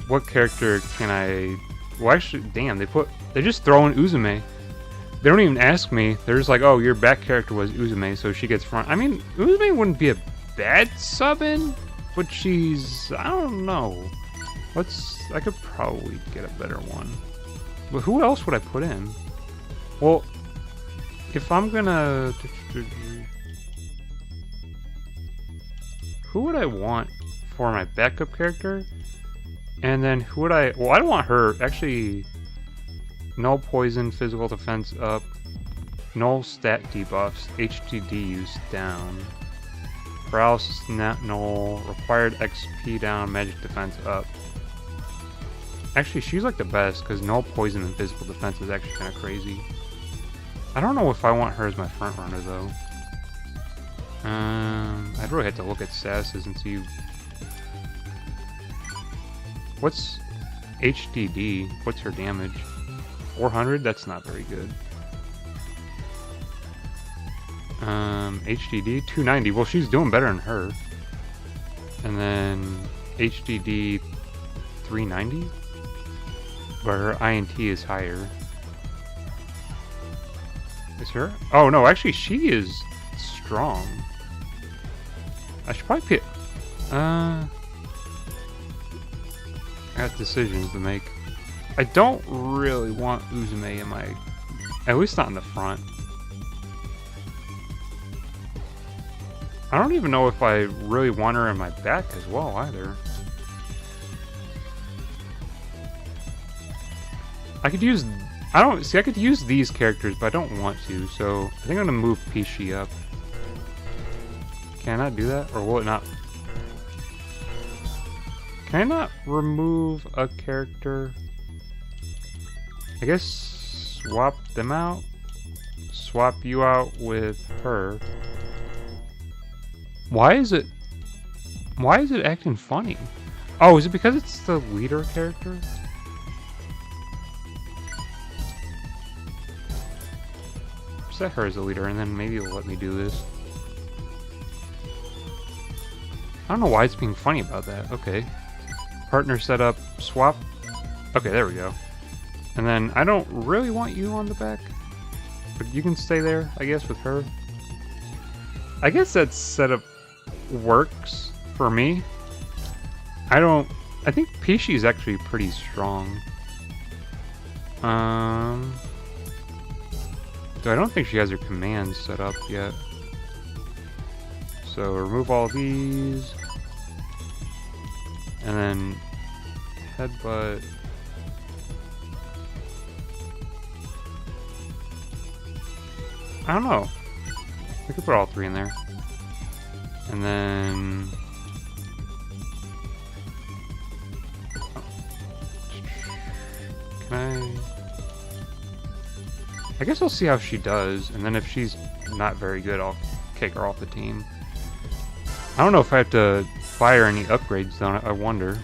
What character can I... Well, actually, damn, they just throw in Uzume. They don't even ask me. They're just like, oh, your back character was Uzume, so she gets front. I mean, Uzume wouldn't be a bad sub-in, but she's... I don't know. I could probably get a better one. But who else would I put in? Well, if I'm gonna... Who would I want for my backup character? And then who would I... Well, I don't want her. Actually, no poison, physical defense up. No stat debuffs. HTD use down. Paralysis not null. Required XP down. Magic defense up. Actually, she's like the best because no poison and physical defense is actually kind of crazy. I don't know if I want her as my front runner though. I'd really have to look at statuses and see. What's HDD? What's her damage? 400? That's not very good. HDD 290. Well, she's doing better than her. And then HDD 390. But her INT is higher. Is her? Oh no, actually she is strong. I should probably pick. I got decisions to make. I don't really want Uzume in my... At least not in the front. I don't even know if I really want her in my back as well either. I could use... I could use these characters, but I don't want to, so I think I'm gonna move Pishi up. Can I not do that? Or will it not? Can I not remove a character? I guess swap them out. Swap you out with her. Why is it acting funny? Oh, is it because it's the leader character? Set her as a leader and then maybe it'll let me do this. I don't know why it's being funny about that. Okay. Partner setup, swap. Okay, there we go. And then I don't really want you on the back. But you can stay there, I guess, with her. I guess that setup works for me. I think Pishi is actually pretty strong. Though I don't think she has her commands set up yet. So remove all these. And then headbutt. I don't know. We could put all three in there. And then... Can I I guess I'll see how she does, and then if she's not very good, I'll kick her off the team. I don't know if I have to buy her any upgrades, though. I wonder.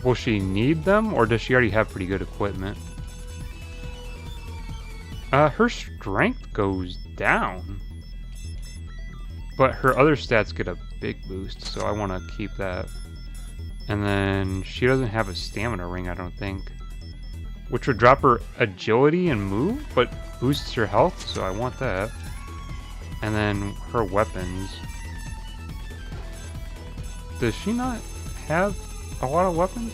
Will she need them, or does she already have pretty good equipment? Her strength goes down, but her other stats get a big boost, so I want to keep that. And then she doesn't have a stamina ring, I don't think, which would drop her agility and move, but boosts her health, so I want that. And then her weapons. Does she not have a lot of weapons?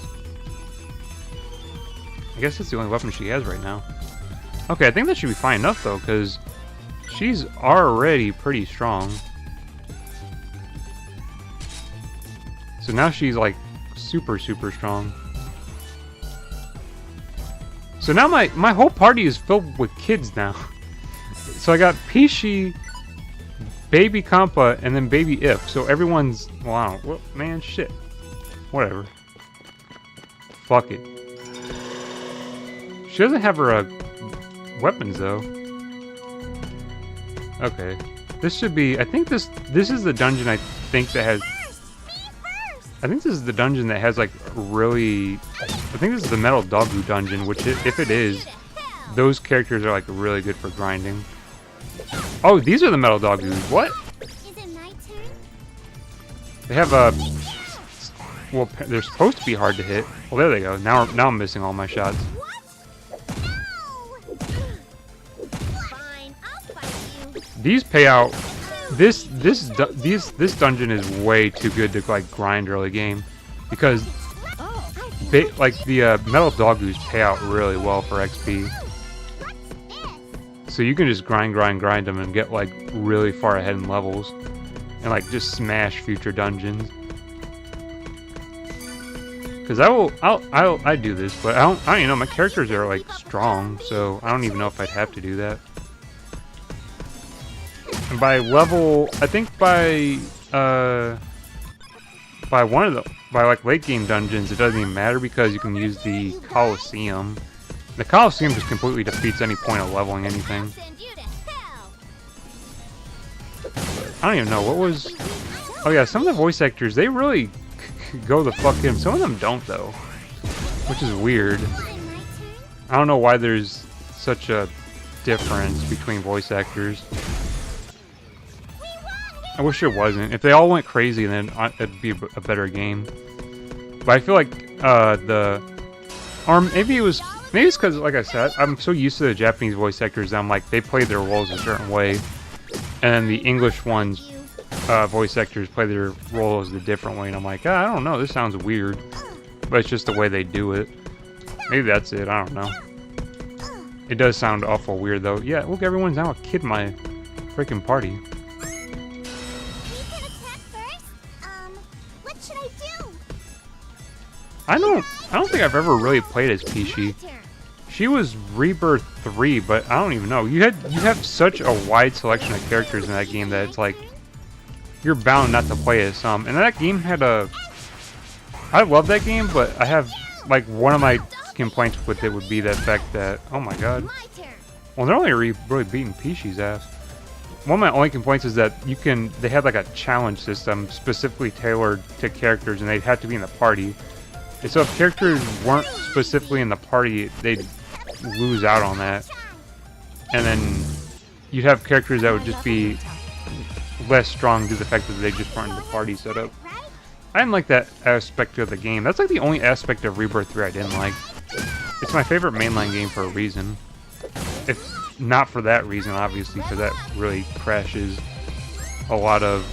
I guess it's the only weapon she has right now. Okay, I think that should be fine enough, though, because she's already pretty strong. So now she's, like, super, super strong. So now my whole party is filled with kids now. So I got Peachy, Baby Compa, and then Baby If. So everyone's... Wow. Well, man, shit. Whatever. Fuck it. She doesn't have her weapons, though. Okay. This should be... I think this is the dungeon I think that has... I think this is the dungeon that has, like, really... I think this is the Metal Doggo dungeon, which, if it is, those characters are, like, really good for grinding. Oh, these are the Metal Doggos. What? Is it my turn? They have a... Well, they're supposed to be hard to hit. Well, there they go. Now I'm missing all my shots. Fine, I'll fight you. These pay out... This dungeon is way too good to, like, grind early game. Because, like, the Metal Doggos pay out really well for XP. So you can just grind them and get, like, really far ahead in levels. And, like, just smash future dungeons. Because I do this, but I don't even know, my characters are, like, strong, so I don't even know if I'd have to do that. And by level, I think by like late game dungeons, it doesn't even matter because you can use the Coliseum. The Coliseum just completely defeats any point of leveling anything. I don't even know what was. Oh yeah, some of the voice actors, they really go the fuck in. Some of them don't though, which is weird. I don't know why there's such a difference between voice actors. I wish there wasn't. If they all went crazy, then it'd be a better game. But I feel like maybe it's because, like I said, I'm so used to the Japanese voice actors that I'm like, they play their roles a certain way, and then the English ones, voice actors play their roles a different way, and I'm like, I don't know, this sounds weird, but it's just the way they do it. Maybe that's it. I don't know. It does sound awful weird though. Yeah, look, everyone's now a kid in my freaking party. I don't think I've ever really played as Peachy. She was Rebirth 3, but I don't even know. You have such a wide selection of characters in that game that it's like you're bound not to play as some. And that game had I love that game, but I have like one of my complaints with it would be the fact that, oh my god. Well, they're only really beating Peachy's ass. One of my only complaints is that they had like a challenge system specifically tailored to characters, and they'd have to be in the party. And so if characters weren't specifically in the party, they'd lose out on that. And then you'd have characters that would just be less strong due to the fact that they just weren't in the party setup. I didn't like that aspect of the game. That's like the only aspect of Rebirth 3 I didn't like. It's my favorite mainline game for a reason. If not for that reason, obviously, because that really crashes a lot of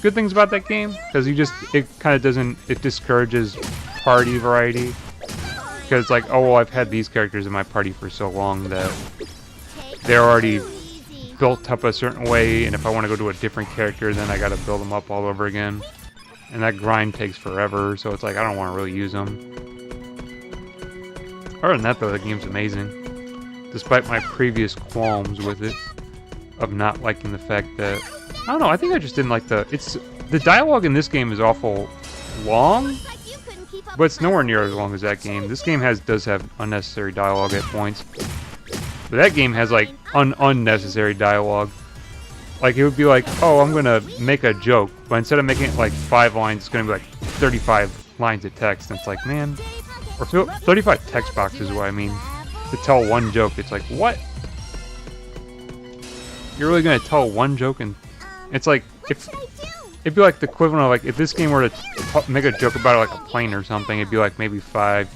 good things about that game. Because it discourages party variety. Because it's like, oh well, I've had these characters in my party for so long that they're already built up a certain way, and if I want to go to a different character, then I gotta build them up all over again. And that grind takes forever, so it's like, I don't want to really use them. Other than that though, the game's amazing. Despite my previous qualms with it, of not liking the fact that, I don't know, I think I just didn't like the dialogue in this game is awful long, but it's nowhere near as long as that game. This game does have unnecessary dialogue at points. But that game has like unnecessary dialogue. Like it would be like, oh, I'm gonna make a joke, but instead of making it like 5 lines, it's gonna be like 35 lines of text. And it's like, man, or 35 text boxes is what I mean. To tell one joke, it's like, what? You're really gonna tell one joke? And it's like, if it'd be like the equivalent of like if this game were to make a joke about like a plane or something, it'd be like maybe 5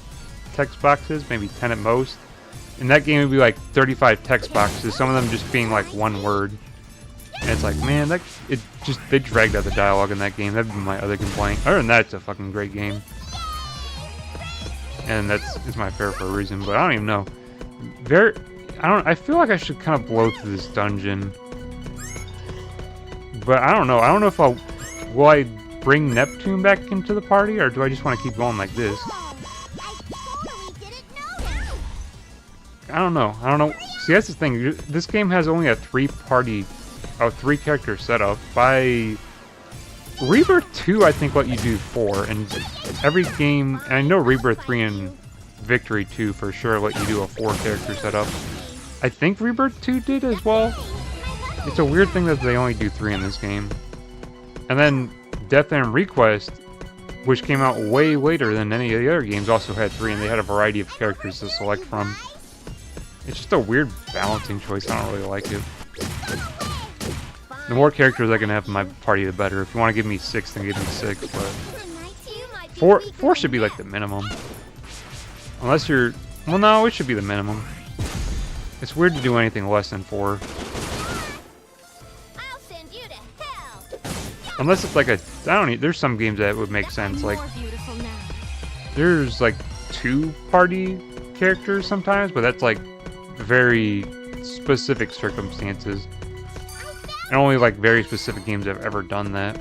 text boxes, maybe 10 at most. In that game, it'd be like 35 text boxes, some of them just being like 1 word. And it's like, man, they dragged out the dialogue in that game. That'd be my other complaint. Other than that, it's a fucking great game. And it's my favorite for a reason, but I don't even know. I feel like I should kind of blow through this dungeon. But I don't know. I don't know if will I bring Neptune back into the party, or do I just want to keep going like this? I don't know. See, that's the thing. This game has only a 3-character setup. By Rebirth 2, I think let you do 4, and every game, and I know Rebirth 3 and Victory 2 for sure let you do a 4-character setup. I think Rebirth 2 did as well. It's a weird thing that they only do 3 in this game. And then Death and Request, which came out way later than any of the other games, also had 3, and they had a variety of characters to select from. It's just a weird balancing choice. I don't really like it. The more characters I can have in my party, the better. If you want to give me 6, then give me 6. But 4 should be like the minimum. Unless you're... Well, no, it should be the minimum. It's weird to do anything less than 4. Unless it's like a... there's some games that would make sense. Like, there's like 2 party characters sometimes, but that's like very specific circumstances. And only like very specific games have ever done that.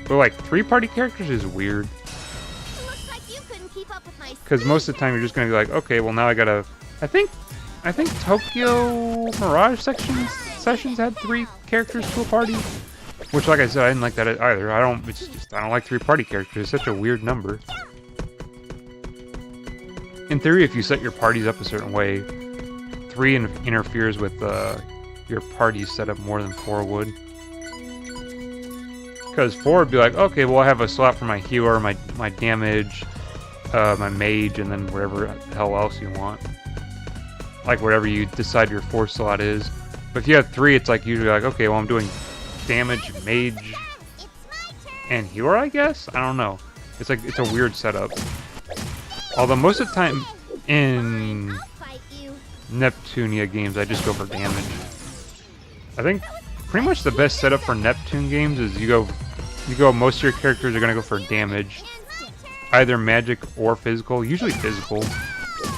But like 3 party characters is weird. Because most of the time you're just gonna be like, okay, well now I gotta... I think Tokyo Mirage Sessions had 3 characters to a party. Which, like I said, I didn't like that either. I don't like 3 party characters. It's such a weird number. In theory, if you set your parties up a certain way, 3 interferes with your party setup more than 4 would. Because 4 would be like, okay, well I have a slot for my healer, my damage, my mage, and then whatever the hell else you want. Like whatever you decide your 4 slot is. But if you have 3, it's like usually like, okay, well I'm doing damage, mage, and healer, I guess? I don't know. It's like, it's a weird setup. Although most of the time in Neptunia games, I just go for damage. I think pretty much the best setup for Neptune games is you go most of your characters are going to go for damage. Either magic or physical, usually physical.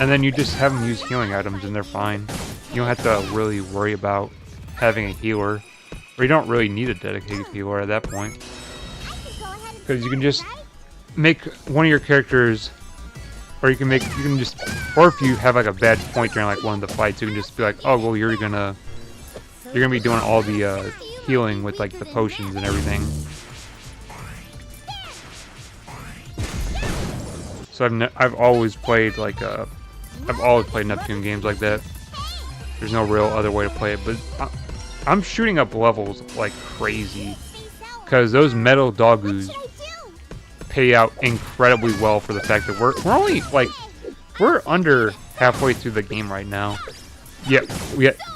And then you just have them use healing items and they're fine. You don't have to really worry about having a healer. Or you don't really need a dedicated healer at that point. Because you can just make one of your characters... Or or if you have like a bad point during like one of the fights, you can just be like, oh well, you're gonna be doing all the healing with like the potions and everything. So I've always played Neptune games like that. There's no real other way to play it, but I'm shooting up levels like crazy because those metal doggoos pay out incredibly well for the fact that we're under halfway through the game right now. Yet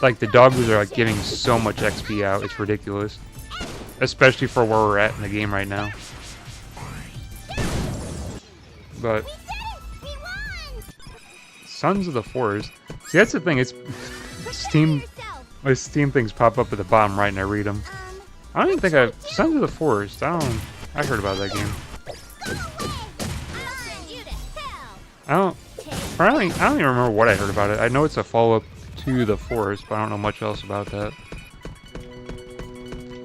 like the doggoos are like giving so much XP out, it's ridiculous. Especially for where we're at in the game right now. But Sons of the Forest. See, that's the thing. It's Steam. My Steam things pop up at the bottom right, and I read them. I don't even think Sons of the Forest. I heard about that game. I don't even remember what I heard about it. I know it's a follow-up to The Forest, but I don't know much else about that.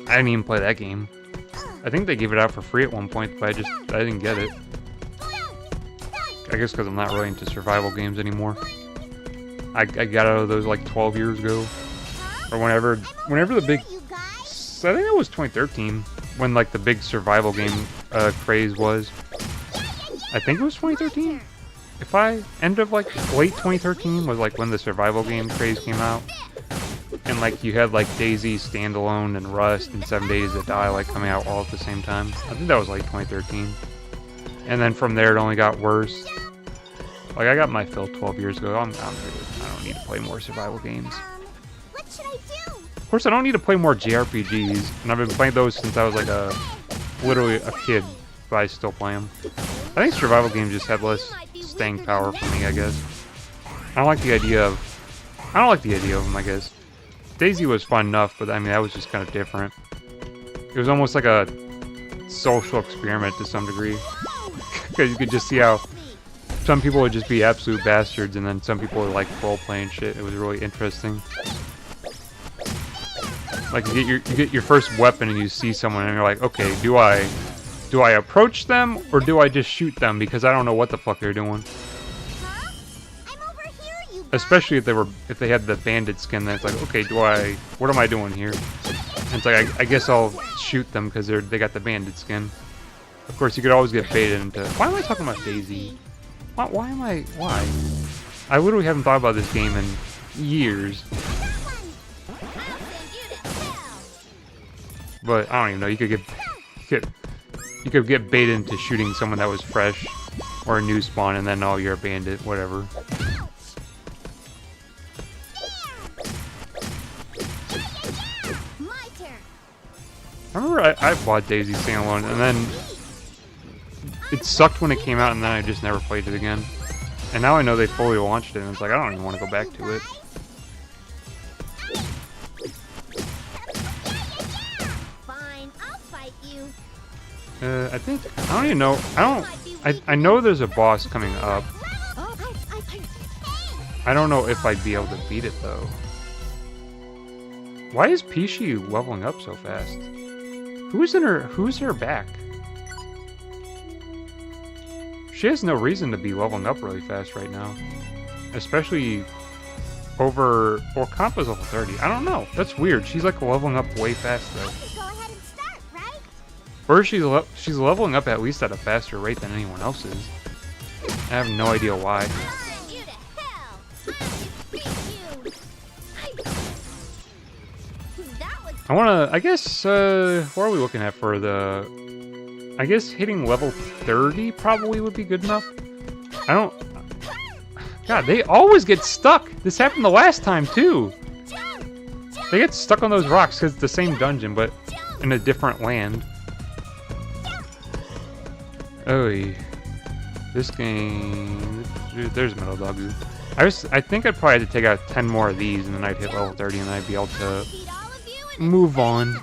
I didn't even play that game. I think they gave it out for free at one point, but I didn't get it. I guess because I'm not really into survival games anymore. I got out of those like 12 years ago. Or whenever the big... I think it was 2013 when like the big survival game craze was. I think it was 2013? if I end of like late 2013 was like when the survival game craze came out, and like you had like Daisy standalone and Rust and 7 Days to Die like coming out all at the same time. I think that was like 2013, and then from there it only got worse. Like I got my fill 12 years ago. I'm really, I don't need to play more survival games. What should I do? Of course, I don't need to play more JRPGs, and I've been playing those since I was like literally a kid, but I still play them. I think survival games just have less staying power for me, I guess. I don't like the idea of them, I guess. Daisy was fun enough, but I mean, that was just kind of different. It was almost like a social experiment to some degree. Because you could just see how some people would just be absolute bastards, and then some people would like role-play and shit. It was really interesting. Like you get your first weapon and you see someone and you're like, okay, do I approach them or do I just shoot them because I don't know what the fuck they're doing? Huh? I'm over here, you guys. Especially if they had the bandit skin, then it's like, okay, what am I doing here? And it's like I guess I'll shoot them because they got the bandit skin. Of course, you could always get baited into. Why am I talking about Daisy? Why? I literally haven't thought about this game in years. But I don't even know. You could get baited into shooting someone that was fresh or a new spawn, and then you're a bandit, whatever. My turn. I remember I bought Daisy standalone, and then it sucked when it came out, and then I just never played it again. And now I know they fully launched it, and it's like I don't even want to go back to it. I don't even know. I know there's a boss coming up. I don't know if I'd be able to beat it though. Why is Pishi leveling up so fast? Who's her back? She has no reason to be leveling up really fast right now. Especially over Kampa's level 30. I don't know. That's weird. She's like leveling up way fast though. Or she's leveling up at least at a faster rate than anyone else is. I have no idea why. I guess, what are we looking at for I guess hitting level 30 probably would be good enough. God, they always get stuck! This happened the last time, too! They get stuck on those rocks because it's the same dungeon, but in a different land. Oh, this game. There's Metal Doggo. I think I'd probably have to take out 10 more of these, and then I'd hit level 30, and I'd be able to move on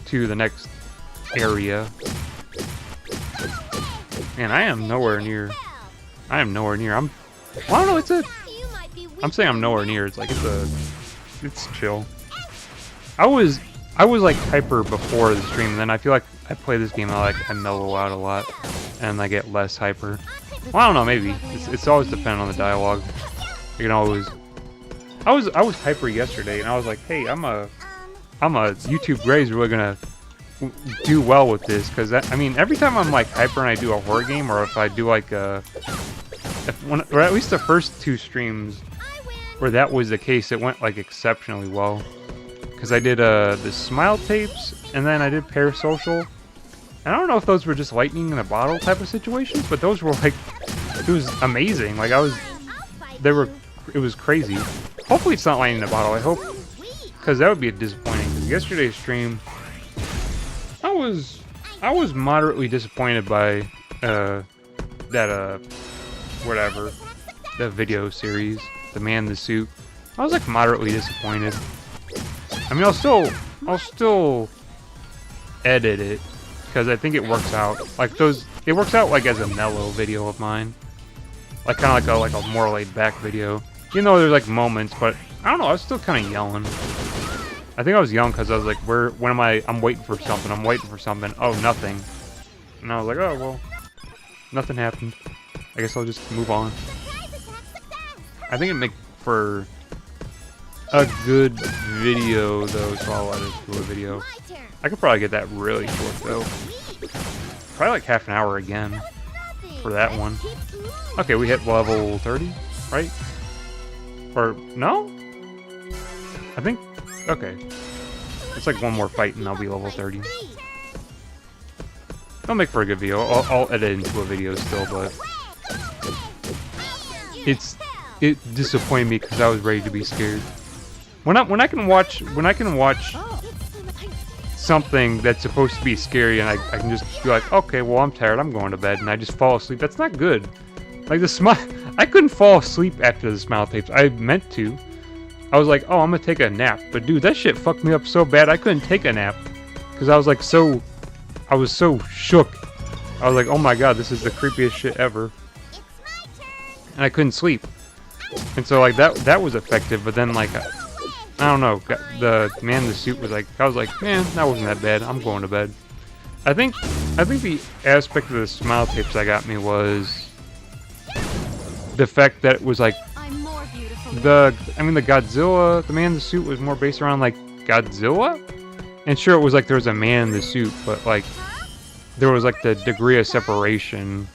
to the next area. Man, I am nowhere near. I don't know. I'm saying I'm nowhere near. It's like it's chill. I was like hyper before the stream, and then I feel like I play this game, I mellow out a lot, and I get less hyper. Well, I don't know, maybe. It's always dependent on the dialogue. You can always. I was hyper yesterday, and I was like, hey, I'm a YouTube Gray's really gonna do well with this, because I mean, every time I'm like hyper and I do a horror game, or if I do like or at least the first 2 streams where that was the case, it went like exceptionally well. Because I did the Smile Tapes, and then I did Parasocial. And I don't know if those were just lightning in a bottle type of situations, but those were like, it was amazing. Like it was crazy. Hopefully it's not lightning in a bottle, I hope. Because that would be disappointing. Because yesterday's stream, I was moderately disappointed by whatever, the video series, The Man in the Suit. I was like moderately disappointed. I mean, I'll still edit it because I think it works out. It works out like as a mellow video of mine, like kind of like a more laid back video. Even though there's like moments, but I don't know. I was still kind of yelling. I think I was yelling because I was like, when am I? I'm waiting for something. I'm waiting for something. Oh, nothing. And I was like, oh well, nothing happened. I guess I'll just move on. I think it'd make for a good video though, so I'll edit to a video. I could probably get that really short though. Probably like half an hour again. for that one. Okay, we hit level 30, right? Or, no? I think, okay. It's like one more fight and I'll be level 30. I'll make for a good video. I'll edit into a video still, but it disappointed me because I was ready to be scared. When I can watch something that's supposed to be scary and I can just be like, okay, well I'm tired, I'm going to bed, and I just fall asleep. That's not good. Like the smile, I couldn't fall asleep after the smile tapes. I meant to. I was like, oh, I'm gonna take a nap, but dude, that shit fucked me up so bad I couldn't take a nap because I was like I was so shook. I was like, oh my god, this is the creepiest shit ever, and I couldn't sleep. And so like that was effective, but then like I don't know, the man in the suit was like, I was like, man, that wasn't that bad. I'm going to bed. I think the aspect of the smile tapes that got me was the fact that it was like the Godzilla, the man in the suit was more based around like Godzilla. And sure, it was like there was a man in the suit, but like there was like the degree of separation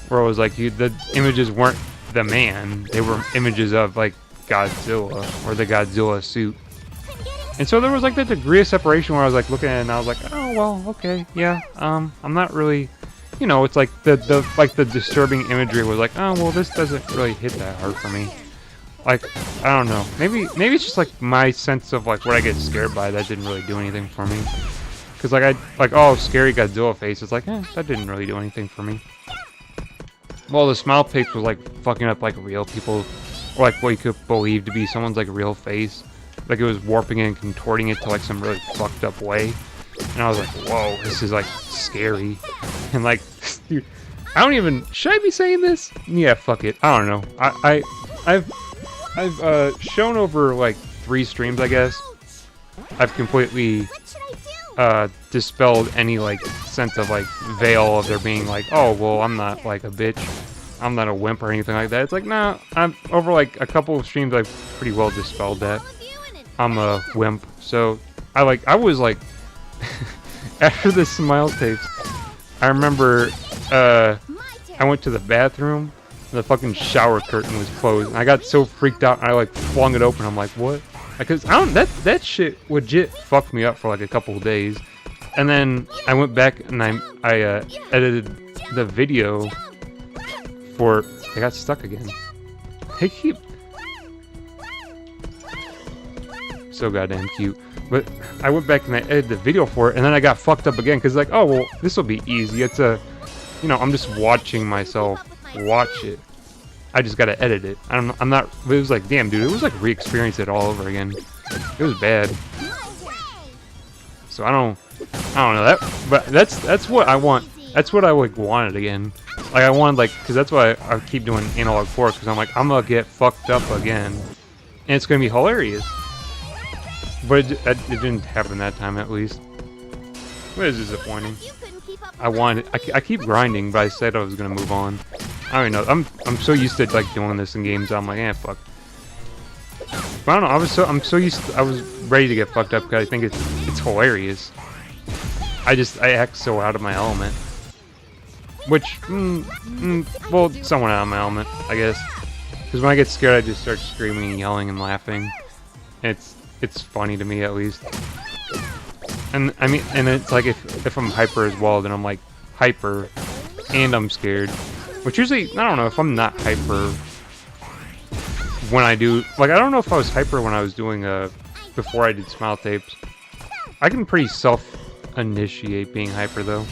where it was like the images weren't the man, they were images of like Godzilla or the Godzilla suit. And so there was like that degree of separation where I was like looking at it and I was like, oh well, okay, yeah, I'm not really, you know, it's like the disturbing imagery was like, oh well, this doesn't really hit that hard for me. Like, I don't know, maybe it's just like my sense of like what I get scared by that didn't really do anything for me. Cause like oh, scary Godzilla face, it's like, that didn't really do anything for me. Well, the smile tapes was like fucking up like real people, or like what you could believe to be someone's like real face. Like it was warping it and contorting it to like some really fucked up way. And I was like, whoa, this is like scary. And like, dude, I don't even, should I be saying this? Yeah, fuck it. I don't know. I've shown over like 3 streams, I guess. I've completely dispelled any like sense of like veil of there being like, oh well, I'm not like a bitch, I'm not a wimp or anything like that. It's like, nah, I'm over like a couple of streams I've pretty well dispelled that I'm a wimp. So I was like after the smile tapes, I remember I went to the bathroom and the fucking shower curtain was closed and I got so freaked out and I like flung it open. I'm like, what? Because that shit legit fucked me up for like a couple of days. And then I went back and I edited the video for, I got stuck again. They keep so goddamn cute. But I went back and I edited the video for it and then I got fucked up again because like, oh well, this will be easy. It's a, you know, I'm just watching myself watch it. I just gotta edit it. I'm not, it was like, damn dude, it was like re-experience it all over again. It was bad. So I don't know that, but that's what I want. That's what I like wanted again. Like I wanted like, cause that's why I keep doing analog ports, cause I'm like, I'm gonna get fucked up again. And it's gonna be hilarious. But it didn't happen that time at least. It was disappointing. I keep grinding, but I said I was gonna move on. I don't know. I'm so used to like doing this in games. I'm like, fuck. But I don't know. I'm so used to, I was ready to get fucked up because I think it's hilarious. I act so out of my element, which well, somewhat out of my element, I guess. Because when I get scared, I just start screaming and yelling and laughing. And it's funny to me at least. And I mean, and it's like if I'm hyper as well, then I'm like hyper, and I'm scared. Which usually, I don't know, if I'm not hyper when I do, like, I don't know if I was hyper when I was doing, before I did smile tapes. I can pretty self-initiate being hyper, though.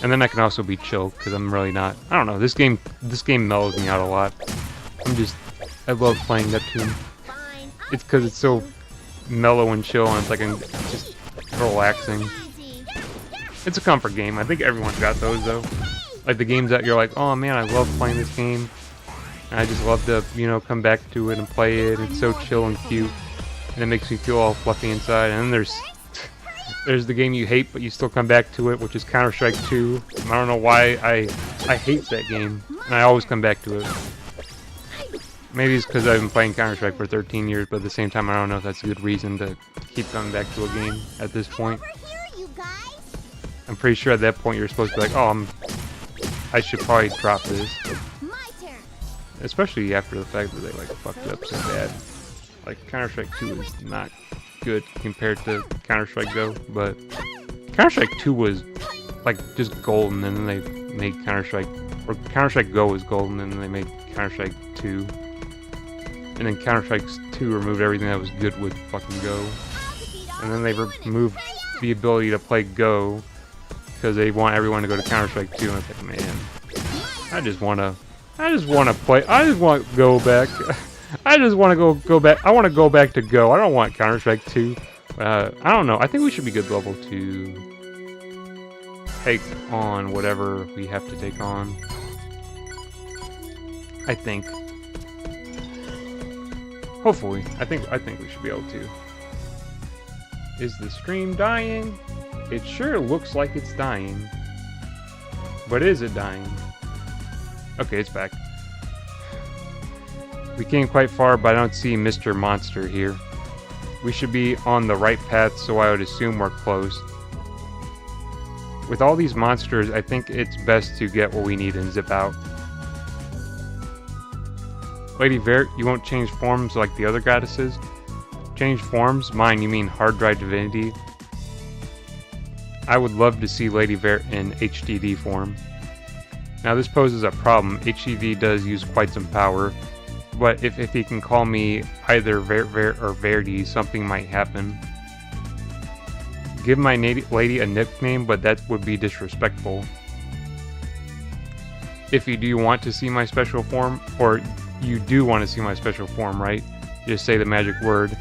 And then I can also be chill, because I'm really not, I don't know, this game mellows me out a lot. I love playing Neptune. It's because it's so mellow and chill, and it's like, just relaxing. It's a comfort game. I think everyone's got those, though. Like the games that you're like, oh man, I love playing this game. And I just love to, you know, come back to it and play it. It's so chill and cute. And it makes me feel all fluffy inside. And then there's the game you hate, but you still come back to it, which is Counter-Strike 2. I don't know why I hate that game. And I always come back to it. Maybe it's because I've been playing Counter-Strike for 13 years, but at the same time, I don't know if that's a good reason to keep coming back to a game at this point. I'm pretty sure at that point you're supposed to be like, oh, I should probably drop this. My turn. Especially after the fact that they like fucked up so bad. Like Counter-Strike 2 is not good compared to Counter-Strike Go, but Counter-Strike 2 was like just golden, and then they made Counter-Strike, or Counter-Strike Go was golden, and then they made Counter-Strike 2. And then Counter-Strike 2 removed everything that was good with fucking Go. And then they removed the ability to play Go because they want everyone to go to Counter-Strike 2, and it's like, man, I just want to play, I just want Go back. I just want to go back. I want to go back to Go. I don't want Counter-Strike 2. I don't know. I think we should be good level to take on whatever we have to take on. I think. Hopefully. I think we should be able to. Is the stream dying? It sure looks like it's dying. But is it dying? Okay, it's back. We came quite far, but I don't see Mr. Monster here. We should be on the right path, so I would assume we're close. With all these monsters, I think it's best to get what we need and zip out. Lady Vert, you won't change forms like the other goddesses? Change forms? Mine, you mean hard drive divinity? I would love to see Lady Vert in HDD form. Now this poses a problem. HDD does use quite some power. But if he can call me either Vert or Verdi, something might happen. Give my lady a nickname, but that would be disrespectful. If you do want to see my special form, or you do want to see my special form, right? Just say the magic word.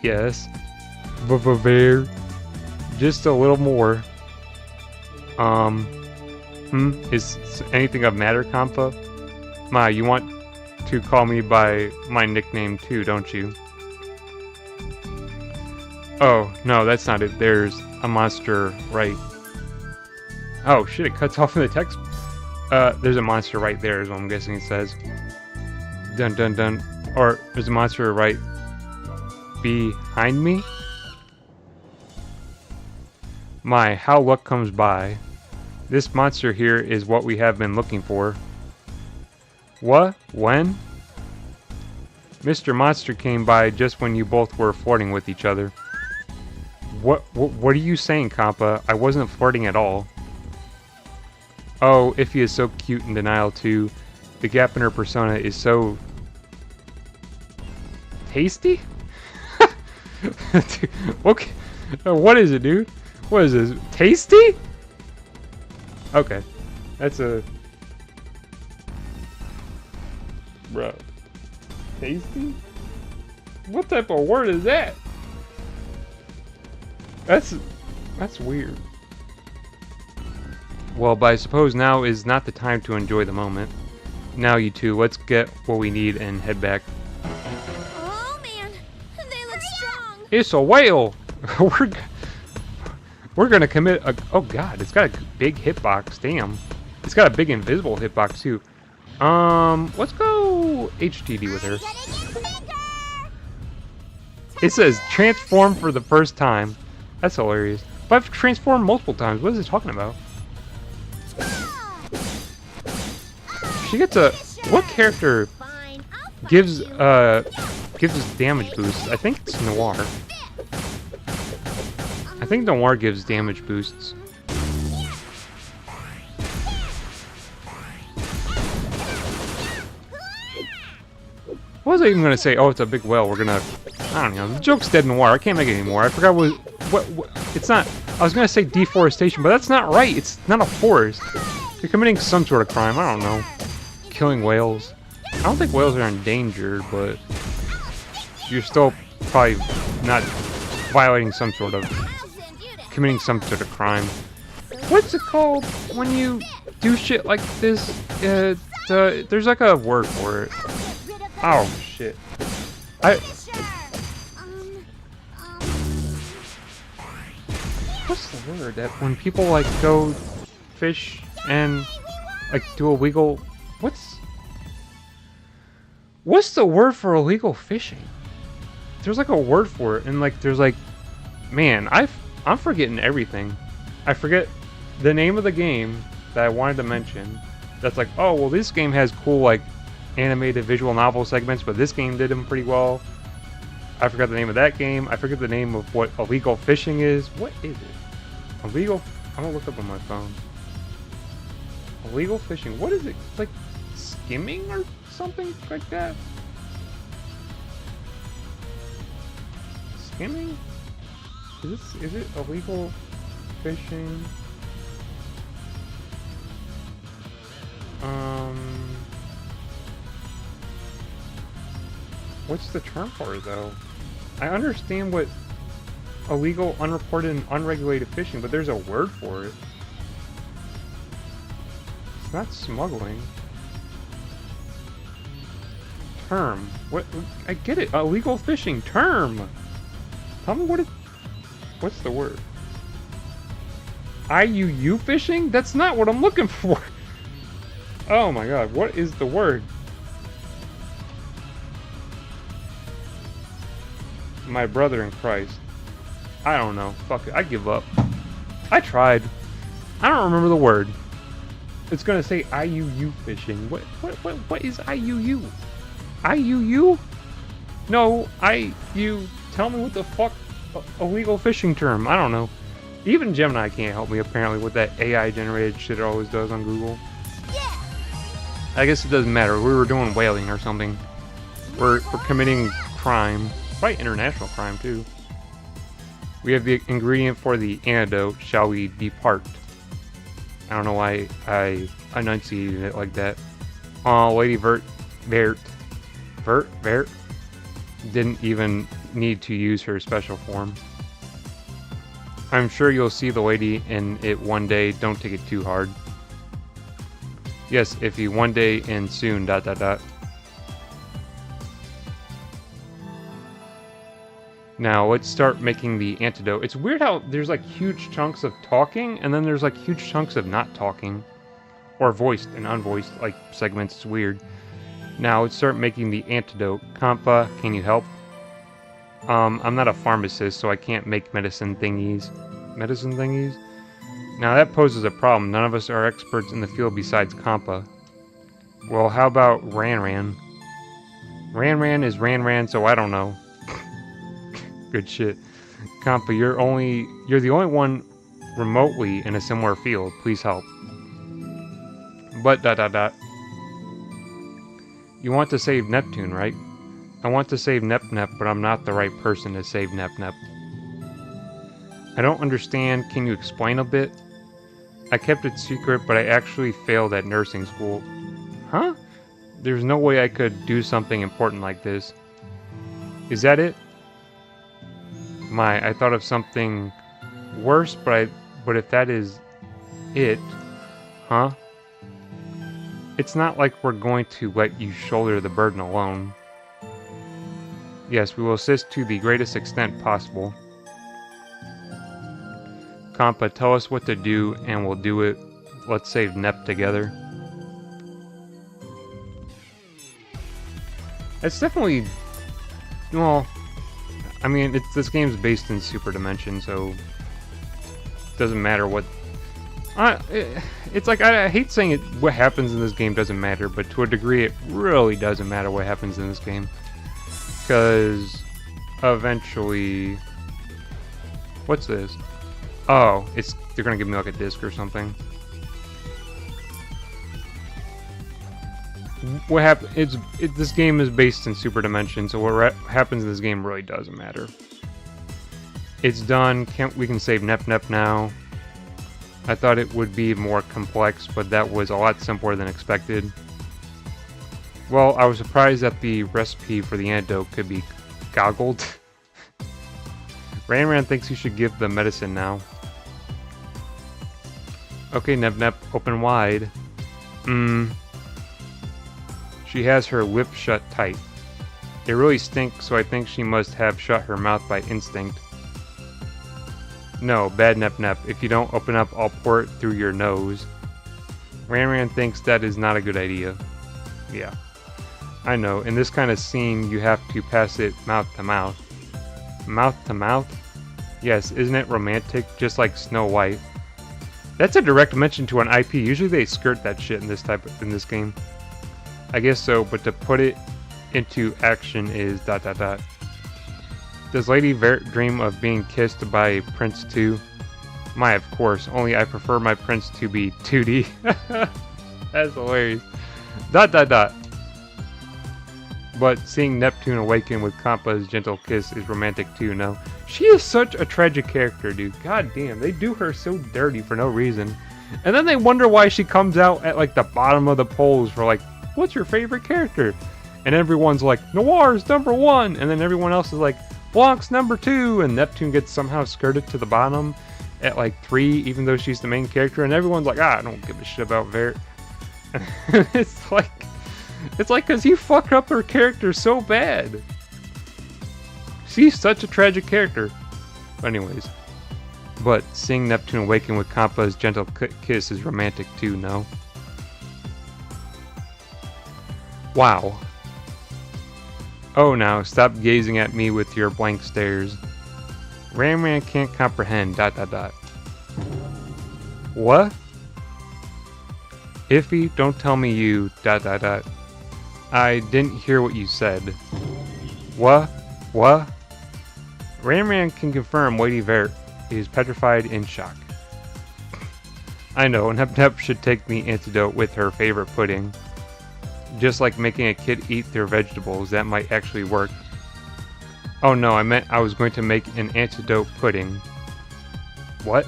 Yes. Ver. Just a little more. Is anything of matter, Compa? Ma, you want to call me by my nickname too, don't you? Oh, no, that's not it. There's a monster right. Oh, shit, it cuts off in the text. There's a monster right there is what I'm guessing it says. Dun dun dun. Or, there's a monster right behind me? My, how luck comes by. This monster here is what we have been looking for. What? When? Mr. Monster came by just when you both were flirting with each other. What are you saying, Compa? I wasn't flirting at all. Oh, Iffy is so cute in Denial 2. The gap in her persona is so... tasty? Dude, okay. What is it, dude? What is this? Tasty? Okay. That's a... Bro. Tasty? What type of word is that? That's weird. Well, but I suppose now is not the time to enjoy the moment. Now you two, let's get what we need and head back. Oh man, they look strong. It's a whale! We're gonna commit a... Oh god, it's got a big hitbox, damn. It's got a big invisible hitbox too. Let's go HTD with her. It says transform for the first time. That's hilarious. But I've transformed multiple times. What is it talking about? She gets a... What character gives us damage boosts? I think it's Noir. I think Noir gives damage boosts. What was I even gonna say? Oh, it's a big whale. We're gonna... I don't know. The joke's dead Noir. I can't make it anymore. I forgot what... It's not... I was gonna say deforestation, but that's not right. It's not a forest. You're committing some sort of crime. I don't know. Killing whales. I don't think whales are endangered, but... You're still probably not violating some sort of... committing some sort of crime. What's it called when you do shit like this? There's like a word for it. Oh shit. What's the word that when people like go fish and like do illegal... What's the word for illegal fishing? There's like a word for it, and like there's like... Man, I'm forgetting everything. I forget the name of the game that I wanted to mention, that's like, oh, well, this game has cool, like, animated visual novel segments, but this game did them pretty well. I forgot the name of that game. I forget the name of what illegal fishing is. What is it? Illegal... I'm gonna look up on my phone. Illegal fishing. What is it? It's like skimming or something like that? Skimming? Is it illegal fishing? What's the term for it though? I understand what illegal, unreported, and unregulated fishing, but there's a word for it. It's not smuggling. Term. What? I get it. Illegal fishing. Term. Tell me what it... What's the word? IUU fishing? That's not what I'm looking for. Oh my god. What is the word? My brother in Christ. I don't know. Fuck it. I give up. I tried. I don't remember the word. It's gonna say IUU fishing. What is IUU? IUU? No, IU. Tell me what the fuck illegal fishing term. I don't know. Even Gemini can't help me apparently with that AI generated shit it always does on Google. Yeah. I guess it doesn't matter. We were doing whaling or something. We're committing crime. Quite international crime too. We have the ingredient for the antidote. Shall we depart? I don't know why I enunciated it like that. Oh, Lady Vert didn't even need to use her special form. I'm sure you'll see the lady in it one day. Don't take it too hard. Yes, if you one day and soon ... Now, let's start making the antidote. It's weird how there's like huge chunks of talking, and then there's like huge chunks of not talking. Or voiced and unvoiced, like, segments. It's weird. Now, let's start making the antidote. Compa, can you help? I'm not a pharmacist, so I can't make medicine thingies. Now, that poses a problem. None of us are experts in the field besides Compa. Well, how about Ranran? Ranran is Ranran, so I don't know. Good shit. Compa, you're the only one remotely in a similar field. Please help. But ... You want to save Neptune, right? I want to save Nep, but I'm not the right person to save Nep. I don't understand. Can you explain a bit? I kept it secret, but I actually failed at nursing school. Huh? There's no way I could do something important like this. Is that it? I thought of something worse, but if that is it, huh? It's not like we're going to let you shoulder the burden alone. Yes, we will assist to the greatest extent possible. Compa, tell us what to do, and we'll do it. Let's save Nep together. It's definitely... Well... I mean, this game's based in Super Dimension, so... It doesn't matter what... it's like, I hate saying it, what happens in this game doesn't matter, but to a degree it really doesn't matter what happens in this game. Because... Eventually... What's this? Oh, they're gonna give me like a disc or something. What happens? This game is based in Super Dimension, so what happens in this game really doesn't matter. It's done. We can save Nep now. I thought it would be more complex, but that was a lot simpler than expected. Well, I was surprised that the recipe for the antidote could be goggled. Ranran thinks you should give the medicine now. Okay, Nep, open wide. She has her lip shut tight. It really stinks, so I think she must have shut her mouth by instinct. No, bad Nep. If you don't open up, I'll pour it through your nose. Ranran thinks that is not a good idea. Yeah. I know, in this kind of scene, you have to pass it mouth to mouth. Mouth to mouth? Yes, isn't it romantic? Just like Snow White. That's a direct mention to an IP. Usually they skirt that shit in in this game. I guess so, but to put it into action is ... Does Lady Vert dream of being kissed by Prince too? My, of course. Only I prefer my prince to be 2D. That's hilarious. ... But seeing Neptune awaken with Kampa's gentle kiss is romantic too, no? She is such a tragic character, dude. God damn, they do her so dirty for no reason. And then they wonder why she comes out at like the bottom of the polls for like, what's your favorite character? And everyone's like, Noir's #1. And then everyone else is like, Blanc's #2. And Neptune gets somehow skirted to the bottom at like 3, even though she's the main character. And everyone's like, I don't give a shit about Vert. It's like because he fucked up her character so bad. She's such a tragic character. Anyways. But seeing Neptune awaken with Kampa's gentle kiss is romantic too, no? Wow. Oh, now, stop gazing at me with your blank stares. Ram can't comprehend, ... What? Iffy, don't tell me you, ... I didn't hear what you said. What? What? Ram can confirm Lady Vert is petrified in shock. I know, Nep should take the antidote with her favorite pudding. Just like making a kid eat their vegetables, that might actually work. Oh no, I meant I was going to make an antidote pudding. What?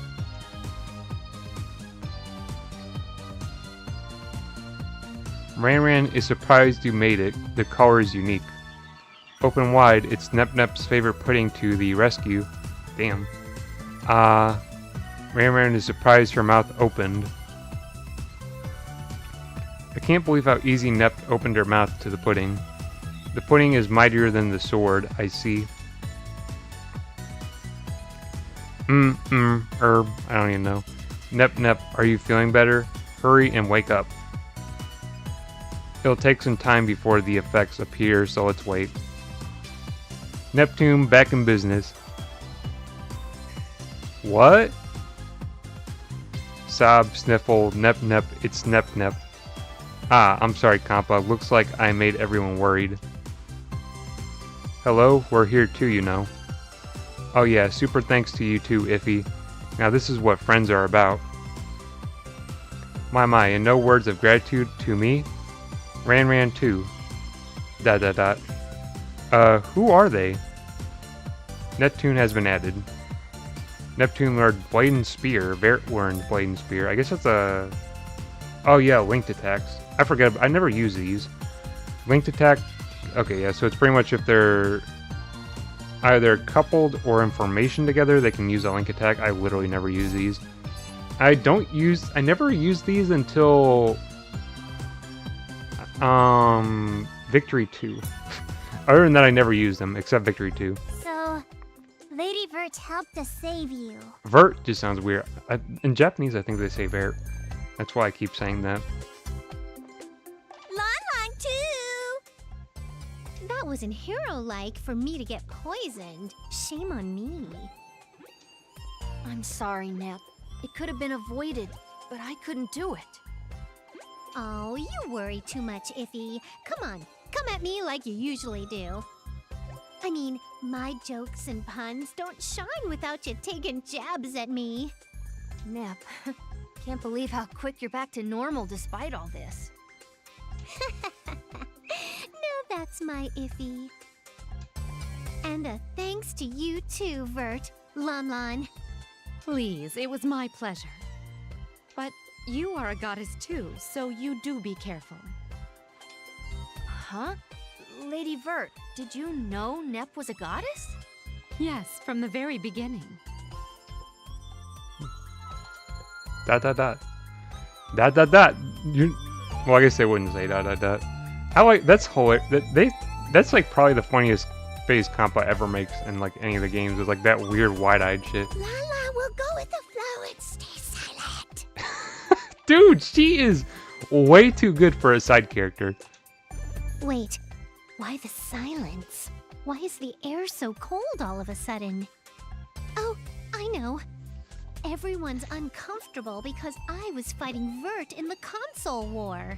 Ran is surprised you made it. The color is unique. Open wide, it's Nep's favorite pudding to the rescue. Damn. Ran is surprised her mouth opened. I can't believe how easy Nep opened her mouth to the pudding. The pudding is mightier than the sword, I see. Herb, I don't even know. Nep, are you feeling better? Hurry and wake up. It'll take some time before the effects appear, so let's wait. Neptune back in business. What? Sob, sniffle, Nep, it's Nep. Ah, I'm sorry, Kampa. Looks like I made everyone worried. Hello, we're here too, you know. Oh yeah, super thanks to you too, Iffy. Now this is what friends are about. My, and no words of gratitude to me? Ran too. ... Who are they? Neptune has been added. Neptune learned Blade and Spear. Vert learned Blade and Spear. I guess that's a... Oh yeah, linked attacks. I forget, I never use these. Linked attack... Okay, yeah, so it's pretty much if they're either coupled or in formation together, they can use a link attack. I literally never use these. I never use these until... Victory 2. Other than that, I never use them, except Victory 2. So, Lady Vert helped us save you. Vert just sounds weird. In Japanese, I think they say Vert. That's why I keep saying that. Lon too! That wasn't hero-like for me to get poisoned. Shame on me. I'm sorry, Nep. It could have been avoided, but I couldn't do it. Oh, you worry too much, Iffy. Come on, come at me like you usually do. I mean, my jokes and puns don't shine without you taking jabs at me. Nep, can't believe how quick you're back to normal despite all this. Now that's my Iffy. And a thanks to you too, Vert, Lon. Please, it was my pleasure. But you are a goddess too, so you do be careful. Huh? Lady Vert, did you know Nep was a goddess? Yes, from the very beginning. ... You, well, I guess they wouldn't say ... I like, that's hilarious. That's like probably the funniest face Kampa ever makes in like any of the games. Is like that weird wide-eyed shit. Lala will go with the flow and stay silent. Dude, she is way too good for a side character. Wait, why the silence? Why is the air so cold all of a sudden? Oh, I know. everyone's uncomfortable because I was fighting Vert in the console war.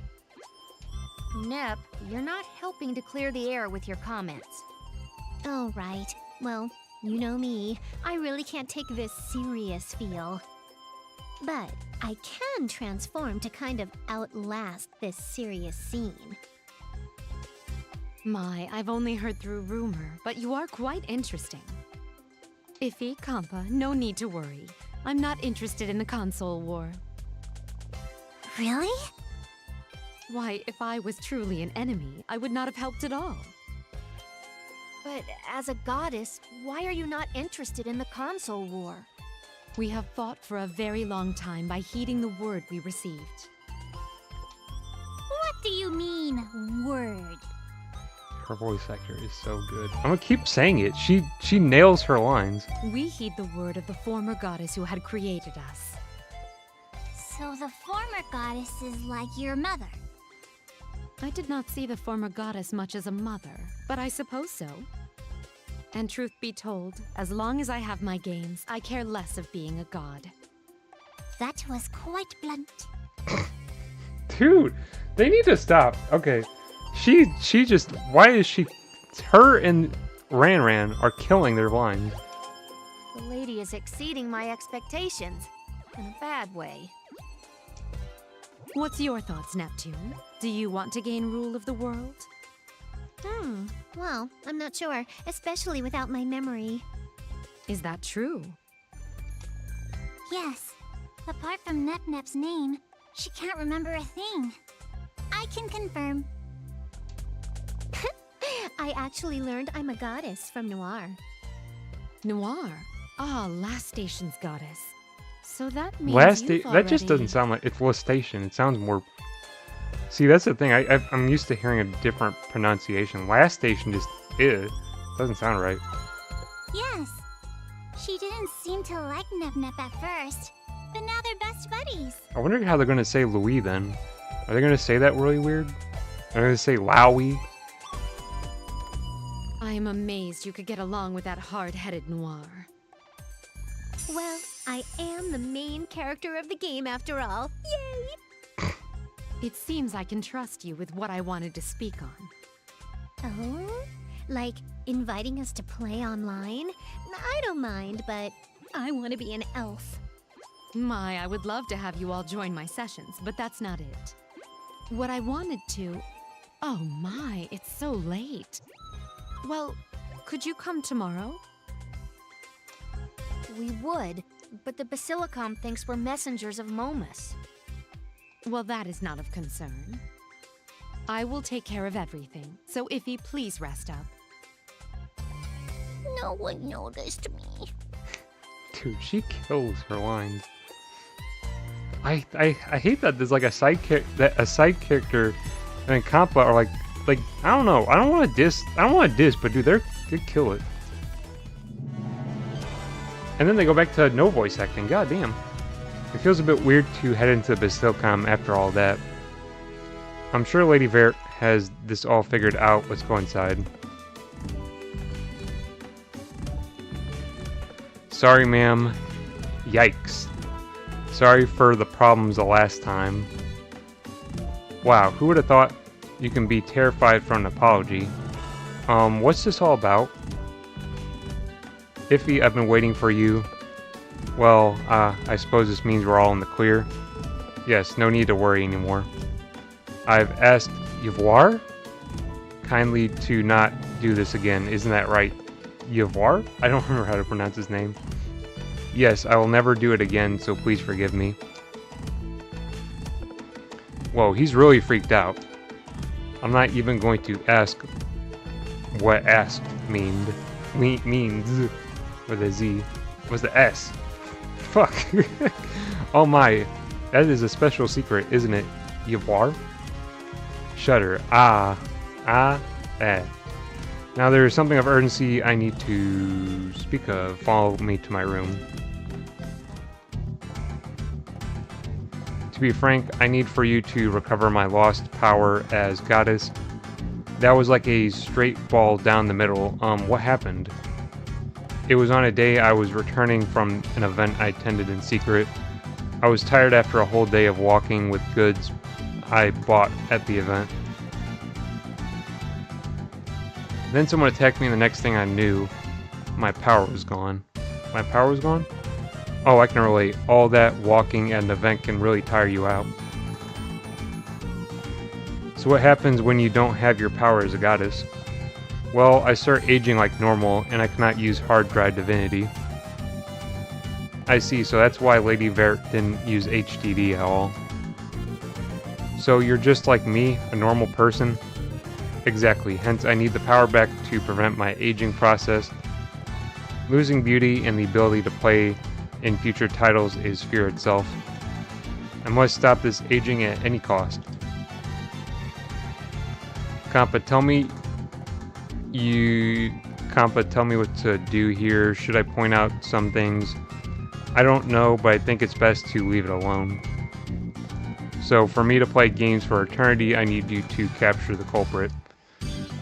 Nep, you're not helping to clear the air with your comments. Oh, right. Well, you know me. I really can't take this serious feel. But I can transform to kind of outlast this serious scene. My, I've only heard through rumor, but you are quite interesting. Iffy, Kampa, no need to worry. I'm not interested in the console war. Really? Why, if I was truly an enemy, I would not have helped at all. But as a goddess, why are you not interested in the console war? We have fought for a very long time by heeding the word we received. What do you mean, word? Her voice actor is so good. I'm gonna keep saying it. She nails her lines. We heed the word of the former goddess who had created us. So the former goddess is like your mother. I did not see the former goddess much as a mother, but I suppose so. And truth be told, as long as I have my games, I care less of being a god. That was quite blunt. Dude, they need to stop. Okay. She just, why is she, her and Ran are killing their lines. The lady is exceeding my expectations. In a bad way. What's your thoughts, Neptune? Do you want to gain rule of the world? Well, I'm not sure, especially without my memory. Is that true? Yes. Apart from Nep-Nep's name, she can't remember a thing. I can confirm. I actually learned I'm a goddess from Noir. Noir? Ah, Last Station's goddess. So that means That just doesn't sound like, it's Last Station. It sounds more... See, that's the thing. I'm used to hearing a different pronunciation. Last Station just, doesn't sound right. Yes. She didn't seem to like Nep-Nep at first, but now they're best buddies. I wonder how they're going to say Louis then. Are they going to say that really weird? Are they going to say Lowy? I am amazed you could get along with that hard-headed Noir. Well, I am the main character of the game after all. Yay! It seems I can trust you with what I wanted to speak on. Oh? Like inviting us to play online? I don't mind, but I want to be an elf. My, I would love to have you all join my sessions, but that's not it. What I wanted to... Oh my, it's so late. Well, could you come tomorrow? We would, but the Basilicom thinks we're messengers of Momus. Well, that is not of concern. I will take care of everything, so Iffy, please rest up. No one noticed me. Dude, she kills her lines. I hate that there's like a side character and Kampa are like I don't know. I don't want to diss, but dude, they kill it. And then they go back to no voice acting. God damn. It feels a bit weird to head into Basilicom after all that. I'm sure Lady Vert has this all figured out. Let's go inside. Sorry, ma'am. Yikes. Sorry for the problems the last time. Wow, who would have thought you can be terrified from an apology? What's this all about? Iffy, I've been waiting for you. Well, I suppose this means we're all in the clear. Yes, no need to worry anymore. I've asked Yvoir kindly to not do this again. Isn't that right? Yvoir? I don't remember how to pronounce his name. Yes, I will never do it again, so please forgive me. Whoa, he's really freaked out. I'm not even going to ask what asked means. With a Z. Was the S. Fuck. Oh my. That is a special secret, isn't it? Yvoir? Shudder. Now there is something of urgency I need to speak of. Follow me to my room. To be frank, I need for you to recover my lost power as goddess. That was like a straight ball down the middle. What happened? It was on a day I was returning from an event I attended in secret. I was tired after a whole day of walking with goods I bought at the event. Then someone attacked me and the next thing I knew, my power was gone. My power was gone? Oh, I can relate. All that walking at an event can really tire you out. So what happens when you don't have your power as a goddess? Well, I start aging like normal, and I cannot use hard drive divinity. I see, so that's why Lady Vert didn't use HDD at all. So you're just like me, a normal person? Exactly, hence I need the power back to prevent my aging process. Losing beauty and the ability to play in future titles is fear itself. I must stop this aging at any cost. Compa, tell me what to do here. Should I point out some things? I don't know, but I think it's best to leave it alone. So for me to play games for eternity, I need you to capture the culprit.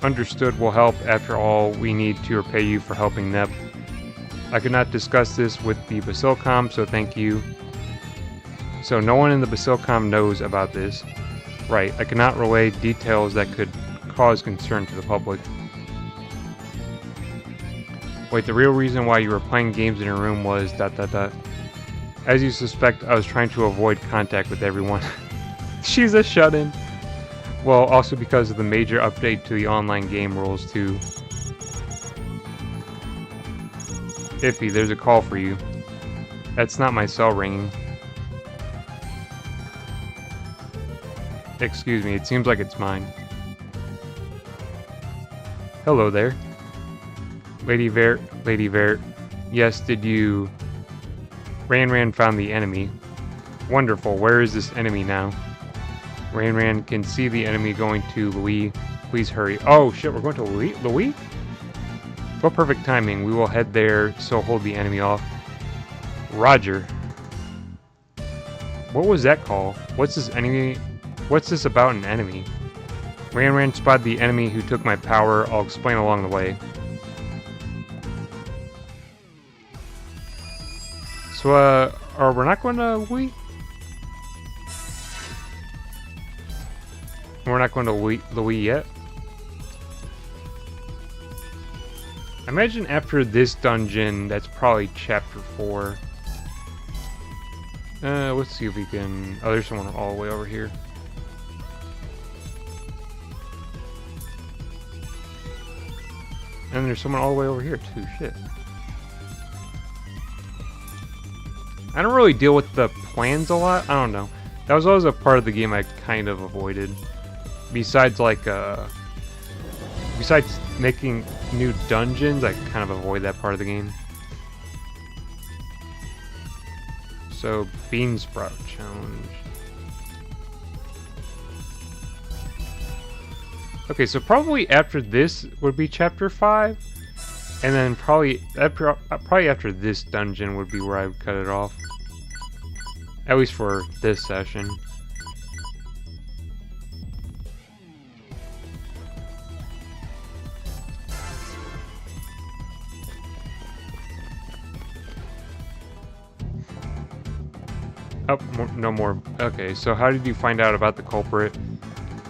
Understood will help. After all, we need to repay you for helping Nep. I could not discuss this with the Basilicom, so thank you. So no one in the Basilicom knows about this. Right, I cannot relay details that could cause concern to the public. Wait, the real reason why you were playing games in your room was ... As you suspect, I was trying to avoid contact with everyone. She's a shut-in. Well, also because of the major update to the online game rules too. Iffy, there's a call for you. That's not my cell ringing. Excuse me, it seems like it's mine. Hello there. Lady Vert. Yes, did you... Ran found the enemy. Wonderful, where is this enemy now? Ran can see the enemy going to Louis. Please hurry. Oh shit, we're going to Louis? What perfect timing. We will head there, so hold the enemy off. Roger. What was that call? What's this enemy? What's this about an enemy? Ran spotted the enemy who took my power. I'll explain along the way. So, we're not going to Louis? We're not going to Louis yet? I imagine after this dungeon, that's probably chapter 4. Let's see if we can... Oh, there's someone all the way over here. And there's someone all the way over here too, shit. I don't really deal with the plans a lot, I don't know. That was always a part of the game I kind of avoided. Besides like, besides making new dungeons, I kind of avoid that part of the game. So, Bean Sprout Challenge. Okay, so probably after this would be chapter 5. And then probably after this dungeon would be where I would cut it off. At least for this session. Oh, no more. Okay, so how did you find out about the culprit?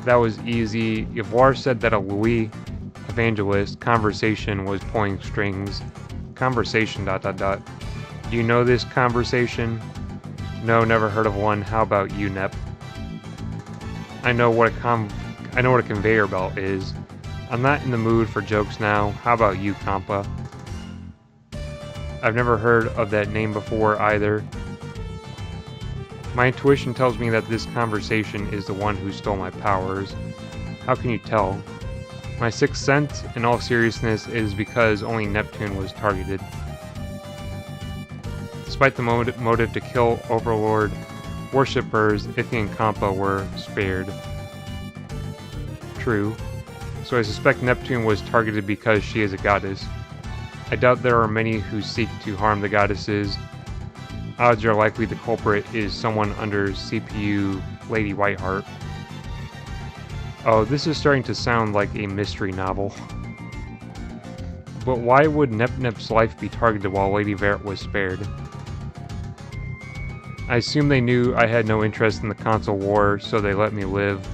That was easy. Yvoir said that a Louis evangelist conversation was pulling strings. Conversation ... Do you know this conversation? No, never heard of one. How about you, Nep? I know what a conveyor belt is. I'm not in the mood for jokes now. How about you, Compa? I've never heard of that name before either. My intuition tells me that this conversation is the one who stole my powers. How can you tell? My sixth sense, in all seriousness, is because only Neptune was targeted. Despite the motive to kill Overlord worshippers, Iffy and Compa were spared. True. So I suspect Neptune was targeted because she is a goddess. I doubt there are many who seek to harm the goddesses. Odds are likely the culprit is someone under CPU Lady Whiteheart. Oh, this is starting to sound like a mystery novel. But why would Nep-Nep's life be targeted while Lady Vert was spared? I assume they knew I had no interest in the console war, so they let me live.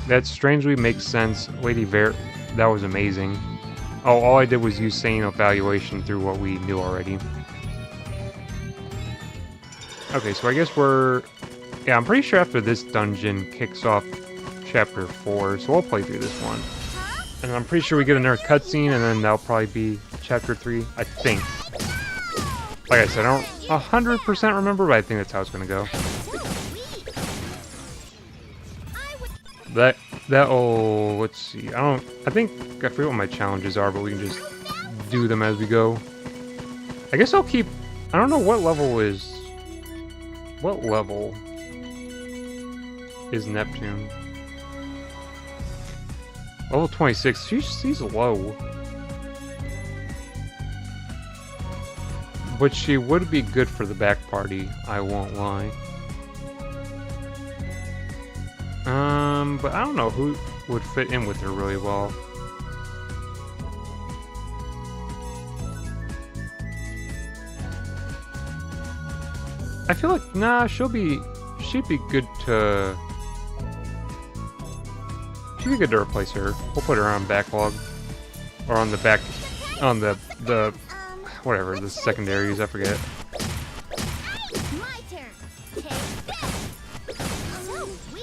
That strangely makes sense. Lady Vert, that was amazing. Oh, all I did was use sane evaluation through what we knew already. Okay, so I guess we're... Yeah, I'm pretty sure after this dungeon kicks off Chapter 4, so we'll play through this one. And I'm pretty sure we get another cutscene, and then that'll probably be Chapter 3, I think. Like I said, I don't 100% remember, but I think that's how it's gonna go. Let's see, I forget what my challenges are, but we can just do them as we go. I guess I'll keep, I don't know what level is Neptune? Level 26, she's low. But she would be good for the back party, I won't lie. But I don't know who would fit in with her really well. I feel like, nah, she'd be good to... She'd be good to replace her. We'll put her on backlog. Or on the back... On the whatever, the secondaries, I forget.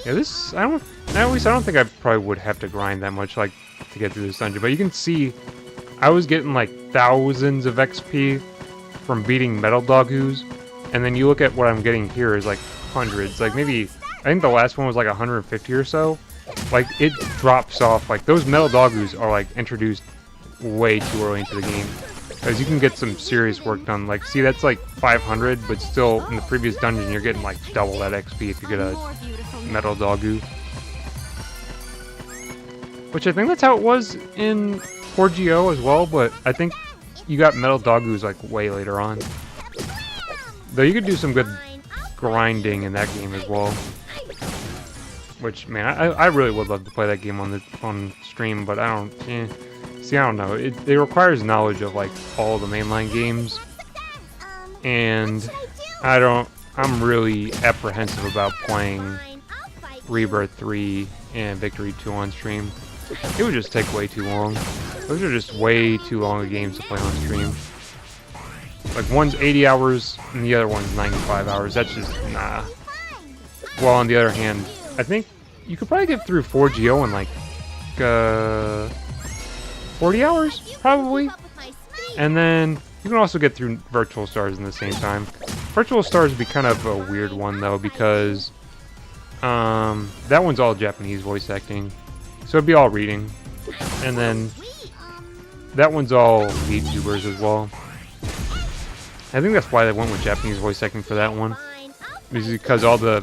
Yeah, this, at least I don't think I probably would have to grind that much, like, to get through this dungeon. But you can see, I was getting, like, thousands of XP from beating Metal Dogus. And then you look at what I'm getting here is, like, hundreds. Like, maybe, I think the last one was, like, 150 or so. Like, it drops off. Like, those Metal Dogus are, like, introduced way too early into the game. Because you can get some serious work done. Like, see, that's like 500, but still, in the previous dungeon, you're getting like double that XP if you get a Metal Dogu. Which I think that's how it was in 4GO as well, but I think you got Metal Dogus like way later on. Though you could do some good grinding in that game as well. Which, man, I really would love to play that game on stream, but I don't... See, I don't know. It requires knowledge of, like, all the mainline games. And I'm really apprehensive about playing Rebirth 3 and Victory 2 on stream. It would just take way too long. Those are just way too long games to play on stream. Like, one's 80 hours and the other one's 95 hours. That's just, nah. Well, on the other hand, I think you could probably get through 4GO in, like, 40 hours, probably. And then you can also get through Virtual Stars in the same time. Virtual Stars would be kind of a weird one, though, because that one's all Japanese voice acting. So it'd be all reading. And then that one's all VTubers as well. I think that's why they went with Japanese voice acting for that one. Is because all the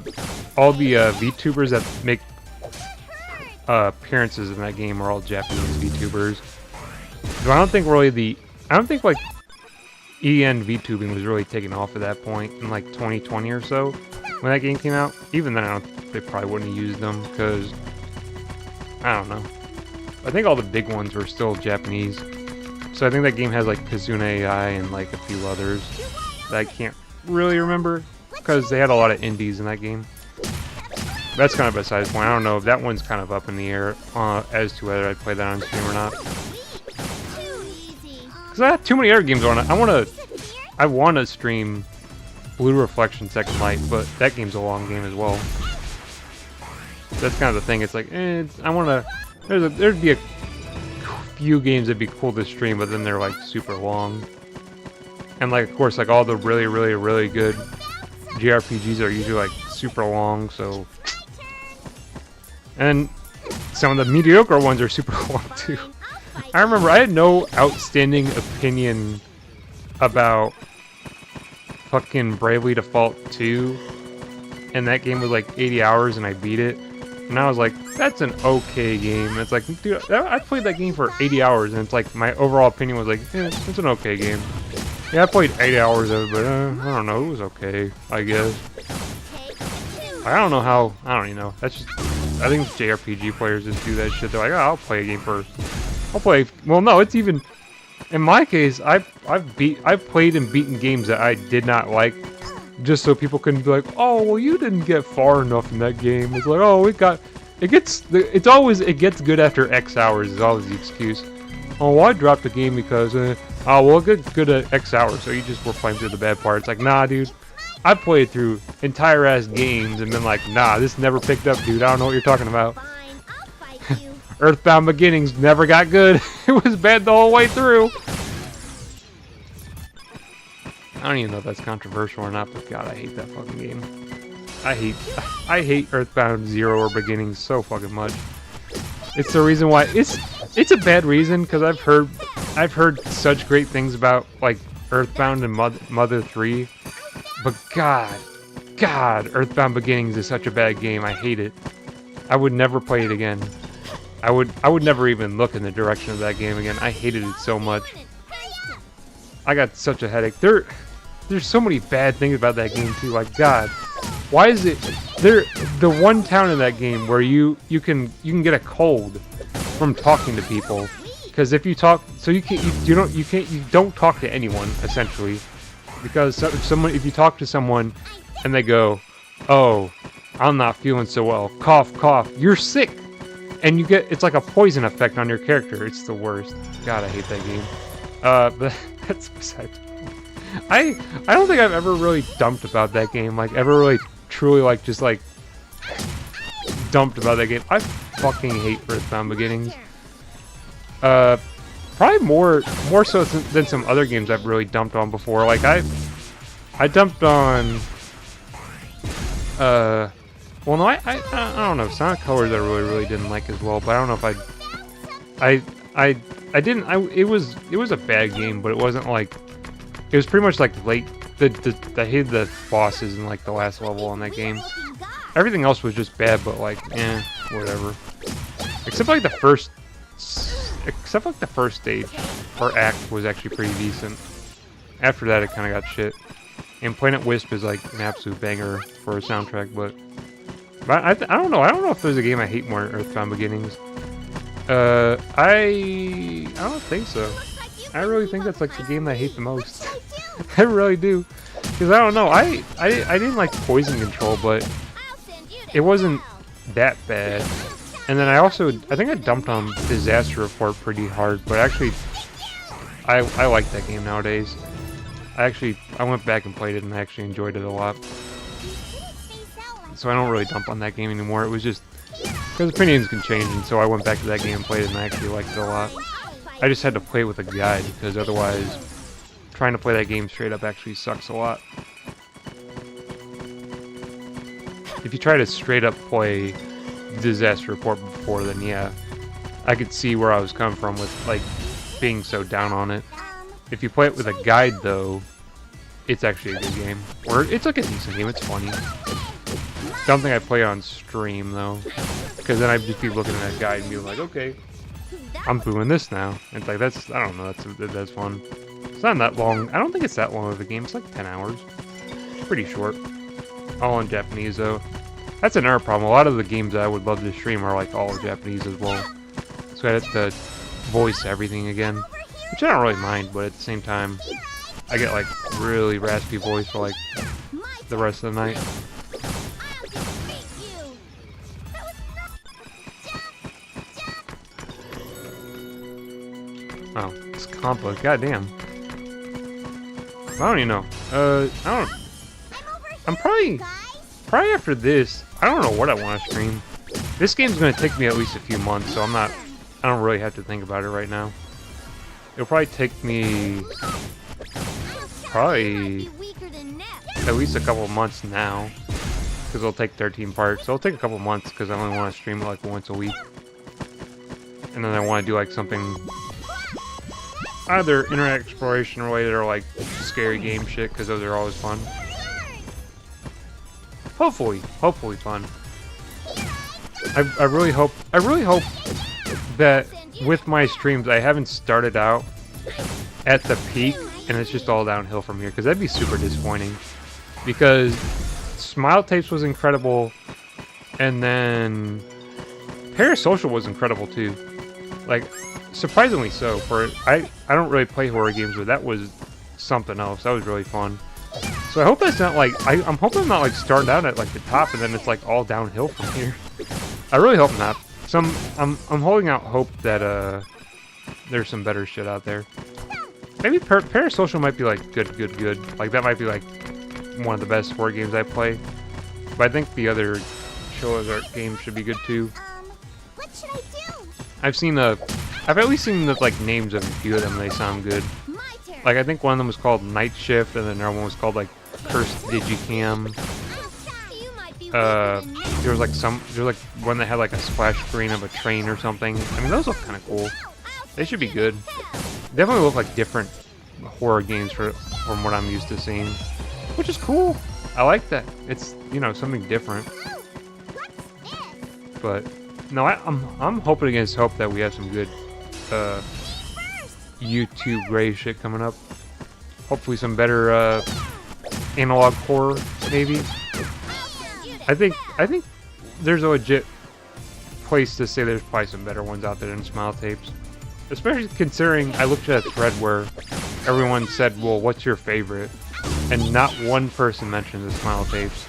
VTubers that make appearances in that game are all Japanese VTubers. So I don't think like EN VTubing was really taken off at that point in like 2020 or so when that game came out. Even then, they probably wouldn't have used them because I don't know. I think all the big ones were still Japanese. So I think that game has like Kazune AI and like a few others that I can't really remember because they had a lot of indies in that game. That's kind of beside the point. I don't know if that one's kind of up in the air as to whether I'd play that on stream or not. Because I have too many other games on it. I want to stream Blue Reflection Second Light, but that game's a long game as well. That's kind of the thing. It's like, I want to... There'd be a few games that'd be cool to stream, but then they're like super long. And like, of course, like all the really, really, really good JRPGs are usually like super long, so... And some of the mediocre ones are super long too. I remember I had no outstanding opinion about fucking Bravely Default 2, and that game was like 80 hours and I beat it. And I was like, that's an okay game. It's like, dude, I played that game for 80 hours, and it's like, my overall opinion was like, it's an okay game. Yeah, I played 8 hours of it, but I don't know, it was okay, I guess. I don't know how, I don't even know. That's just, I think JRPG players just do that shit. They're like, oh, I'll play a game for, well, no, it's even, In my case, I've played and beaten games that I did not like, just so people couldn't be like, oh, well, you didn't get far enough in that game. It's like, oh, it gets good after X hours is always the excuse. Oh, well, I dropped the game because, oh, well, it gets good at X hours, so you just were playing through the bad parts. Like, nah, dude, I played through entire ass games and been like, nah, this never picked up, dude. I don't know what you're talking about. Fine, I'll fight you. Earthbound Beginnings never got good. It was bad the whole way through. I don't even know if that's controversial or not, but God, I hate that fucking game. I hate Earthbound Zero or Beginnings so fucking much. It's the reason why it's a bad reason, because I've heard such great things about like Earthbound and Mother 3, but God, Earthbound Beginnings is such a bad game. I hate it. I would never play it again. I would never even look in the direction of that game again. I hated it so much. I got such a headache. There's so many bad things about that game too. Like, God, why is it the one town in that game where you can get a cold from talking to people? Because if you talk, so you don't talk to anyone essentially, because if you talk to someone and they go, oh, I'm not feeling so well, cough cough, you're sick, and it's like a poison effect on your character. It's the worst. God, I hate that game. But that's besides. I don't think I've ever really dumped about that game, like ever really truly like just like dumped about that game. I fucking hate Earthbound Beginnings. Probably more so than some other games I've really dumped on before. Like I dumped on well, no, I don't know, Sonic Colors I really didn't like as well, but I don't know if it was a bad game, but it wasn't like, it was pretty much like late. I hated the bosses in like the last level on that game. Everything else was just bad, but like, whatever. Except like the first stage or act was actually pretty decent. After that, it kind of got shit. And Planet Wisp is like an absolute banger for a soundtrack, but I don't know. I don't know if there's a game I hate more than Earthbound Beginnings. I don't think so. I really think that's like the game I hate the most. I really do, because I don't know. I didn't like Poison Control, but it wasn't that bad. And then I think I dumped on Disaster Report pretty hard, but actually I like that game nowadays. I went back and played it and I actually enjoyed it a lot. So I don't really dump on that game anymore. It was just because opinions can change, and so I went back to that game and played it, and I actually liked it a lot. I just had to play it with a guide, because otherwise trying to play that game straight up actually sucks a lot. If you try to straight up play Disaster Report before, then yeah, I could see where I was coming from with like being so down on it. If you play it with a guide though, it's actually a good game. Or it's like a decent game, it's funny. Don't think I play on stream though, because then I'd just be looking at that guide and be like, okay, I'm doing this now. It's like, I don't know, that's fun. It's not that long. I don't think it's that long of a game. It's like 10 hours. It's pretty short. All in Japanese though. That's another problem. A lot of the games that I would love to stream are like all Japanese as well. So I have to voice everything again, which I don't really mind, but at the same time, I get like really raspy voice for like the rest of the night. Oh, it's Compa. Goddamn. I don't even know. I'm probably after this, I don't know what I want to stream. This game's gonna take me at least a few months, so I don't really have to think about it right now. It'll probably take me at least a couple months now, because it'll take 13 parts. So it'll take a couple months because I only want to stream it like once a week, and then I want to do like something either internet exploration related or like scary game shit, because those are always fun. Hopefully fun. I really hope that with my streams I haven't started out at the peak and it's just all downhill from here, because that'd be super disappointing. Because Smile Tapes was incredible, and then Parasocial was incredible too. Like, surprisingly so. For I don't really play horror games, but that was something else. That was really fun. So I hope that's not like I'm hoping I'm not like starting out at like the top and then it's like all downhill from here. I really hope not. So I'm holding out hope that there's some better shit out there. Maybe Parasocial might be like good. Like that might be like one of the best horror games I play. But I think the other Art games should be good too. What should I do? I've at least seen the like names of a few of them. They sound good. My turn. Like I think one of them was called Night Shift, and then another one was called like Cursed Digicam. You might be There was like one that had like a splash screen of a train or something. I mean, those look kind of cool. They should be good. Definitely look like different horror games from what I'm used to seeing, which is cool. I like that. It's, you know, something different. But no, I'm hoping against hope that we have some good YouTube Gray shit coming up. Hopefully some better analog horror, maybe. I think there's a legit place to say there's probably some better ones out there than Smile Tapes. Especially considering I looked at a thread where everyone said, well, what's your favorite? And not one person mentioned the Smile Tapes.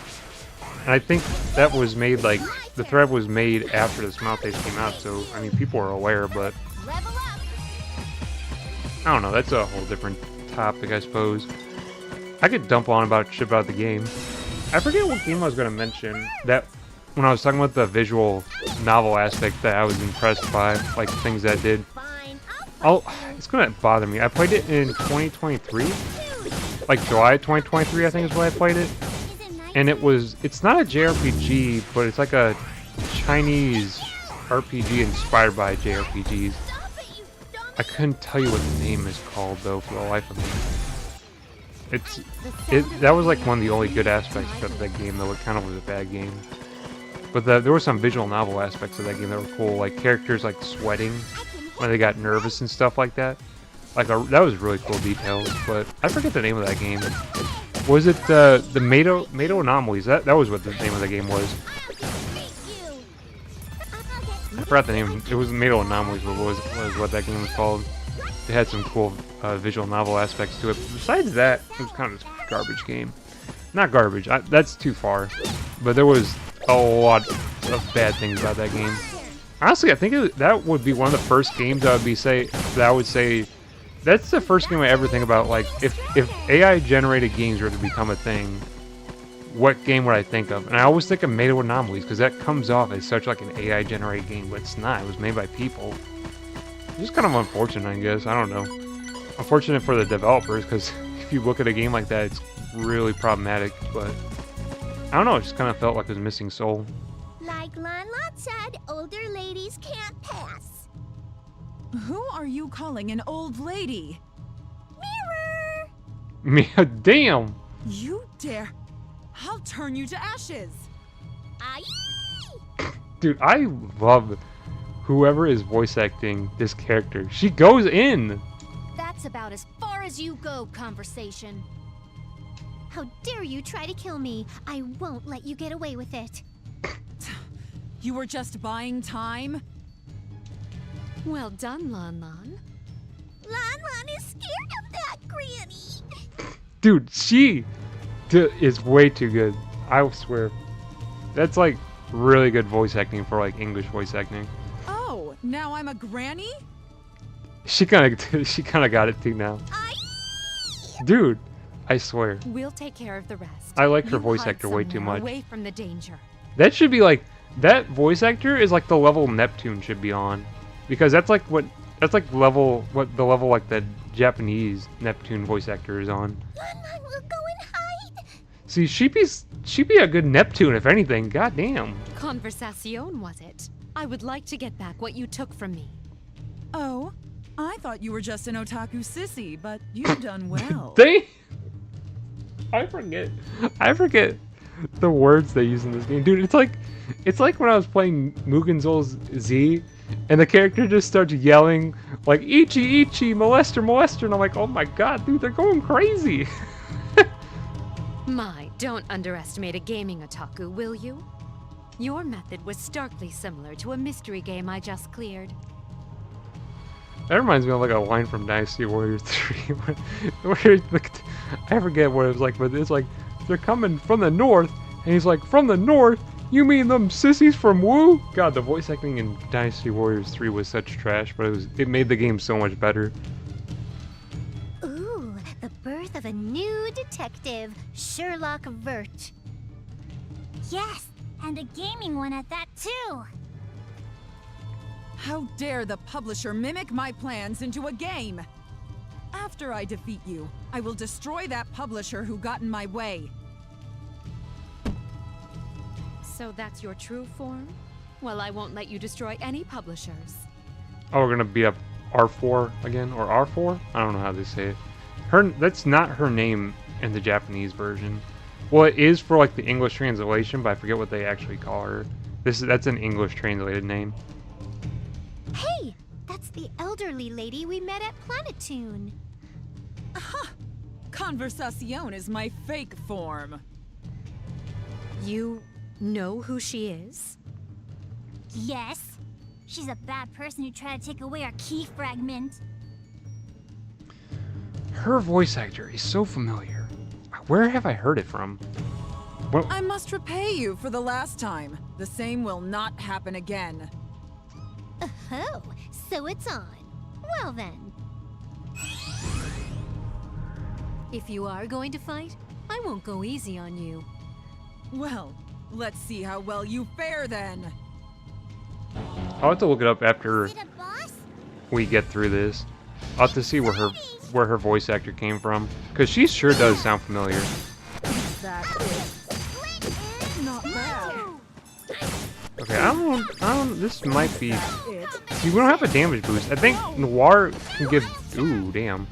And I think that was made, like, the thread was made after the Smile Tapes came out, so, I mean, people are aware, but... I don't know, that's a whole different topic, I suppose. I could dump on about shit about the game. I forget what game I was going to mention, that when I was talking about the visual novel aspect that I was impressed by, like, things that did. It's going to bother me. I played it in 2023? Like, July 2023, I think is when I played it. And it's not a JRPG, but it's like a Chinese RPG inspired by JRPGs. I couldn't tell you what the name is called though for the life of me. That was like one of the only good aspects of that game, though it kind of was a bad game. But there were some visual novel aspects of that game that were cool, like characters like sweating when they got nervous and stuff like that. Like that was really cool details, but I forget the name of that game. Was it the Mato Anomalies? That was what the name of the game was. I forgot the name. It was Mato Anomalies, but was what that game was called. It had some cool visual novel aspects to it. Besides that, it was kind of a garbage game. Not garbage. That's too far. But there was a lot of bad things about that game. Honestly, I think that would be one of the first games I would say. That's the first game I ever think about, like, if AI-generated games were to become a thing, what game would I think of? And I always think of Mato Anomalies, because that comes off as such, like, an AI-generated game, but it's not. It was made by people. It's just kind of unfortunate, I guess. I don't know. Unfortunate for the developers, because if you look at a game like that, it's really problematic, but... I don't know, it just kind of felt like it was missing soul. Like Lon Lot said, older ladies can't pass. Who are you calling an old lady? Mirror! Damn! You dare! I'll turn you to ashes! Aye! Dude, I love whoever is voice acting this character. She goes in! That's about as far as you go, conversation. How dare you try to kill me? I won't let you get away with it. You were just buying time? Well done, Lon Lon. Lon Lon is scared of that granny. Dude, she is way too good. I swear. That's like really good voice acting for like English voice acting. Oh, now I'm a granny? She kind of got it too now. Dude, I swear. We'll take care of the rest. I like her You voice hide actor way too somewhere much. Away from the danger. That should be like that voice actor is like the level Neptune should be on, because that's like the level like the Japanese Neptune voice actor is on. Lon Lon will go and hide. See, she'd be a good Neptune if anything. God damn. Conversación, was it? I would like to get back what you took from me. Oh, I thought you were just an otaku sissy, but you've done well. I forget the words they use in this game. Dude, it's like when I was playing Mugen Souls Z and the character just starts yelling like Ichi Ichi molester molester, and I'm like, oh my god, dude, they're going crazy. My, don't underestimate a gaming otaku, will you? Your method was starkly similar to a mystery game I just cleared. That reminds me of like a line from Dynasty Warriors 3 where I forget what it was like, but it's like they're coming from the north, and he's like, from the north? You mean them sissies from Woo? God, the voice acting in Dynasty Warriors 3 was such trash, but it made the game so much better. Ooh, the birth of a new detective, Sherlock Vert. Yes, and a gaming one at that too. How dare the publisher mimic my plans into a game? After I defeat you, I will destroy that publisher who got in my way. So that's your true form? Well, I won't let you destroy any publishers. Oh, we're gonna beat up R4 again, or R4? I don't know how they say it. That's not her name in the Japanese version. Well, it is for like the English translation, but I forget what they actually call her. That's an English translated name. Hey, that's the elderly lady we met at Planetoon. Aha! Conversación is my fake form. You know who she is? Yes. She's a bad person who tried to take away our key fragment. Her voice actor is so familiar. Where have I heard it from? Well, I must repay you for the last time. The same will not happen again. Oh, so it's on. Well then. If you are going to fight, I won't go easy on you. Well, let's see how well you fare then. I'll have to look it up after Is it a boss? we get through this. I'll have to see where her voice actor came from, because she sure does sound familiar. Is that it? Not bad. Okay, I don't. This might be. It. See, we don't have a damage boost. I think Noir can give. Ooh, damn.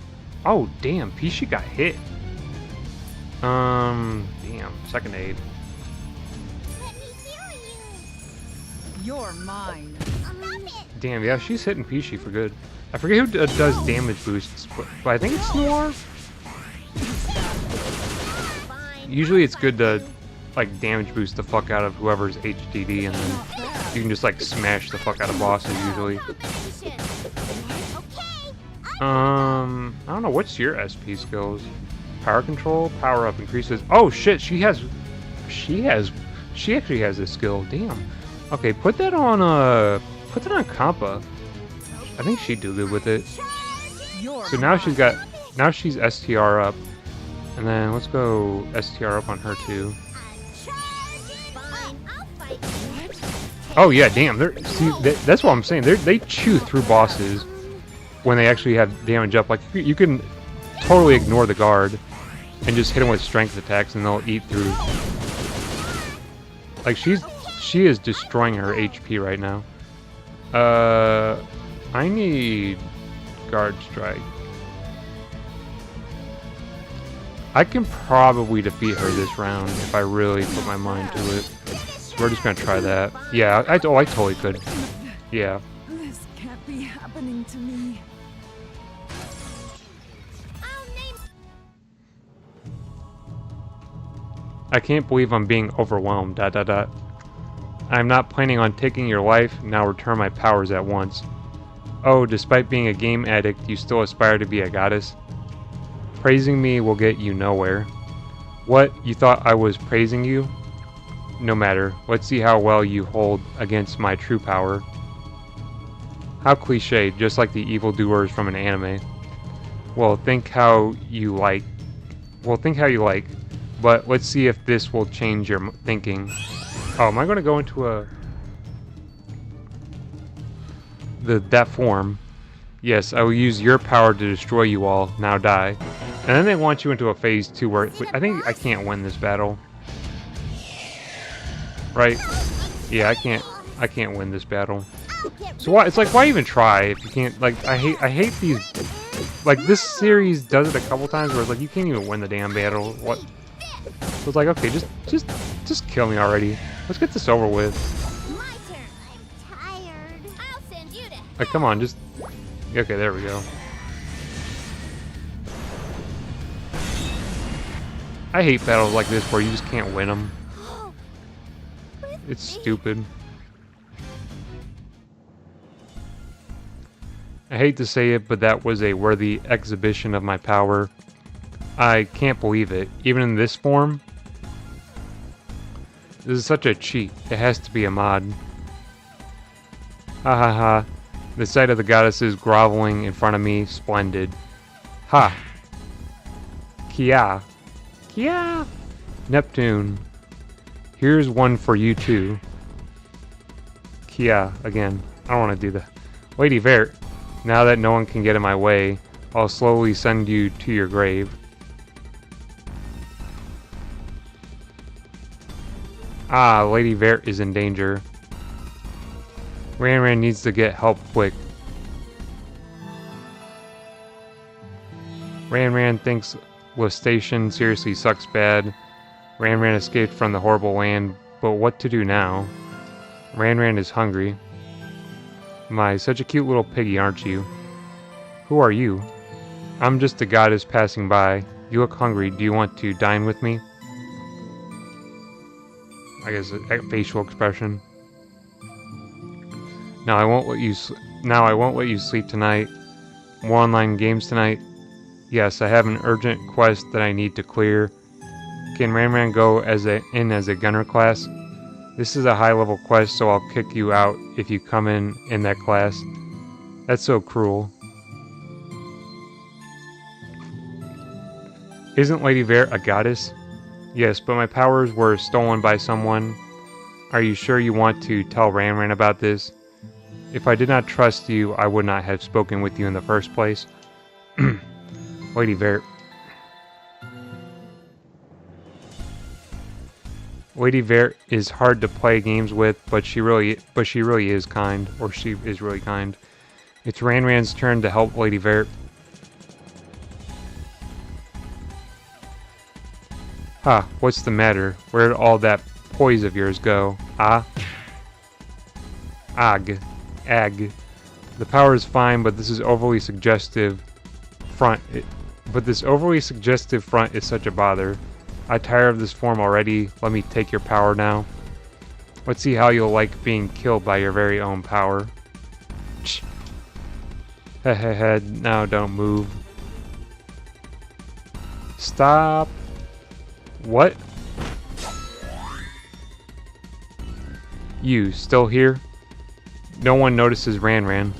Oh, damn. Pishi got hit. Damn. Second aid. Let me heal you. You're mine. Stop it. Damn, yeah, she's hitting Pishi for good. I forget who does damage boosts, but I think it's Noir. Usually it's good to, like, damage boost the fuck out of whoever's HDD, and then you can just, like, smash the fuck out of bosses, usually. I don't know, what's your SP skills? Power control, power up increases. Oh shit, she actually has this skill. Damn. Okay, put that on Kampa. I think she'd do good with it. So now she's STR up, and then let's go STR up on her too. Oh yeah, damn. That's what I'm saying. They chew through bosses when they actually have damage up. Like you can totally ignore the guard and just hit them with strength attacks, and they'll eat through. Like she is destroying her HP right now. I need guard strike. I can probably defeat her this round if I really put my mind to it. So we're just gonna try that. Yeah, I totally could. Yeah. This can't be happening to me. I can't believe I'm being overwhelmed. ... I'm not planning on taking your life. Now return my powers at once. Oh, despite being a game addict, you still aspire to be a goddess? Praising me will get you nowhere. What? You thought I was praising you? No matter. Let's see how well you hold against my true power. How cliche, just like the evildoers from an anime. Well, think how you like. But let's see if this will change your thinking. Oh, am I going to go into that form? Yes, I will use your power to destroy you all. Now die. And then they launch you into a phase 2 where I think I can't win this battle. Right? Yeah, I can't win this battle. So why? It's like, why even try if you can't? Like, I hate these. Like, this series does it a couple times where it's like you can't even win the damn battle. What? So it's like, okay, just kill me already. Let's get this over with. My turn. I'm tired. I'll send you to Like, come on, just. Okay, there we go. I hate battles like this where you just can't win them. It's stupid. I hate to say it, but that was a worthy exhibition of my power. I can't believe it. Even in this form? This is such a cheat. It has to be a mod. Ha ha ha. The sight of the goddesses groveling in front of me, splendid. Ha! Kia! Kia! Neptune. Here's one for you too. Kia, again. I don't want to do that. Lady Vert, now that no one can get in my way, I'll slowly send you to your grave. Ah, Lady Vert is in danger. Ran needs to get help quick. Ran thinks Station seriously sucks bad. Ran escaped from the horrible land, but what to do now? Ran is hungry. My, such a cute little piggy, aren't you? Who are you? I'm just a goddess passing by. You look hungry. Do you want to dine with me? I guess a facial expression. Now I won't let you sleep tonight. More online games tonight. Yes, I have an urgent quest that I need to clear. Can Ran go in as a gunner class? This is a high-level quest, so I'll kick you out if you come in that class. That's so cruel. Isn't Lady Vert a goddess? Yes, but my powers were stolen by someone. Are you sure you want to tell Ran about this? If I did not trust you, I would not have spoken with you in the first place. Lady Vert. Lady Vert is hard to play games with, but she really is kind, or she is really kind. It's Ran's turn to help Lady Vert. Ha, what's the matter? Where'd all that poise of yours go? Ah? Ag. The power is fine, but this overly suggestive front is such a bother. I'm tired of this form already. Let me take your power now. Let's see how you'll like being killed by your very own power. Head, now don't move. Stop. What? You, still here? No one notices Ran.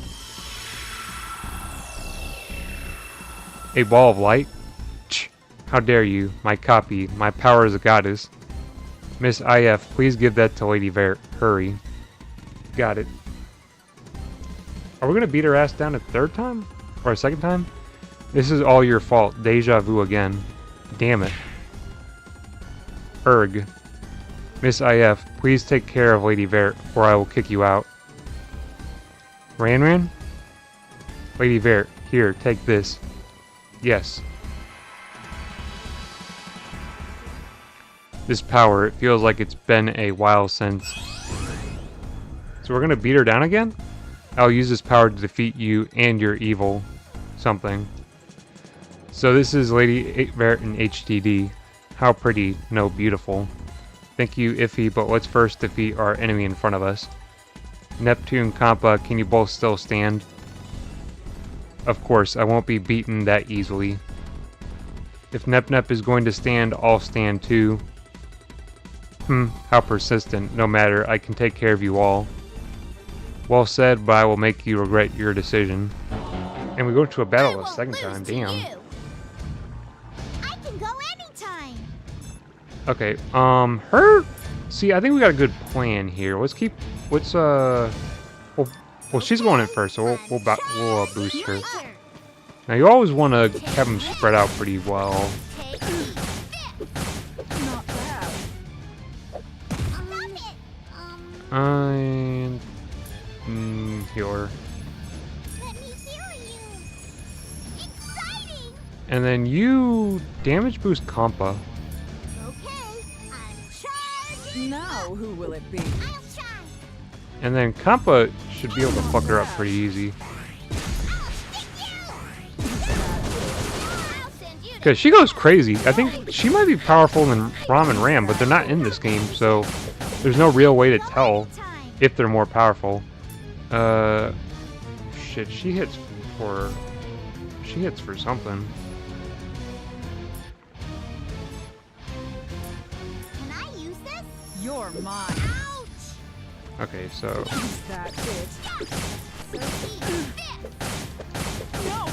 A ball of light? How dare you? My copy. My power is a goddess. Miss IF, please give that to Lady Vert. Hurry. Got it. Are we gonna beat her ass down a third time? Or a second time? This is all your fault. Deja vu again. Damn it. Erg. Miss IF, please take care of Lady Vert, or I will kick you out. Ran? Lady Vert, here, take this. Yes. This power, it feels like it's been a while since. So we're gonna beat her down again? I'll use this power to defeat you and your evil something. So this is Lady Vert in HDD. How pretty, no beautiful. Thank you, Iffy, but let's first defeat our enemy in front of us. Neptune, Compa, can you both still stand? Of course, I won't be beaten that easily. If Nep is going to stand, I'll stand too. How persistent. No matter, I can take care of you all. Well said, but I will make you regret your decision. And we go to a battle a second time, damn. I can go anytime. Okay, her... See, I think we got a good plan here. Well, she's going in first, so we'll boost her. Now, you always want to have them spread out pretty well. And... healer. Let me hear you. Exciting. And then you damage boost Compa. Okay, I'm charging. Now who will it be? I'll try. And then Compa should be able to fuck her up pretty easy. Because she goes crazy. I think she might be powerful than Ram and Ram, but they're not in this game, so there's no real way to tell if they're more powerful. Shit, she hits for... She hits for something. Can I use this? You're mine. Ouch! Okay, so... Is that it? So eat this! No!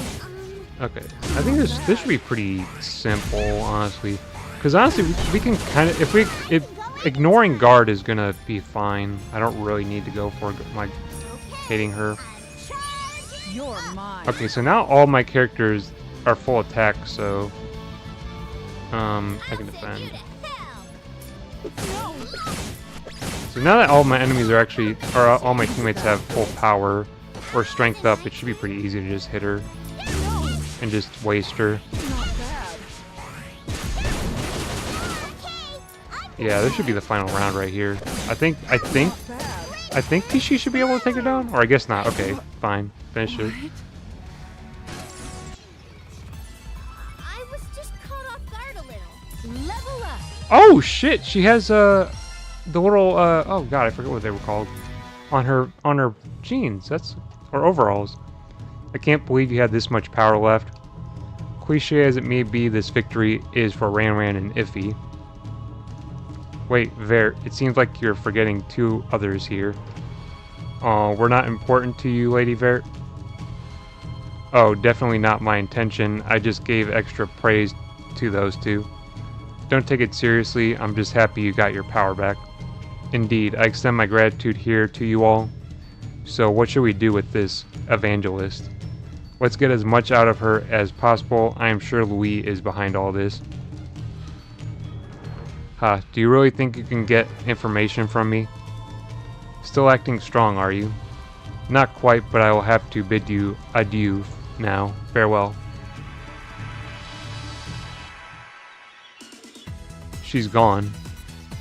Okay, I think this should be pretty simple, honestly. Because honestly, we can kind of... If ignoring guard is gonna be fine. I don't really need to go for my hitting her. You're mine. Okay, so now all my characters are full attack, so I can defend. So now that all my enemies are actually, or all my teammates have full power or strength up, it should be pretty easy to just hit her and just waste her. Not bad. Yeah, this should be the final round right here. I think Pishi should be able to take her down, or I guess not. Okay, fine, finish it. I was just caught off guard a little. Level up. Oh shit, she has the little oh god, I forget what they were called on her jeans. That's or overalls. I can't believe you had this much power left. Cliche as it may be, this victory is for Ran and Iffy. Wait, Vert, it seems like you're forgetting two others here. Oh, we're not important to you, Lady Vert? Oh, definitely not my intention. I just gave extra praise to those two. Don't take it seriously, I'm just happy you got your power back. Indeed, I extend my gratitude here to you all. So what should we do with this evangelist? Let's get as much out of her as possible. I am sure Louis is behind all this. Ha, do you really think you can get information from me? Still acting strong, are you? Not quite, but I will have to bid you adieu now. Farewell. She's gone.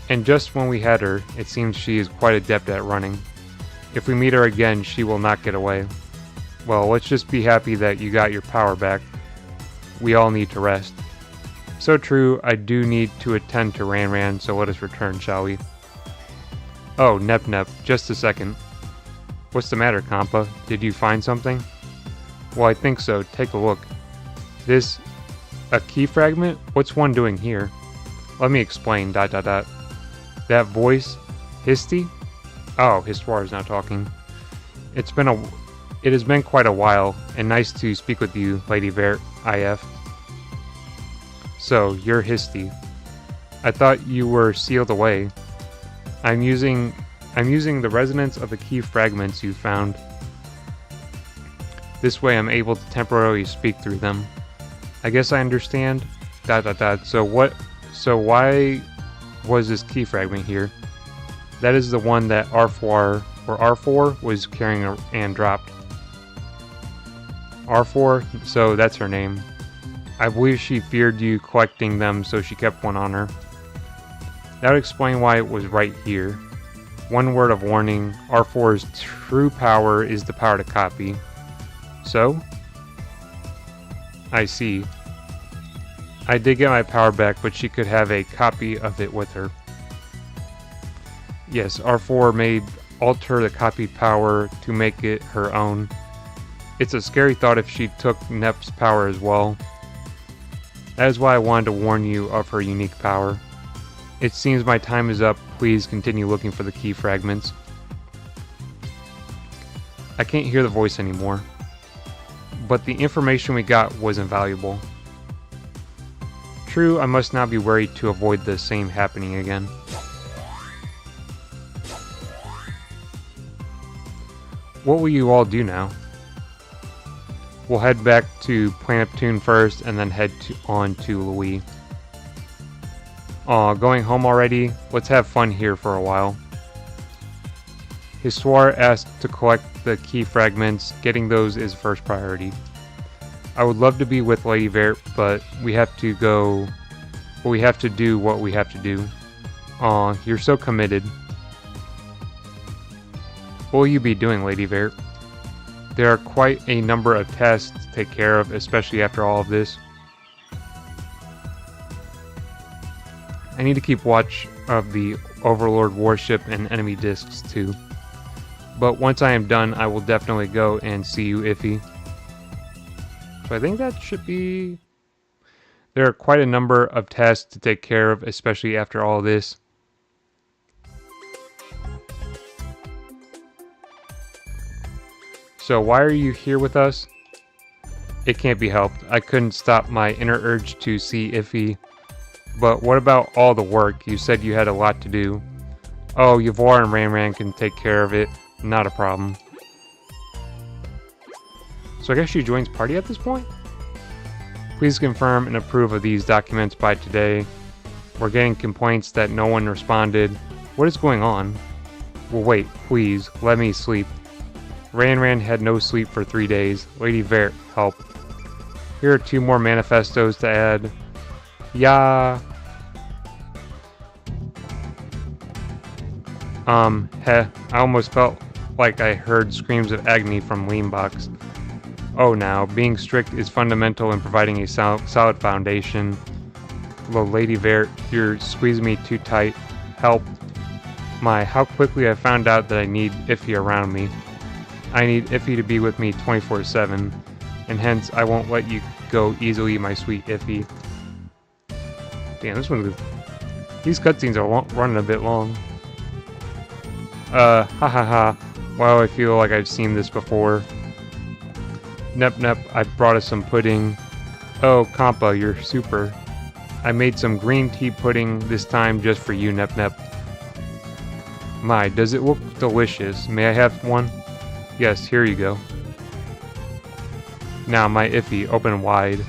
And just when we had her, it seems she is quite adept at running. If we meet her again, she will not get away. Well, let's just be happy that you got your power back. We all need to rest. So true, I do need to attend to Ran, so let us return, shall we? Oh, Nep, just a second. What's the matter, Compa? Did you find something? Well, I think so. Take a look. This... a key fragment? What's one doing here? Let me explain, ... That voice? Histy? Oh, Histoire is now talking. It has been quite a while, and nice to speak with you, Lady Vert, IF. So, you're Histy. I thought you were sealed away. I'm using the resonance of the key fragments you found. This way I'm able to temporarily speak through them. I guess I understand. ... So why was this key fragment here? That is the one that R4 was carrying and dropped. R4, so that's her name. I believe she feared you collecting them, so she kept one on her. That would explain why it was right here. One word of warning, R4's true power is the power to copy. So? I see. I did get my power back, but she could have a copy of it with her. Yes, R4 may alter the copied power to make it her own. It's a scary thought if she took Nep's power as well. That is why I wanted to warn you of her unique power. It seems my time is up. Please continue looking for the key fragments. I can't hear the voice anymore. But the information we got was invaluable. True, I must now be worried to avoid the same happening again. What will you all do now? We'll head back to Planet Neptune first and then head on to Louis. Aw, going home already? Let's have fun here for a while. Histoire asked to collect the key fragments. Getting those is first priority. I would love to be with Lady Vert, but we have to go... Well, we have to do what we have to do. Aw, you're so committed. What will you be doing, Lady Vert? There are quite a number of tasks to take care of, especially after all of this. I need to keep watch of the Overlord warship and enemy discs too. But once I am done, I will definitely go and see you, Iffy. So I think that should be... There are quite a number of tasks to take care of, especially after all this. So why are you here with us? It can't be helped. I couldn't stop my inner urge to see Iffy. But what about all the work? You said you had a lot to do. Oh, Yvonne and Ran can take care of it. Not a problem. So I guess she joins party at this point? Please confirm and approve of these documents by today. We're getting complaints that no one responded. What is going on? Well, wait, please, let me sleep. Ran had no sleep for 3 days. Lady Vert, help. Here are 2 more manifestos to add. Yeah. I almost felt like I heard screams of agony from Leanbox. Oh, now, being strict is fundamental in providing a solid foundation. Well, Lady Vert, you're squeezing me too tight. Help. My, how quickly I found out that I need Iffy around me. I need Iffy to be with me 24/7, and hence I won't let you go easily, my sweet Iffy. Damn, this one, these cutscenes are running a bit long. Wow, I feel like I've seen this before. Nep, I brought us some pudding. Oh, Kampa, you're super. I made some green tea pudding this time just for you, Nep. My, does it look delicious? May I have one? Yes, here you go. Now, my Iffy, open wide.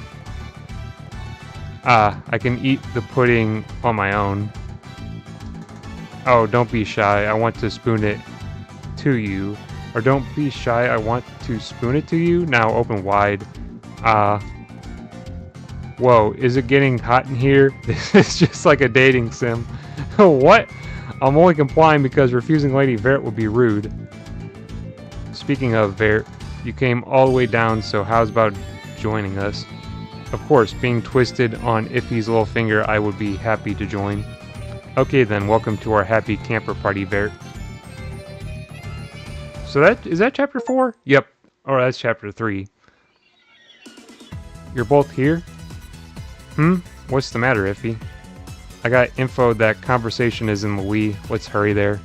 Ah, I can eat the pudding on my own. Oh, don't be shy, I want to spoon it to you. Or don't be shy, I want to spoon it to you. Now, open wide. Whoa, is it getting hot in here? This is just like a dating sim. What? I'm only complying because refusing Lady Vert would be rude. Speaking of Vert, you came all the way down, so how's about joining us? Of course, being twisted on Iffy's little finger, I would be happy to join. Okay then, welcome to our happy camper party, Vert. So is that chapter 4? Yep. Or that's chapter 3. You're both here? What's the matter, Iffy? I got info that conversation is in the Wii. Let's hurry there.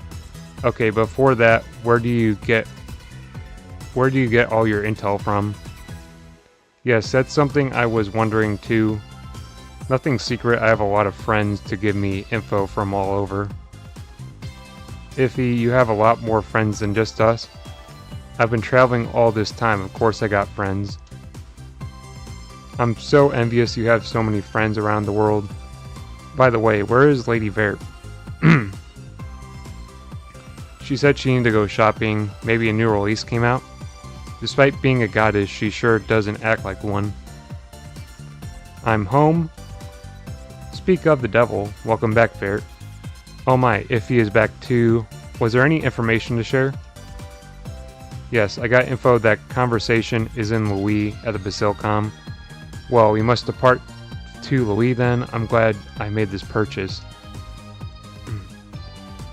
Okay, before that, where do you get all your intel from? Yes, that's something I was wondering too. Nothing secret, I have a lot of friends to give me info from all over. Iffy, you have a lot more friends than just us. I've been traveling all this time, of course I got friends. I'm so envious you have so many friends around the world. By the way, where is Lady Vert? She said she needed to go shopping, maybe a new release came out. Despite being a goddess, she sure doesn't act like one. I'm home. Speak of the devil, welcome back, Vert. Oh my, Iffy is back too. Was there any information to share? Yes, I got info that conversation is in Louis at the Basilicom. Well, we must depart to Louis then. I'm glad I made this purchase.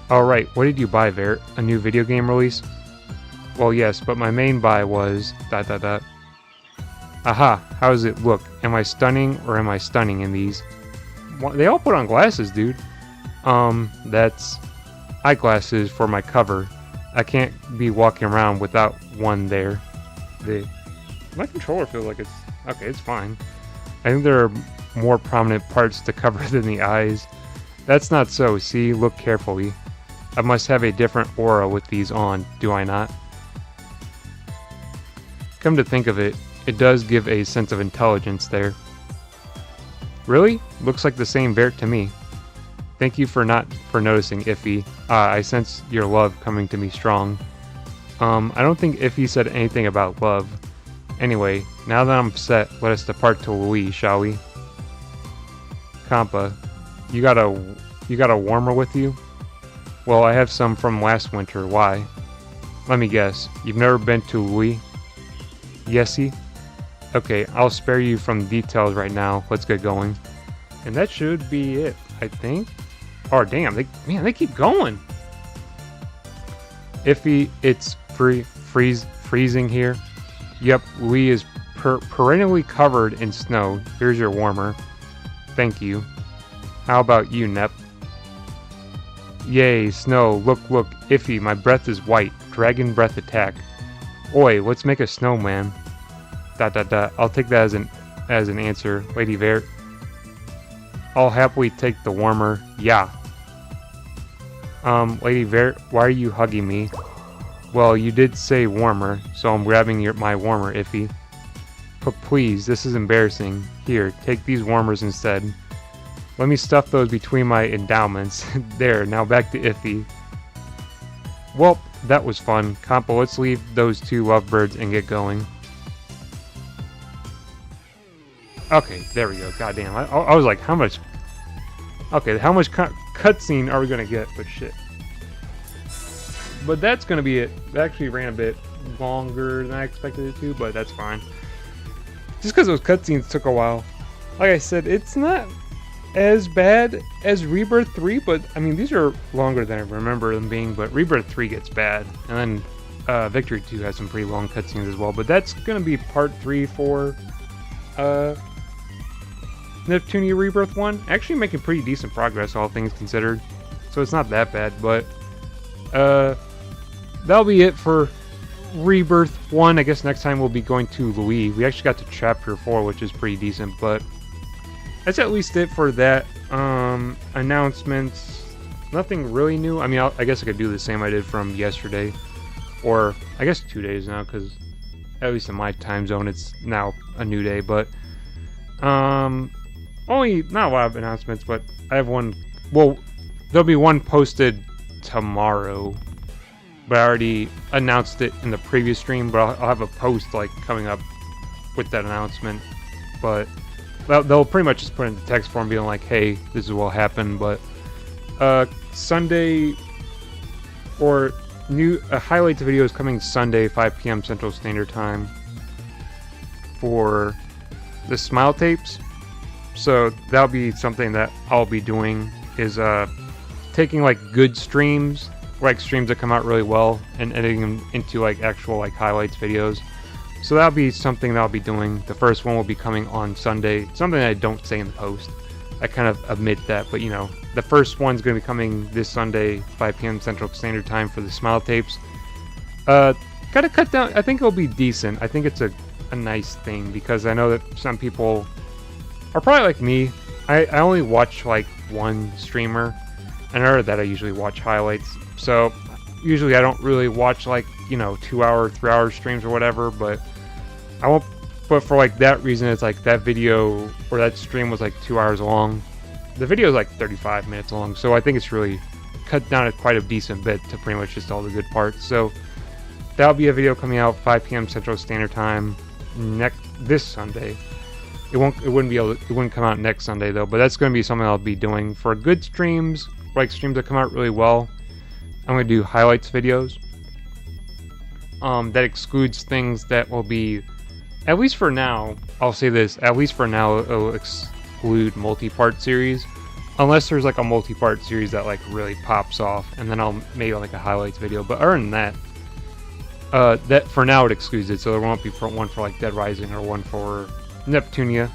Alright, what did you buy, Vert? A new video game release? Well, yes, but my main buy was... ... Aha, how does it look? Am I stunning or am I stunning in these? They all put on glasses, dude. That's eyeglasses for my cover. I can't be walking around without one there. My controller feels like it's... Okay, it's fine. I think there are more prominent parts to cover than the eyes. That's not so, see? Look carefully. I must have a different aura with these on, do I not? Come to think of it, it does give a sense of intelligence there. Really? Looks like the same Vert to me. Thank you for noticing, Iffy. I sense your love coming to me strong. I don't think Iffy said anything about love. Anyway, now that I'm set, let us depart to Louis, shall we? Kampa, you got a warmer with you? Well, I have some from last winter. Why? Let me guess. You've never been to Louis? Yesy? Okay, I'll spare you from the details right now. Let's get going. And that should be it, I think. Oh, damn. They keep going. Iffy, it's freezing here. Yep, Louis is perennially covered in snow. Here's your warmer. Thank you. How about you, Nep? Yay, snow. Look, iffy. My breath is white. Dragon breath attack. Oi, let's make a snowman. ... I'll take that as an answer, Lady Vert. I'll happily take the warmer. Yeah. Lady Vert, why are you hugging me? Well, you did say warmer, so I'm grabbing my warmer, Iffy. But please, this is embarrassing. Here, take these warmers instead. Let me stuff those between my endowments. There, now back to Iffy. Well, that was fun. Compo, let's leave those two lovebirds and get going. Okay, there we go. Goddamn, I was like, how much... Okay, how much cutscene are we gonna get? But shit. But that's gonna be it. It actually ran a bit longer than I expected it to, but that's fine. Just because those cutscenes took a while. Like I said, it's not as bad as Rebirth 3, but I mean, these are longer than I remember them being, but Rebirth 3 gets bad. And then Victory 2 has some pretty long cutscenes as well, but that's gonna be part 3 for Neptunia Rebirth 1. Actually making pretty decent progress, all things considered. So it's not that bad, but that'll be it for Rebirth 1. I guess next time we'll be going to Louis. We actually got to Chapter 4, which is pretty decent, but that's at least it for that. Announcements. Nothing really new. I mean, I guess I could do the same I did from yesterday. Or, I guess 2 days now, because at least in my time zone, it's now a new day, but only not a lot of announcements, but I have one. Well, there'll be one posted tomorrow, but I already announced it in the previous stream. But I'll have a post like coming up with that announcement. But they'll pretty much just put it in the text form, being like, "Hey, this is what happened." But Sunday or new highlights video is coming Sunday, 5 p.m. Central Standard Time for the smile tapes. So that'll be something that I'll be doing, is taking like good streams, like streams that come out really well, and editing them into like actual like highlights videos. So that'll be something that I'll be doing. The first one will be coming on Sunday. Something that I don't say in the post. I kind of admit that, but you know, the first one's going to be coming this Sunday, 5 p.m. Central Standard Time for the smile tapes. Gotta cut down. I think it'll be decent. I think it's a nice thing, because I know that some people are probably like me. I only watch like one streamer, and other than that I usually watch highlights. So usually I don't really watch like, you know, 2-hour, 3-hour streams or whatever, but I won't. But for like that reason, it's like that video or that stream was like 2 hours long. The video is like 35 minutes long, so I think it's really cut down at quite a decent bit to pretty much just all the good parts. So that'll be a video coming out 5 p.m. Central Standard Time this Sunday. It wouldn't come out next Sunday though, but that's going to be something I'll be doing for good streams, like streams that come out really well. I'm going to do highlights videos. That excludes things that will be, at least for now, I'll say this, at least for now it'll exclude multi-part series, unless there's like a multi-part series that like really pops off, and then I'll make like a highlights video. But other than that, that for now it excludes it, so there won't be one for like Dead Rising or one for Neptunia.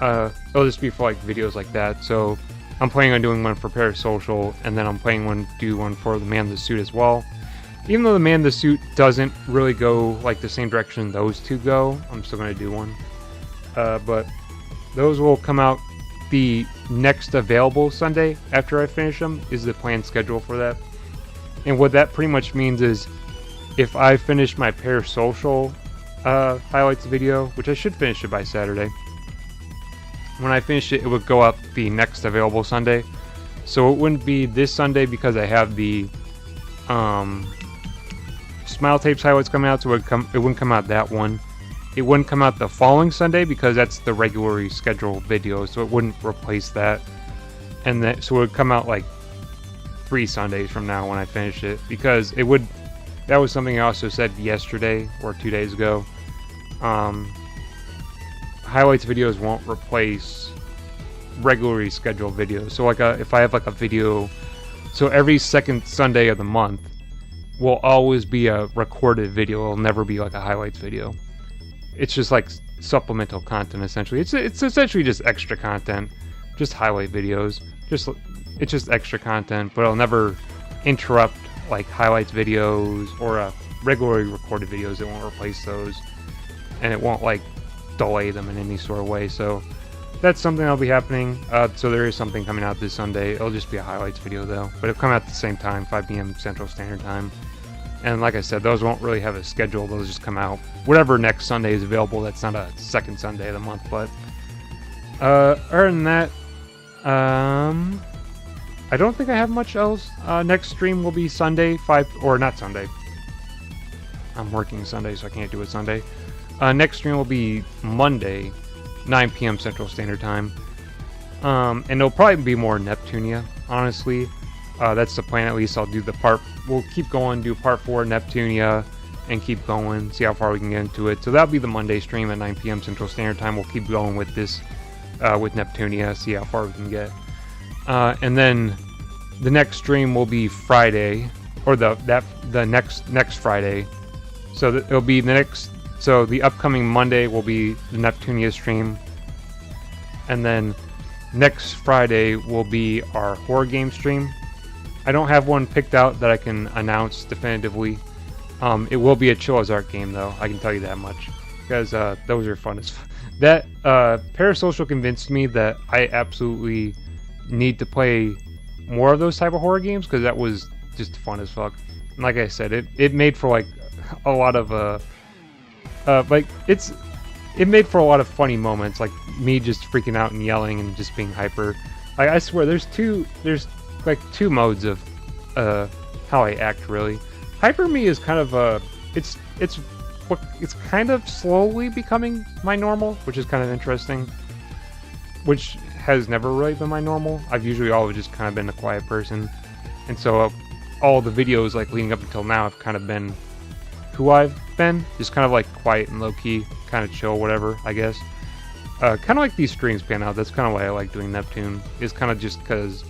It'll just be for like videos like that. So I'm planning on doing one for Parasocial, and then I'm planning on do one for the Man in the Suit as well. Even though the Man in the Suit doesn't really go like the same direction those two go, I'm still going to do one. But those will come out the next available Sunday after I finish them, is the planned schedule for that. And what that pretty much means is, if I finish my Parasocial highlights video, which I should finish it by Saturday, when I finish it, it would go up the next available Sunday. So it wouldn't be this Sunday because I have the Smile Tapes highlights coming out, so it wouldn't come out that one. It wouldn't come out the following Sunday because that's the regularly scheduled video, so it wouldn't replace that. And so it would come out like 3 Sundays from now when I finish it, because it would. That was something I also said yesterday or 2 days ago. Highlights videos won't replace regularly scheduled videos. So like if I have like a video, so every second Sunday of the month will always be a recorded video. It'll never be like a highlights video. it's just like supplemental content essentially. It's essentially just extra content, just highlight videos. It's just extra content, but it'll never interrupt like highlights videos or regularly recorded videos. It won't replace those, and it won't like delay them in any sort of way. So that's something that'll be happening. So there is something coming out this Sunday. It'll just be a highlights video though, but it'll come out at the same time, 5 p.m. Central Standard Time. And like I said, those won't really have a schedule. Those just come out whatever next Sunday is available. That's not a second Sunday of the month. But other than that, I don't think I have much else. Next stream will be Sunday, not Sunday. I'm working Sunday, so I can't do it Sunday. Next stream will be Monday, 9 p.m. Central Standard Time. And it'll probably be more Neptunia, honestly. That's the plan, at least. I'll do the part. We'll keep going, do part 4 Neptunia, and keep going, see how far we can get into it. So that'll be the Monday stream at 9 p.m. Central Standard Time. We'll keep going with this, with Neptunia, see how far we can get. And then the next stream will be Friday, or the next Friday. So it'll be the next. So the upcoming Monday will be the Neptunia stream, and then next Friday will be our horror game stream. I don't have one picked out that I can announce definitively. It will be a Chilla's Art game though, I can tell you that much, because those are fun as fuck. That Parasocial convinced me that I absolutely need to play more of those type of horror games, because that was just fun as fuck. And like I said, it made for like a lot of it made for a lot of funny moments, like me just freaking out and yelling and just being hyper. I swear there's like two modes of how I act really. Hyper me is kind of it's kind of slowly becoming my normal, which is kind of interesting, which has never really been my normal. I've usually always just kind of been a quiet person, and so all the videos like leading up until now have kind of been who I've been, just kind of like quiet and low-key, kind of chill, whatever, I guess. Kind of like these streams pan out. That's kind of why I like doing Neptune, is kind of just because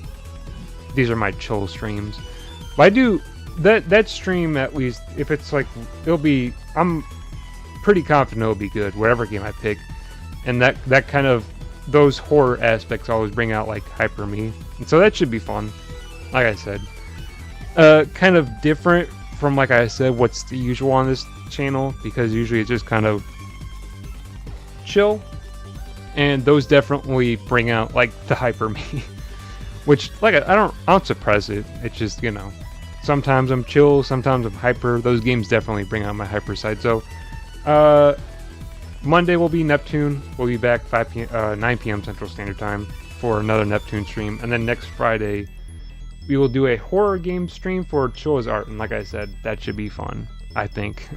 these are my chill streams. But I do that stream, at least if it's like, I'm pretty confident it'll be good whatever game I pick, and that kind of, those horror aspects always bring out like hyper me, and so that should be fun. Like I said, kind of different from, like I said, what's the usual on this channel, because usually it's just kind of chill, and those definitely bring out like the hyper me. Which, like, I don't suppress it. It's just, you know, sometimes I'm chill, sometimes I'm hyper. Those games definitely bring out my hyper side. So, Monday will be Neptune. We'll be back 9 p.m. Central Standard Time for another Neptune stream. And then next Friday, we will do a horror game stream for Chilla's Art. And like I said, that should be fun, I think.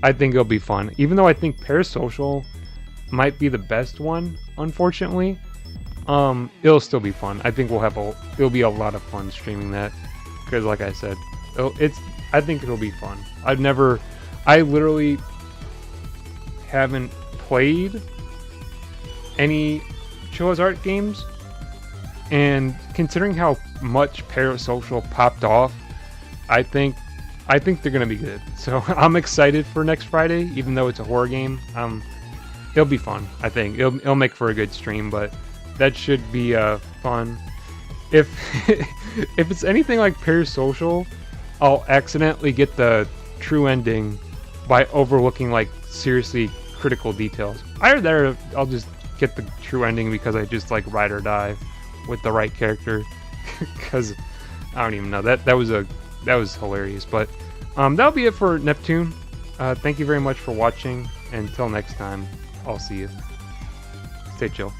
I think it'll be fun. Even though I think Parasocial might be the best one, unfortunately. It'll still be fun. I think it'll be a lot of fun streaming that, because like I said, I think it'll be fun. I literally haven't played any Chilla's Art games, and considering how much Parasocial popped off, I think they're gonna be good. So I'm excited for next Friday, even though it's a horror game. It'll be fun. I think it'll make for a good stream, but that should be fun. If it's anything like Parasocial, I'll accidentally get the true ending by overlooking like seriously critical details. Either there, I'll just get the true ending because I just like ride or die with the right character. Because I don't even know, that was hilarious. But that'll be it for Neptune. Thank you very much for watching. Until next time, I'll see you. Stay chill.